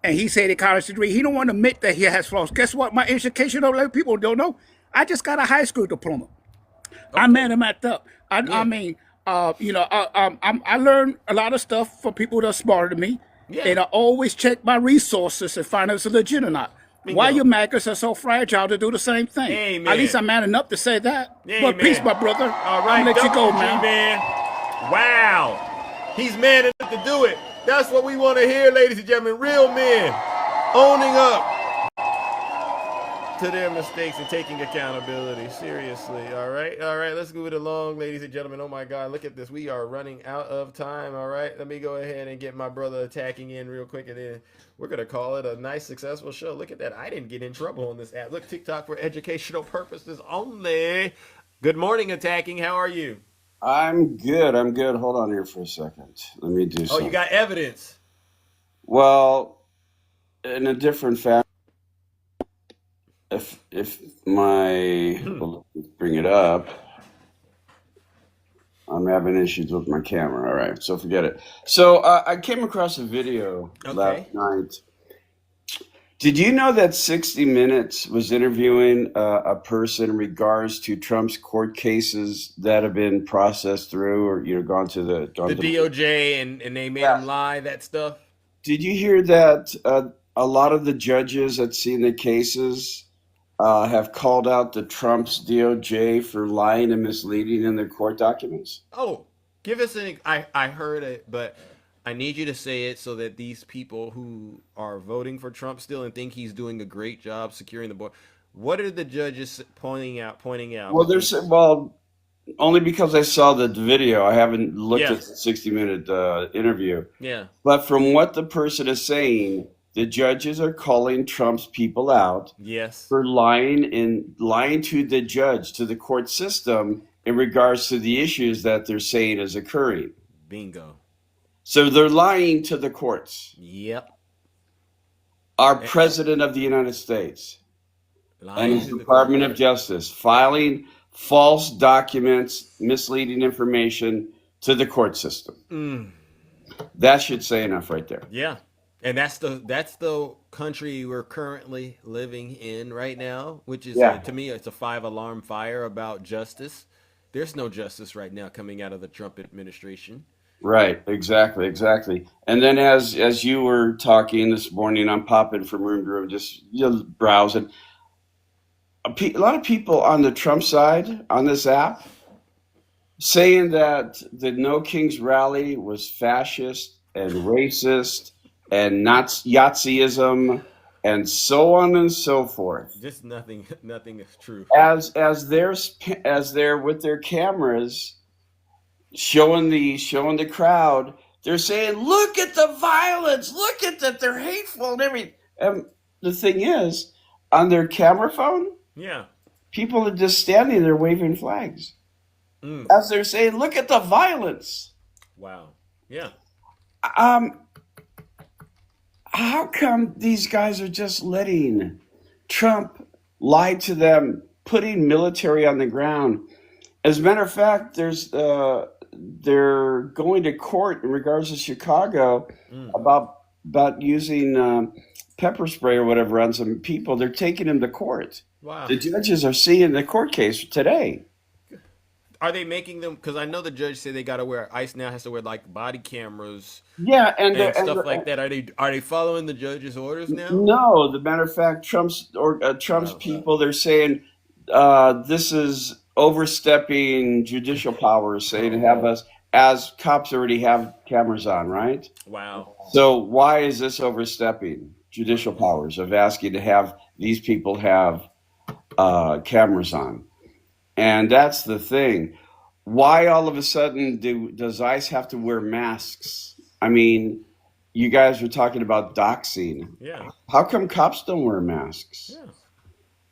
Speaker 14: and he said he college degree. He don't want to admit that he has flaws. Guess what? My education, people don't know. I just got a high school diploma. Okay. I'm mathematic up. I mean, I learned a lot of stuff from people that are smarter than me, and I always check my resources and find out if it's legit or not. Why you MAGAs are so fragile to do the same thing?
Speaker 2: Amen.
Speaker 14: At least I'm man enough to say that.
Speaker 2: Amen.
Speaker 14: But peace, my brother.
Speaker 2: All right,
Speaker 14: I'm gonna let you go, man.
Speaker 2: Wow. He's man enough to do it. That's what we want to hear, ladies and gentlemen. Real men owning up to their mistakes and taking accountability. Seriously. All right. Let's move it along, ladies and gentlemen. Oh my God, look at this. We are running out of time. All right. Let me go ahead and get my brother attacking in real quick, and then we're going to call it a nice, successful show. Look at that. I didn't get in trouble on this app. Look, TikTok for educational purposes only. Good morning, attacking. How are you?
Speaker 15: I'm good. Hold on here for a second. Let me do something.
Speaker 2: Oh, you got evidence?
Speaker 15: Well, in a different fashion. If my bring it up, I'm having issues with my camera. All right, so forget it. So I came across a video last night. Did you know that 60 Minutes was interviewing a person in regards to Trump's court cases that have been processed through or gone to the
Speaker 2: DOJ and they made him lie, that stuff?
Speaker 15: Did you hear that a lot of the judges that seen the cases have called out the Trump's DOJ for lying and misleading in their court documents?
Speaker 2: Oh, give us an. I heard it, but I need you to say it so that these people who are voting for Trump still and think he's doing a great job securing the border. What are the judges pointing out?
Speaker 15: Well, only because I saw the video. I haven't looked at the 60-minute interview.
Speaker 2: Yeah.
Speaker 15: But from what the person is saying, the judges are calling Trump's people out for lying to the judge, to the court system in regards to the issues that they're saying is occurring.
Speaker 2: Bingo.
Speaker 15: So they're lying to the courts.
Speaker 2: Yep.
Speaker 15: Our President of the United States and his Department of Justice filing false documents, misleading information to the court system. That should say enough right there.
Speaker 2: Yeah. And that's the country we're currently living in right now, which is to me it's a 5-alarm fire about justice. There's no justice right now coming out of the Trump administration.
Speaker 15: Right, exactly. And then as you were talking this morning, I'm popping from room to room, just browsing. A lot of people on the Trump side on this app saying that the No Kings rally was fascist and racist and Nazism and so on and so forth.
Speaker 2: Just nothing is true.
Speaker 15: As they're with their cameras showing the crowd, they're saying, "Look at the violence! Look at that! They're hateful and everything." And the thing is, on their camera phone, people are just standing there waving flags as they're saying, "Look at the violence."
Speaker 2: Wow. Yeah.
Speaker 15: How come these guys are just letting Trump lie to them, putting military on the ground? As a matter of fact, they're going to court in regards to Chicago about using pepper spray or whatever on some people. They're taking him to court.
Speaker 2: Wow.
Speaker 15: The judges are seeing the court case today.
Speaker 2: Are they making them? Because I know the judge said they got to wear. ICE now has to wear like body cameras.
Speaker 15: Yeah,
Speaker 2: and stuff like that. Are they following the judge's orders now?
Speaker 15: No, the matter of fact, Trump's people, they're saying this is overstepping judicial powers, saying to have us as cops already have cameras on, right?
Speaker 2: Wow.
Speaker 15: So why is this overstepping judicial powers of asking to have these people have cameras on? And that's the thing. Why all of a sudden does ICE have to wear masks? I mean, you guys were talking about doxing.
Speaker 2: Yeah.
Speaker 15: How come cops don't wear masks?
Speaker 2: Yeah.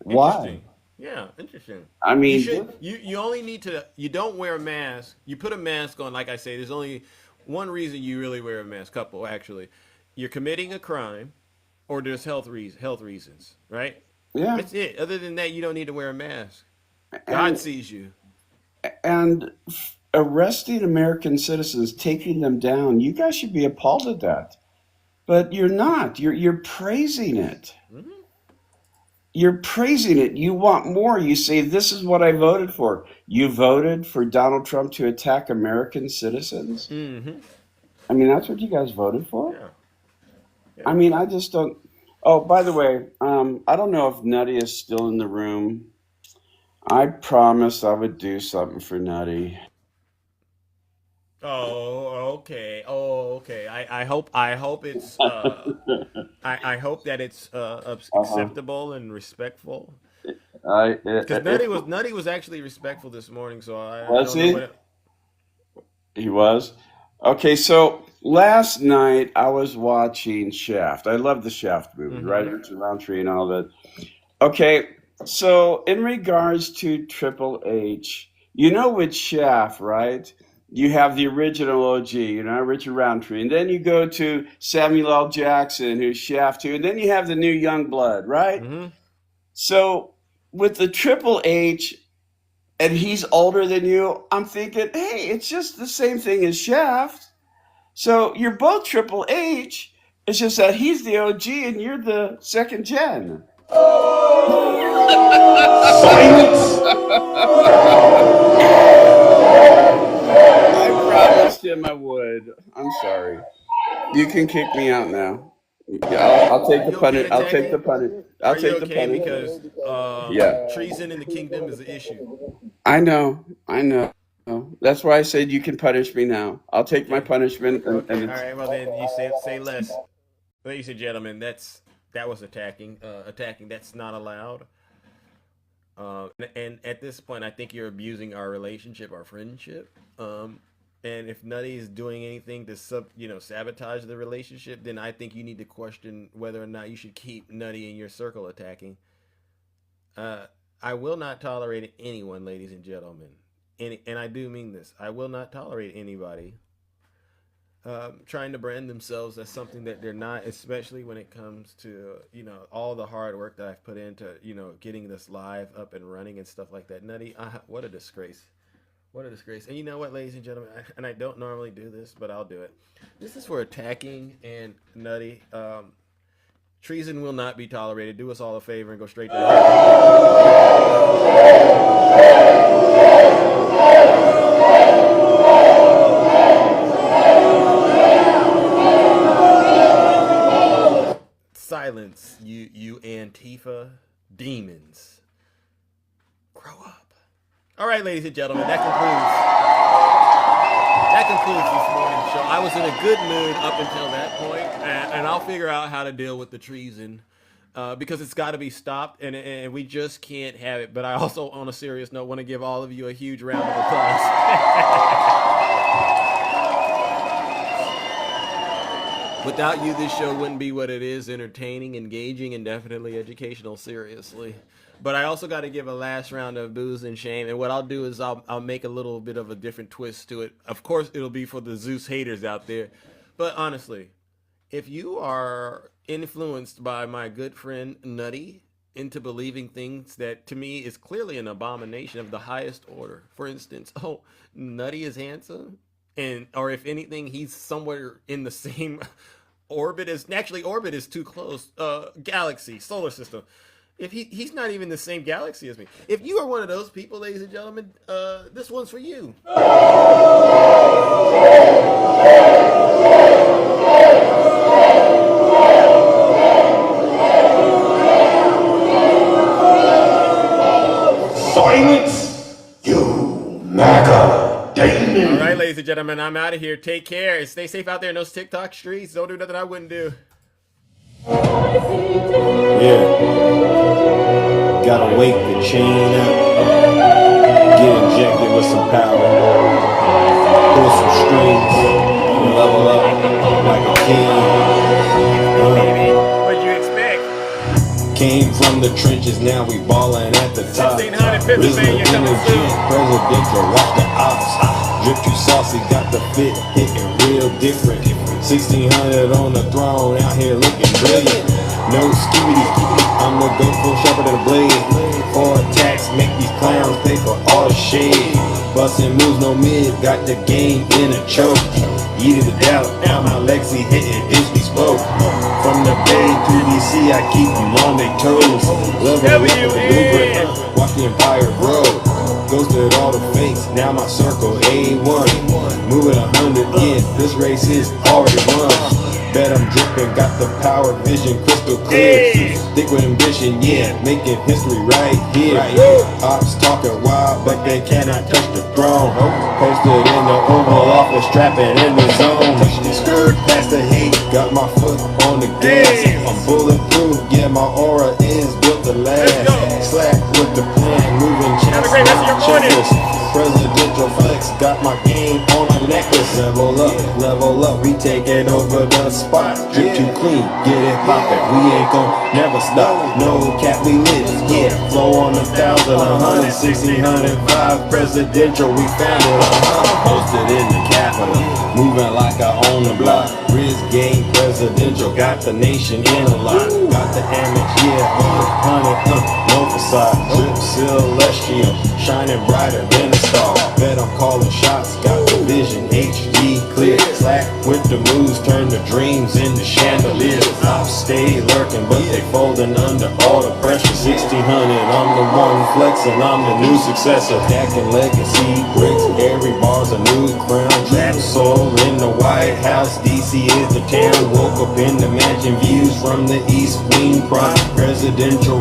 Speaker 15: Why?
Speaker 2: Yeah, interesting.
Speaker 15: I mean,
Speaker 2: you only need to. You don't wear a mask. You put a mask on. Like I say, there's only one reason you really wear a mask. Couple actually. You're committing a crime, or there's health reasons, right?
Speaker 15: Yeah.
Speaker 2: That's it. Other than that, you don't need to wear a mask. God sees you.
Speaker 15: And arresting American citizens, taking them down, you guys should be appalled at that. But you're not. You're praising it. Mm-hmm. You're praising it. You want more. You say, this is what I voted for. You voted for Donald Trump to attack American citizens?
Speaker 2: Mm-hmm.
Speaker 15: I mean, that's what you guys voted for?
Speaker 2: Yeah.
Speaker 15: I mean, I just don't. Oh, by the way, I don't know if Nutty is still in the room. I promised I would do something for Nutty.
Speaker 2: Oh, okay. I hope it's. I hope that it's acceptable and respectful. Because Nutty was actually respectful this morning, so I
Speaker 15: was
Speaker 2: don't know
Speaker 15: he? He was. Okay, so last night I was watching Shaft. I love the Shaft movie, right? Richard Roundtree and all that. Okay. So in regards to Triple H, with Shaft, right? You have the original OG, Richard Roundtree. And then you go to Samuel L. Jackson, who's Shaft too. And then you have the new young blood, right?
Speaker 2: Mm-hmm.
Speaker 15: So with the Triple H, and he's older than you, I'm thinking, hey, it's just the same thing as Shaft. So you're both Triple H. It's just that he's the OG and you're the second gen.
Speaker 11: Silence!
Speaker 15: I promised him I would. I'm sorry. You can kick me out now. I'll take the punish. I'll take the punish. I'll take the punish.
Speaker 2: Because
Speaker 15: Yeah,
Speaker 2: treason in the kingdom is an issue.
Speaker 15: I know. That's why I said you can punish me now. I'll take my punishment. And
Speaker 2: All
Speaker 15: it's,
Speaker 2: right. Well, then you say less, ladies and gentlemen. That was attacking. Attacking. That's not allowed. And at this point, I think you're abusing our relationship, our friendship. And if Nutty is doing anything to sabotage the relationship, then I think you need to question whether or not you should keep Nutty in your circle attacking. I will not tolerate anyone, ladies and gentlemen, and I do mean this. I will not tolerate anybody trying to brand themselves as something that they're not, especially when it comes to all the hard work that I've put into getting this live up and running and stuff like that. Nutty, what a disgrace. What a disgrace. And you know what, ladies and gentlemen, and I don't normally do this, but I'll do it. This is for attacking and Nutty. Treason will not be tolerated. Do us all a favor and go straight to silence, you Antifa demons. Grow up. All right, ladies and gentlemen, that concludes this morning's show. I was in a good mood up until that point, and I'll figure out how to deal with the treason because it's got to be stopped, and we just can't have it. But I also, on a serious note, want to give all of you a huge round of applause. Without you, this show wouldn't be what it is: entertaining, engaging, and definitely educational. Seriously. But I also got to give a last round of booze and shame. And what I'll do is I'll make a little bit of a different twist to it. Of course, it'll be for the Zeus haters out there. But honestly, if you are influenced by my good friend Nutty into believing things that to me is clearly an abomination of the highest order. For instance, Nutty is handsome. Or if anything, he's somewhere in the same orbit as... Actually, orbit is too close. Galaxy, solar system. If he's not even the same galaxy as me. If you are one of those people, ladies and gentlemen, this one's for you.
Speaker 1: Silence, you MAGA demon.
Speaker 2: All right, ladies and gentlemen, I'm out of here. Take care. Stay safe out there in those TikTok streets. Don't do nothing I wouldn't do.
Speaker 1: Yeah. Gotta wake the chain up. Get injected with some power. Pull some strings. And level up like a king.
Speaker 2: What'd you expect?
Speaker 1: Came from the trenches, now we ballin' at the top.
Speaker 2: 1600 Pennsylvania coming soon.
Speaker 1: Presidential, watch the ops. Drip too saucy, got the fit, hitting real different. 1600 on the throne, out here looking brilliant. No skibidi, I'm the go full sharper than a blade. For attacks, make these clowns pay for all the shade. Bustin' moves, no mid, got the game in a choke. Eat it to doubt, now my Lexi hitting is bespoke. From the Bay to DC, I keep them on their toes. Level up with the blueprint, watch the empire grow. Ghosted all the fakes, now my circle A1. Moving 100, yeah, this race is already run. Bet I'm dripping, got the power, vision crystal clear. Stick with ambition, yeah, making history right here. Ops talking wild, but they cannot touch the throne. Posted in the Oval Office, trapping in the zone. Skirt past the hate, got my foot on the gas. I'm bulletproof, yeah, my aura is built to last. Slack with the plan, moving checklist. Presidential flex, got my game on a necklace. Level up, we taking over the spot. Drip too clean, get it poppin'. We ain't gon' never stop. No cap, we live, yeah. Flow on 1,000, 100, 1605. Presidential, we found it. Posted in the Capitol, moving like I own the block. Riz game presidential, got the nation in a lot. Got the Amex, yeah, 100, no facade. Drip celestial, shining brighter than a star. Bet I'm calling shots, got the vision, HD clear. Slack with the moves, turn the dreams into chandeliers. I'll stay lurking, but they folding under all the pressure. 1600, I'm the one flexing, I'm the new successor. Stacking legacy bricks, every bar's a new crown. Trap soul in the White House, DC is the town. Woke up in the mansion, views from the East Wing. Prime residential,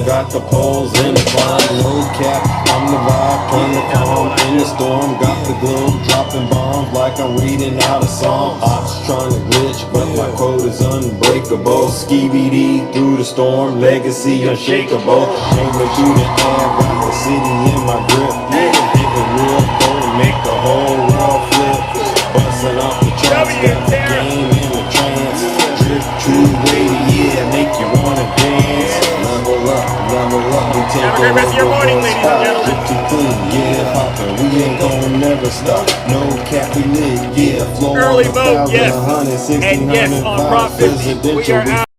Speaker 1: got the poles in the climb. No cap, I'm the vibe, turn the calm in the storm. Got the globe, dropping bombs like I'm reading out a song. Ops trying to glitch, but my code is unbreakable. Skibidi through the storm, legacy unshakable. Aiming through the air, got the city in my grip. Yeah, hitting real cold, make the whole world flip. Busting off the charts, got the game in the trance. Drip too weighty, yeah, make you wanna dance. Level up, we take
Speaker 2: have a great rest of your morning, ladies and gentlemen.
Speaker 1: Too clean, yeah, poppin', we ain't gon' never stop. No cap, we lit, yeah, flow
Speaker 2: Early
Speaker 1: on
Speaker 2: vote,
Speaker 1: 1,000,
Speaker 2: yes.
Speaker 1: 100,
Speaker 2: And yes, on Prop 50, we are out.